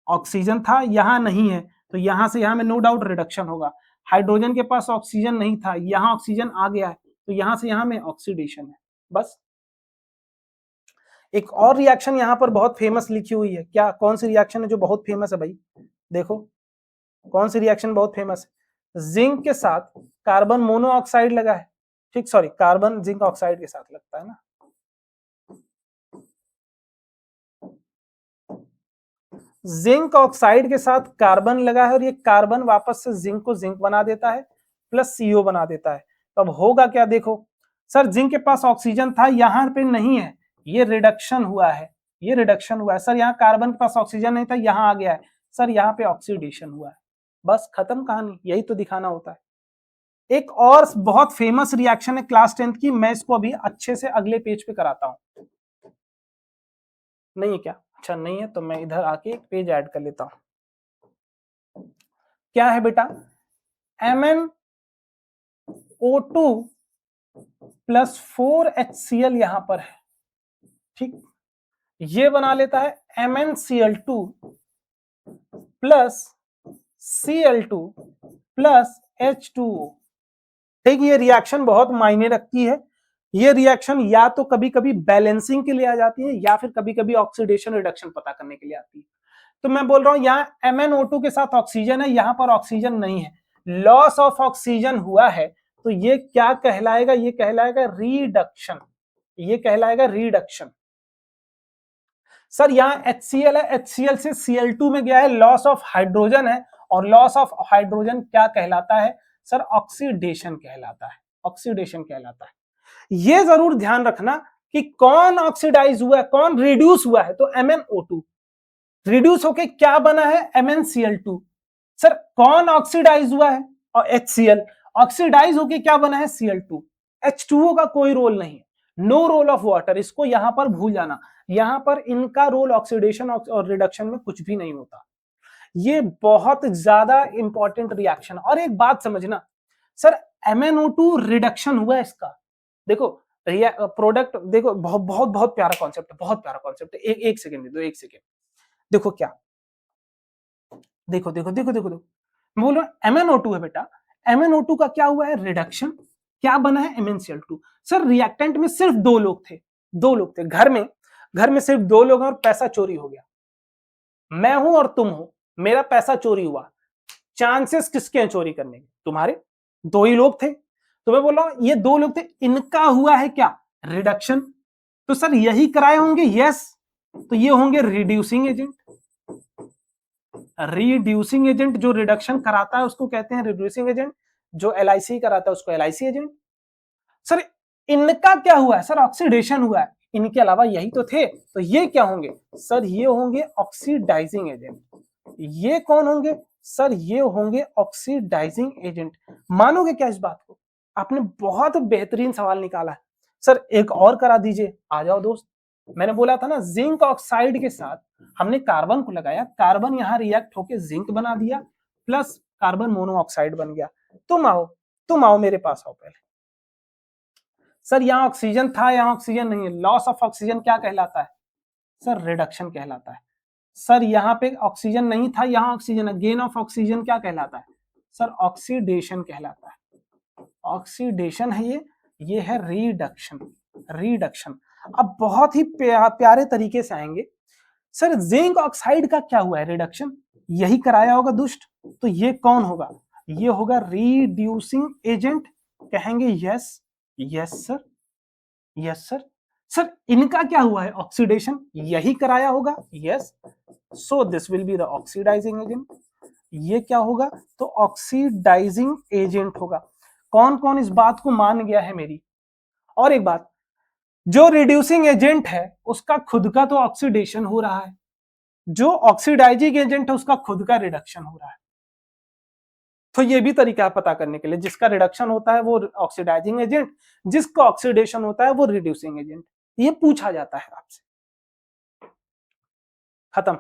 ऑक्सीजन था, यहाँ नहीं है, तो यहाँ से यहाँ में नो डाउट रिडक्शन होगा। हाइड्रोजन के पास ऑक्सीजन नहीं था, यहाँ ऑक्सीजन आ गया है, तो यहाँ से यहाँ में ऑक्सीडेशन है, बस। एक और रिएक्शन यहाँ पर बहुत फेमस लिखी हुई है, क्या, कौन सी रिएक्शन है जो बहुत फेमस है भाई, देखो कौन सी रिएक्शन बहुत फेमस है, जिंक के साथ कार्बन मोनोऑक्साइड लगा है, ठीक, सॉरी कार्बन जिंक ऑक्साइड के साथ लगता है ना, जिंक ऑक्साइड के साथ कार्बन लगा है, और ये कार्बन वापस से जिंक को जिंक बना देता है, प्लस CO बना देता है। तो अब होगा क्या, देखो सर जिंक के पास ऑक्सीजन था, यहाँ पे नहीं है, ये रिडक्शन हुआ है, ये रिडक्शन हुआ है सर, यहाँ कार्बन के पास ऑक्सीजन नहीं था, यहाँ आ गया है सर, यहाँ पे ऑक्सीडेशन हुआ है, बस खत्म कहानी, यही तो दिखाना होता है। एक और बहुत फेमस रिएक्शन है क्लास 10th की, मैं इसको अभी अच्छे से अगले पेज पे कराता हूं, नहीं है क्या, अच्छा नहीं है तो मैं इधर आके एक पेज ऐड कर लेता हूं। क्या है बेटा, MnO2 प्लस 4HCl यहां पर है, ठीक, ये बना लेता है MnCl2 plus Cl2 plus H2O, ठीक, ये रिएक्शन बहुत मायने रखती है। ये रिएक्शन या तो कभी कभी बैलेंसिंग के लिए आ जाती है, या फिर कभी कभी ऑक्सीडेशन रिडक्शन पता करने के लिए आती है। तो मैं बोल रहा हूं यहाँ MnO2 के साथ ऑक्सीजन है, यहां पर ऑक्सीजन नहीं है, लॉस ऑफ ऑक्सीजन हुआ है, तो ये क्या कहलाएगा, ये कहलाएगा रिडक्शन, ये कहलाएगा रिडक्शन। सर यहाँ HCl है, HCl से Cl2 में गया है, लॉस ऑफ हाइड्रोजन है, और लॉस ऑफ हाइड्रोजन क्या कहलाता है सर, ऑक्सीडेशन कहलाता है, ऑक्सीडेशन कहलाता है। ये जरूर ध्यान रखना कि कौन ऑक्सीडाइज हुआ है, कौन रिड्यूस हुआ है, तो MnO2 रिड्यूस होके क्या बना है, MnCl2। सर कौन ऑक्सीडाइज हुआ है, और HCl ऑक्सीडाइज होके क्या बना है, Cl2। H2O का कोई रोल नहीं है, नो रोल ऑफ वाटर, इसको यहां पर भूल जाना, यहां पर इनका रोल ऑक्सीडेशन और रिडक्शन में कुछ भी नहीं होता। ये बहुत ज्यादा इंपॉर्टेंट रिएक्शन। और एक बात समझना सर, MnO2 रिडक्शन हुआ है इसका, देखो प्रोडक्ट देखो, बहुत बहुत बहुत प्यारा कॉन्सेप्ट है, बहुत प्यारा कॉन्सेप्ट है, एक सेकंड दे दो, एक सेकंड, देखो क्या, देखो देखो देखो देखो देखो, मैं बोल रहा हूं MnO2 है बेटा, MnO2 का क्या हुआ है, रिडक्शन, क्या बना है, MnCl2। सर रिएक्टेंट में सिर्फ दो लोग थे, दो लोग थे, घर में सिर्फ दो लोग हैं, और पैसा चोरी हो गया, मैं हूं और तुम हो, मेरा पैसा चोरी हुआ, चांसेस किसके हैं चोरी करने के, तुम्हारे, दो ही लोग थे। तो मैं बोल रहा हूं ये दो लोग थे, इनका हुआ है क्या, रिडक्शन, तो सर यही कराए होंगे, यस, तो ये होंगे रिड्यूसिंग एजेंट, रिड्यूसिंग एजेंट जो रिडक्शन कराता है उसको कहते हैं रिड्यूसिंग एजेंट, जो LIC कराता है उसको LIC एजेंट। सर इनका क्या हुआ है, सर ऑक्सीडेशन हुआ है, इनके अलावा यही तो थे, तो ये क्या होंगे, सर ये होंगे ऑक्सीडाइजिंग एजेंट। ये कौन होंगे, सर ये होंगे ऑक्सीडाइजिंग एजेंट। मानोगे क्या इस बात को, आपने बहुत बेहतरीन सवाल निकाला है। सर एक और करा दीजिए, आ जाओ दोस्त, मैंने बोला था ना जिंक ऑक्साइड के साथ हमने कार्बन को लगाया, कार्बन यहां रिएक्ट होकर जिंक बना दिया, प्लस कार्बन मोनोऑक्साइड बन गया। तुम आओ मेरे पास आओ पहले। सर यहाँ ऑक्सीजन था, यहाँ ऑक्सीजन नहीं है, लॉस ऑफ ऑक्सीजन क्या कहलाता है सर? रिडक्शन कहलाता है। सर यहाँ पे ऑक्सीजन नहीं था, यहाँ ऑक्सीजन है, गेन ऑफ ऑक्सीजन क्या कहलाता है सर? ऑक्सीडेशन कहलाता है। ऑक्सीडेशन है ये है रिडक्शन। रिडक्शन अब बहुत ही प्यारे तरीके से आएंगे। सर जिंक ऑक्साइड का क्या हुआ है? रिडक्शन, यही कराया होगा दुष्ट। तो ये कौन होगा? ये होगा रिड्यूसिंग एजेंट। कहेंगे yes, yes sir, yes sir. Sir इनका क्या हुआ है? ऑक्सीडेशन, यही कराया होगा। Yes, so this will be the oxidising agent. ये क्या होगा? तो ऑक्सीडाइजिंग एजेंट होगा। कौन कौन इस बात को मान गया है मेरी? और एक बात, जो रिड्यूसिंग एजेंट है उसका खुद का तो ऑक्सीडेशन हो रहा है, जो ऑक्सीडाइजिंग एजेंट है उसका खुद का रिडक्शन हो रहा है। तो ये भी तरीका है पता करने के लिए, जिसका रिडक्शन होता है वो ऑक्सीडाइजिंग एजेंट, जिसका ऑक्सीडेशन होता है वो रिड्यूसिंग एजेंट। ये पूछा जाता है आपसे। खत्म,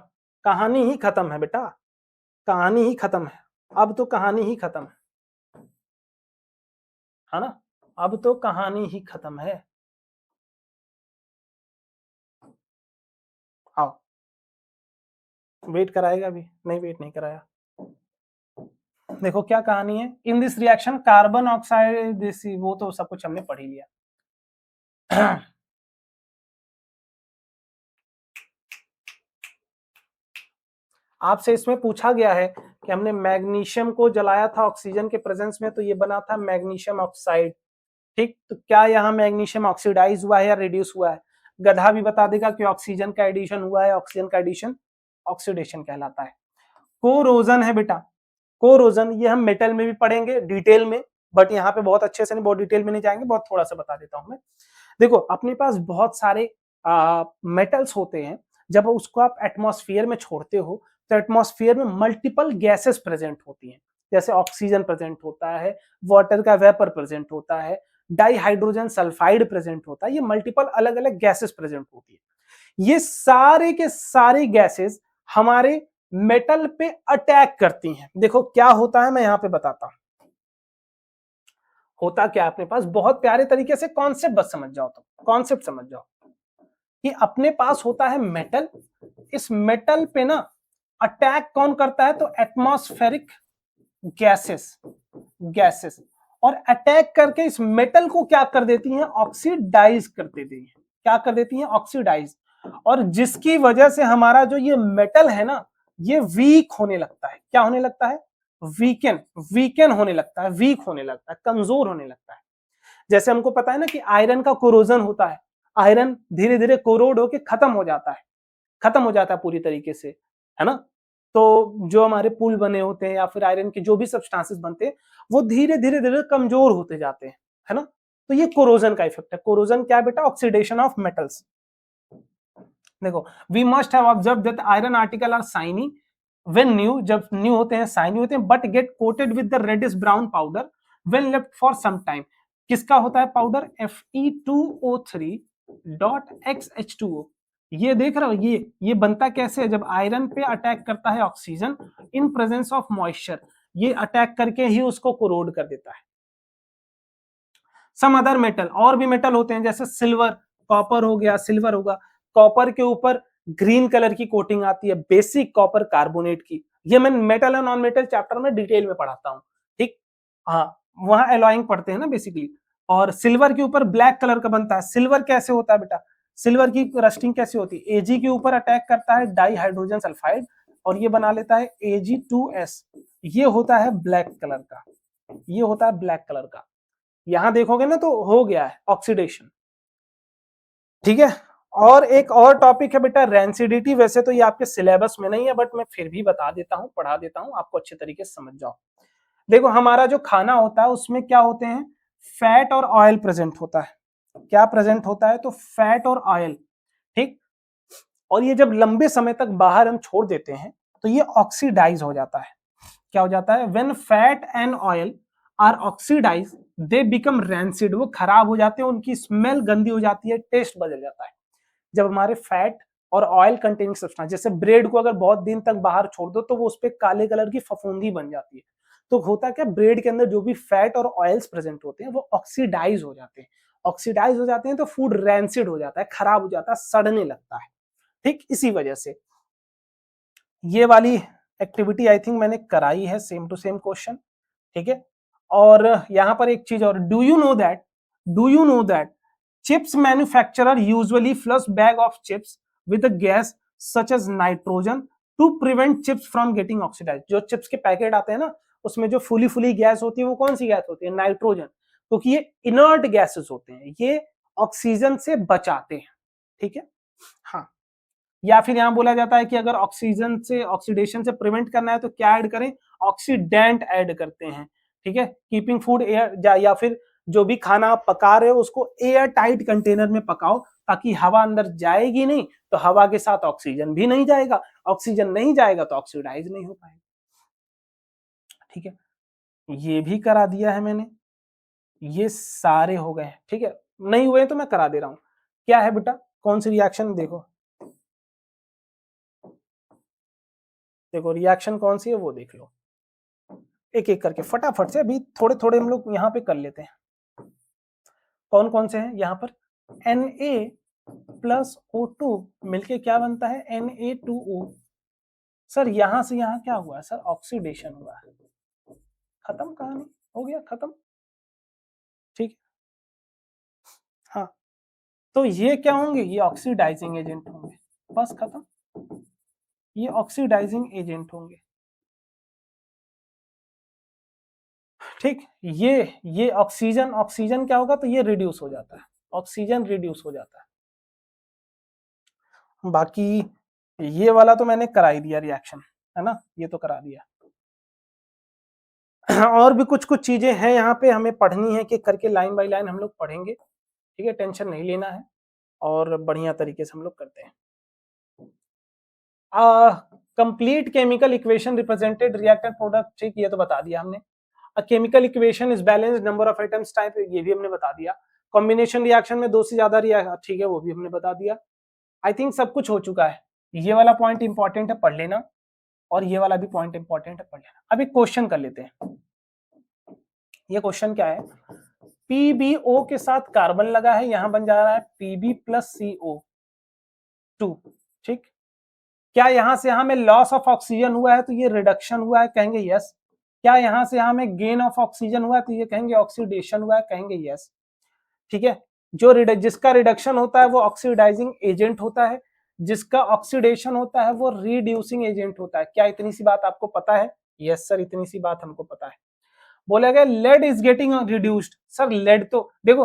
कहानी ही खत्म है बेटा, कहानी ही खत्म है। अब तो कहानी ही खत्म है ना? अब तो कहानी ही खत्म है। आओ, वेट कराएगा भी? नहीं, वेट नहीं कराया। देखो क्या कहानी है। In this reaction carbon oxide, वो तो सब कुछ हमने पढ़ ही लिया। आपसे इसमें पूछा गया है कि हमने मैग्नीशियम को जलाया था ऑक्सीजन के प्रेजेंस में, तो ये बना था मैग्नीशियम ऑक्साइड। ठीक, तो क्या यहाँ मैग्नीशियम ऑक्सीडाइज हुआ है या रिड्यूस हुआ है? गधा भी बता देगा कि ऑक्सीजन का एडिशन हुआ है। ऑक्सीजन का एडिशन ऑक्सीडेशन कहलाता है। कोरोजन है बेटा, कोरोजन ये हम मेटल में भी पढ़ेंगे डिटेल में, बट यहाँ पे बहुत अच्छे से नहीं, बहुत डिटेल में नहीं जाएंगे, बहुत थोड़ा सा बता देता हूं मैं। देखो अपने पास बहुत सारे मेटल्स होते हैं। जब उसको आप एटमॉस्फेयर में छोड़ते हो तो एटमॉस्फेयर में मल्टीपल गैसेस प्रेजेंट होती हैं। जैसे ऑक्सीजन प्रेजेंट होता है, वाटर का वेपर प्रेजेंट होता है, डाइहाइड्रोजन सल्फाइड प्रेजेंट होता है, ये मल्टीपल अलग अलग गैसेस प्रेजेंट होती है। ये सारे के सारे गैसेस हमारे मेटल पे अटैक करती हैं। देखो क्या होता है, मैं यहां पे बताता हूं। होता क्या अपने पास, बहुत प्यारे तरीके से कॉन्सेप्ट बस समझ जाओ, तो कॉन्सेप्ट समझ जाओ कि अपने पास होता है मेटल। इस मेटल पे ना अटैक कौन करता है? तो एटमॉस्फेरिक गैसेस, गैसेस। और अटैक करके इस मेटल को क्या कर देती हैं? ऑक्सीडाइज कर देती हैं। क्या कर देती हैं? ऑक्सीडाइज। और जिसकी वजह से हमारा जो ये मेटल है ना, ये वीक होने लगता है। क्या होने लगता है? वीकन, वीकन होने लगता है, वीक होने लगता है, कमजोर होने लगता है। जैसे हमको पता है ना कि आयरन का कोरोजन होता है, आयरन धीरे धीरे कोरोड होके खत्म हो जाता है, खत्म हो जाता है पूरी तरीके से, है ना? तो जो हमारे पुल बने होते हैं या फिर आयरन के जो भी सब्सटेंसेस बनते हैं, वो धीरे धीरे धीरे कमजोर होते जाते हैं, है ना? तो ये कोरोजन का इफेक्ट है। कोरोजन क्या है बेटा? Oxidation of metals. देखो, we must have observe that iron article are shiny when new, जब न्यू होते हैं शाइनी होते हैं, but get coated with the reddish brown powder when left for some time. किसका होता है पाउडर? Fe2O3.XH2O। ये देख रहे हो, ये बनता कैसे है? जब आयरन पे अटैक करता है oxygen in presence of moisture, ये अटैक करके ही उसको कोरोड कर देता है। सम अदर मेटल, और भी मेटल होते हैं जैसे सिल्वर, कॉपर हो गया, सिल्वर होगा। कॉपर के ऊपर ग्रीन कलर की कोटिंग आती है, बेसिक कॉपर कार्बोनेट की। ये मैं metal and non metal chapter में डिटेल में पढ़ाता हूँ। ठीक, हाँ, वहां एलॉइंग पढ़ते हैं ना बेसिकली। और सिल्वर के ऊपर ब्लैक कलर का बनता है। सिल्वर कैसे होता है बेटा? सिल्वर की रस्टिंग कैसे होती है? एजी के ऊपर अटैक करता है डाइहाइड्रोजन सल्फाइड और ये बना लेता है Ag2S। ये होता है ब्लैक कलर का, ये होता है ब्लैक कलर का। यहां देखोगे ना तो हो गया है ऑक्सीडेशन। ठीक है, और एक और टॉपिक है बेटा रेंसिडिटी। वैसे तो ये आपके सिलेबस में नहीं है, बट मैं फिर भी बता देता हूं, पढ़ा देता हूं, आपको अच्छे तरीके से समझ जाओ। देखो हमारा जो खाना होता है उसमें क्या होते हैं? फैट और ऑयल प्रेजेंट होता है। क्या प्रेजेंट होता है? तो फैट और ऑयल। ठीक, और ये जब लंबे समय तक बाहर हम छोड़ देते हैं तो ये ऑक्सीडाइज हो जाता है। क्या हो जाता है? When fat and oil are oxidise they become rancid. वो खराब हो जाते हैं, उनकी स्मेल गंदी हो जाती है, टेस्ट बदल जाता है। जब हमारे फैट और ऑयल कंटेनिंग सब्सटेंस, जैसे ब्रेड को अगर बहुत दिन तक बाहर छोड़ दो तो वो उस पर काले कलर की फफूंदी बन जाती है। तो होता क्या, ब्रेड के अंदर जो भी फैट और ऑयल्स प्रेजेंट होते हैं वो ऑक्सीडाइज हो जाते हैं। ऑक्सीडाइज हो जाते हैं तो फूड रैंसिड हो जाता है, खराब हो जाता है, सड़ने लगता है। ठीक, इसी वजह से ये वाली एक्टिविटी आई थिंक मैंने कराई है, सेम टू सेम क्वेश्चन। ठीक है, और यहां पर एक चीज और, do you know that chips manufacturer usually flush bag of chips with a gas such as nitrogen to prevent chips from getting oxidise. जो चिप्स के पैकेट आते हैं ना, उसमें जो फुली फुली गैस होती है वो कौन सी गैस होती है? नाइट्रोजन, क्योंकि ये इनर्ट गैसेस होते हैं, ये ऑक्सीजन से बचाते हैं। ठीक है, हाँ। या फिर यहां बोला जाता है कि अगर ऑक्सीजन से ऑक्सीडेशन से प्रिवेंट करना है तो क्या ऐड करें? ऑक्सीडेंट ऐड करते हैं। ठीक है, कीपिंग फूड एयर, या फिर जो भी खाना आप पका रहे हो उसको एयर टाइट कंटेनर में पकाओ, ताकि हवा अंदर जाएगी नहीं, तो हवा के साथ ऑक्सीजन भी नहीं जाएगा, ऑक्सीजन नहीं जाएगा तो ऑक्सीडाइज नहीं हो पाएगा। ठीक है, ये भी करा दिया है मैंने, ये सारे हो गए। ठीक है, नहीं हुए तो मैं करा दे रहा हूं। क्या है बेटा, कौन सी रिएक्शन? देखो देखो रिएक्शन कौन सी है वो देख लो, एक एक करके फटाफट से। अभी थोड़े थोड़े हम लोग यहाँ पे कर लेते हैं। कौन कौन से हैं यहाँ पर? Na+O2 मिलके क्या बनता है? Na2O। सर यहां से यहाँ क्या हुआ है? सर ऑक्सीडेशन हुआ है। खत्म कहानी, हो गया खत्म। ठीक, हाँ, तो ये क्या होंगे? ये ऑक्सीडाइजिंग एजेंट होंगे, बस खत्म। ये ऑक्सीडाइजिंग एजेंट होंगे। ठीक, ये ऑक्सीजन, ऑक्सीजन क्या होगा? तो ये रिड्यूस हो जाता है, ऑक्सीजन रिड्यूस हो जाता है। बाकी ये वाला तो मैंने करा ही दिया रिएक्शन, है ना, ये तो करा दिया। और भी कुछ कुछ चीजें हैं यहाँ पे हमें पढ़नी है, कि करके लाइन बाय लाइन हम लोग पढ़ेंगे। ठीक है, टेंशन नहीं लेना है, और बढ़िया तरीके से हम लोग करते हैं। Complete chemical equation represented reactant product, ठीक, ये तो बता दिया हमने। A chemical equation is balanced number of items type, ये भी हमने बता दिया। कॉम्बिनेशन रिएक्शन में दो से ज्यादा रिएक्शन, ठीक है, वो भी हमने बता दिया। आई थिंक सब कुछ हो चुका है। ये वाला पॉइंट इंपॉर्टेंट है, पढ़ लेना, और ये वाला भी पॉइंट इंपॉर्टेंट है, पढ़ लेना। अब एक क्वेश्चन कर लेते हैं। ये क्वेश्चन क्या है? PbO के साथ कार्बन लगा है, यहां बन जा रहा है Pb+CO2। ठीक, क्या यहां से यहां में लॉस ऑफ ऑक्सीजन हुआ है तो ये रिडक्शन हुआ है? कहेंगे यस। क्या यहां से यहां में गेन ऑफ ऑक्सीजन हुआ है तो ये कहेंगे ऑक्सीडेशन हुआ है? कहेंगे यस। ठीक है, जिसका रिडक्शन होता है वो ऑक्सीडाइजिंग एजेंट होता है, जिसका ऑक्सीडेशन होता है वो रिड्यूसिंग एजेंट होता है। क्या इतनी सी बात आपको पता है? यस सर, इतनी सी बात हमको पता है। बोला गया lead is getting reduced. Sir lead तो देखो,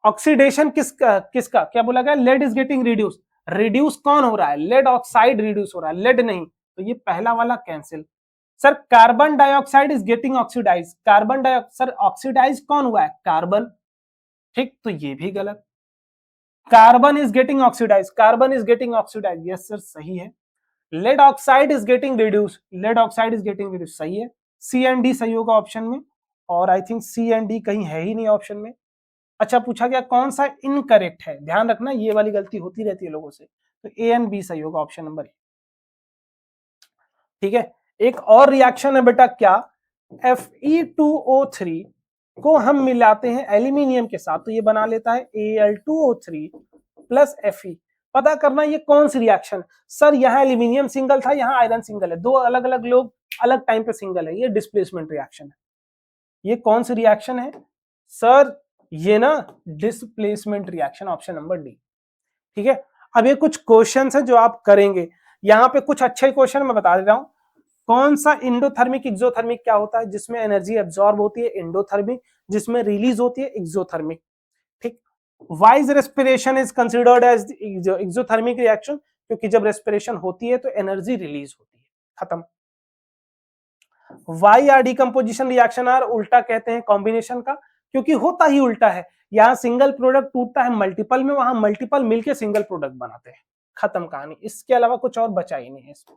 ऑक्सीडेशन किसका किसका क्या बोला गया? Lead is getting reduce. Reduce कौन हो रहा है? लेड ऑक्साइड रिड्यूस हो रहा है, लेड नहीं। तो ये पहला वाला cancel. Sir carbon dioxide is getting oxidise. Carbon dioxide, sir oxidise कौन हुआ है? कार्बन। ठीक, तो ये भी गलत। Carbon is getting oxidise, carbon is getting oxidise, yes sir सही है। Lead oxide is getting reduce, lead oxide is getting reduce, सही है। सी एंड डी सही होगा ऑप्शन में, और I think C and D कहीं है ही नहीं ऑप्शन में। अच्छा, पूछा गया कौन सा इनकरेक्ट है? ध्यान रखना ये वाली गलती होती रहती है लोगों से, तो ए एंड बी सही होगा, ऑप्शन नंबर ए। ठीक है, एक और रिएक्शन है बेटा, क्या? Fe2O3 को हम मिलाते हैं एल्यूमिनियम के साथ, तो ये बना लेता है Al2O3 प्लस Fe। पता करना ये कौन सी रिएक्शन? सर यहाँ एल्यूमिनियम सिंगल था, यहाँ आयरन सिंगल है, दो अलग अलग लोग अलग टाइम पे सिंगल है, ये डिस्प्लेसमेंट रिएक्शन है। ये कौन सी रिएक्शन है सर? ये ना displacement reaction, option number D. ठीक है, अब ये कुछ क्वेश्चन है जो आप करेंगे, यहाँ पे कुछ अच्छे क्वेश्चन मैं बता दे रहा हूं। कौन सा इंडोथर्मिक एक्सोथर्मिक क्या होता है? जिसमें एनर्जी एब्जॉर्ब होती है इंडोथर्मिक, जिसमें रिलीज होती है एक्सोथर्मिक। ठीक, why's respiration is considered as exothermic reaction, क्योंकि जब रेस्पिरेशन होती है तो एनर्जी रिलीज होती है। खत्म। Why are decomposition reaction are उल्टा कहते हैं कॉम्बिनेशन का, क्योंकि होता ही उल्टा है। यहाँ सिंगल प्रोडक्ट टूटता है मल्टीपल में, वहां मल्टीपल मिलके सिंगल प्रोडक्ट बनाते हैं। खत्म कहानी, इसके अलावा कुछ और बचा ही नहीं है इसमें।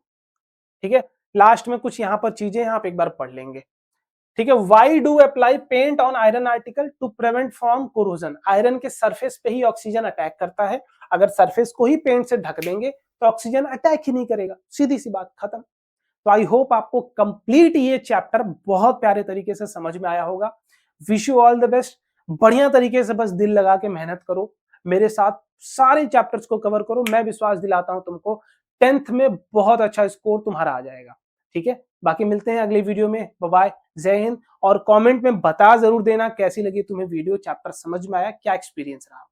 ठीक है, लास्ट में कुछ यहाँ पर चीजें आप एक बार पढ़ लेंगे। ठीक है, why do apply paint on iron article to prevent from corrosion. Iron के सरफेस पे ही ऑक्सीजन अटैक करता है, अगर सरफेस को ही पेंट से ढक देंगे तो ऑक्सीजन अटैक ही नहीं करेगा, सीधी सी बात, खत्म। तो आई होप आपको कंप्लीट ये चैप्टर बहुत प्यारे तरीके से समझ में आया होगा। Wish you all the best. बढ़िया तरीके से बस दिल लगा के मेहनत करो, मेरे साथ सारे चैप्टर्स को कवर करो। मैं विश्वास दिलाता हूं तुमको 10th में बहुत अच्छा स्कोर तुम्हारा आ जाएगा। ठीक है, बाकी मिलते हैं अगले वीडियो में। बाय बाय, जय हिंद। और कमेंट में बता जरूर देना कैसी लगी तुम्हें वीडियो, चैप्टर समझ में आया, क्या एक्सपीरियंस रहा।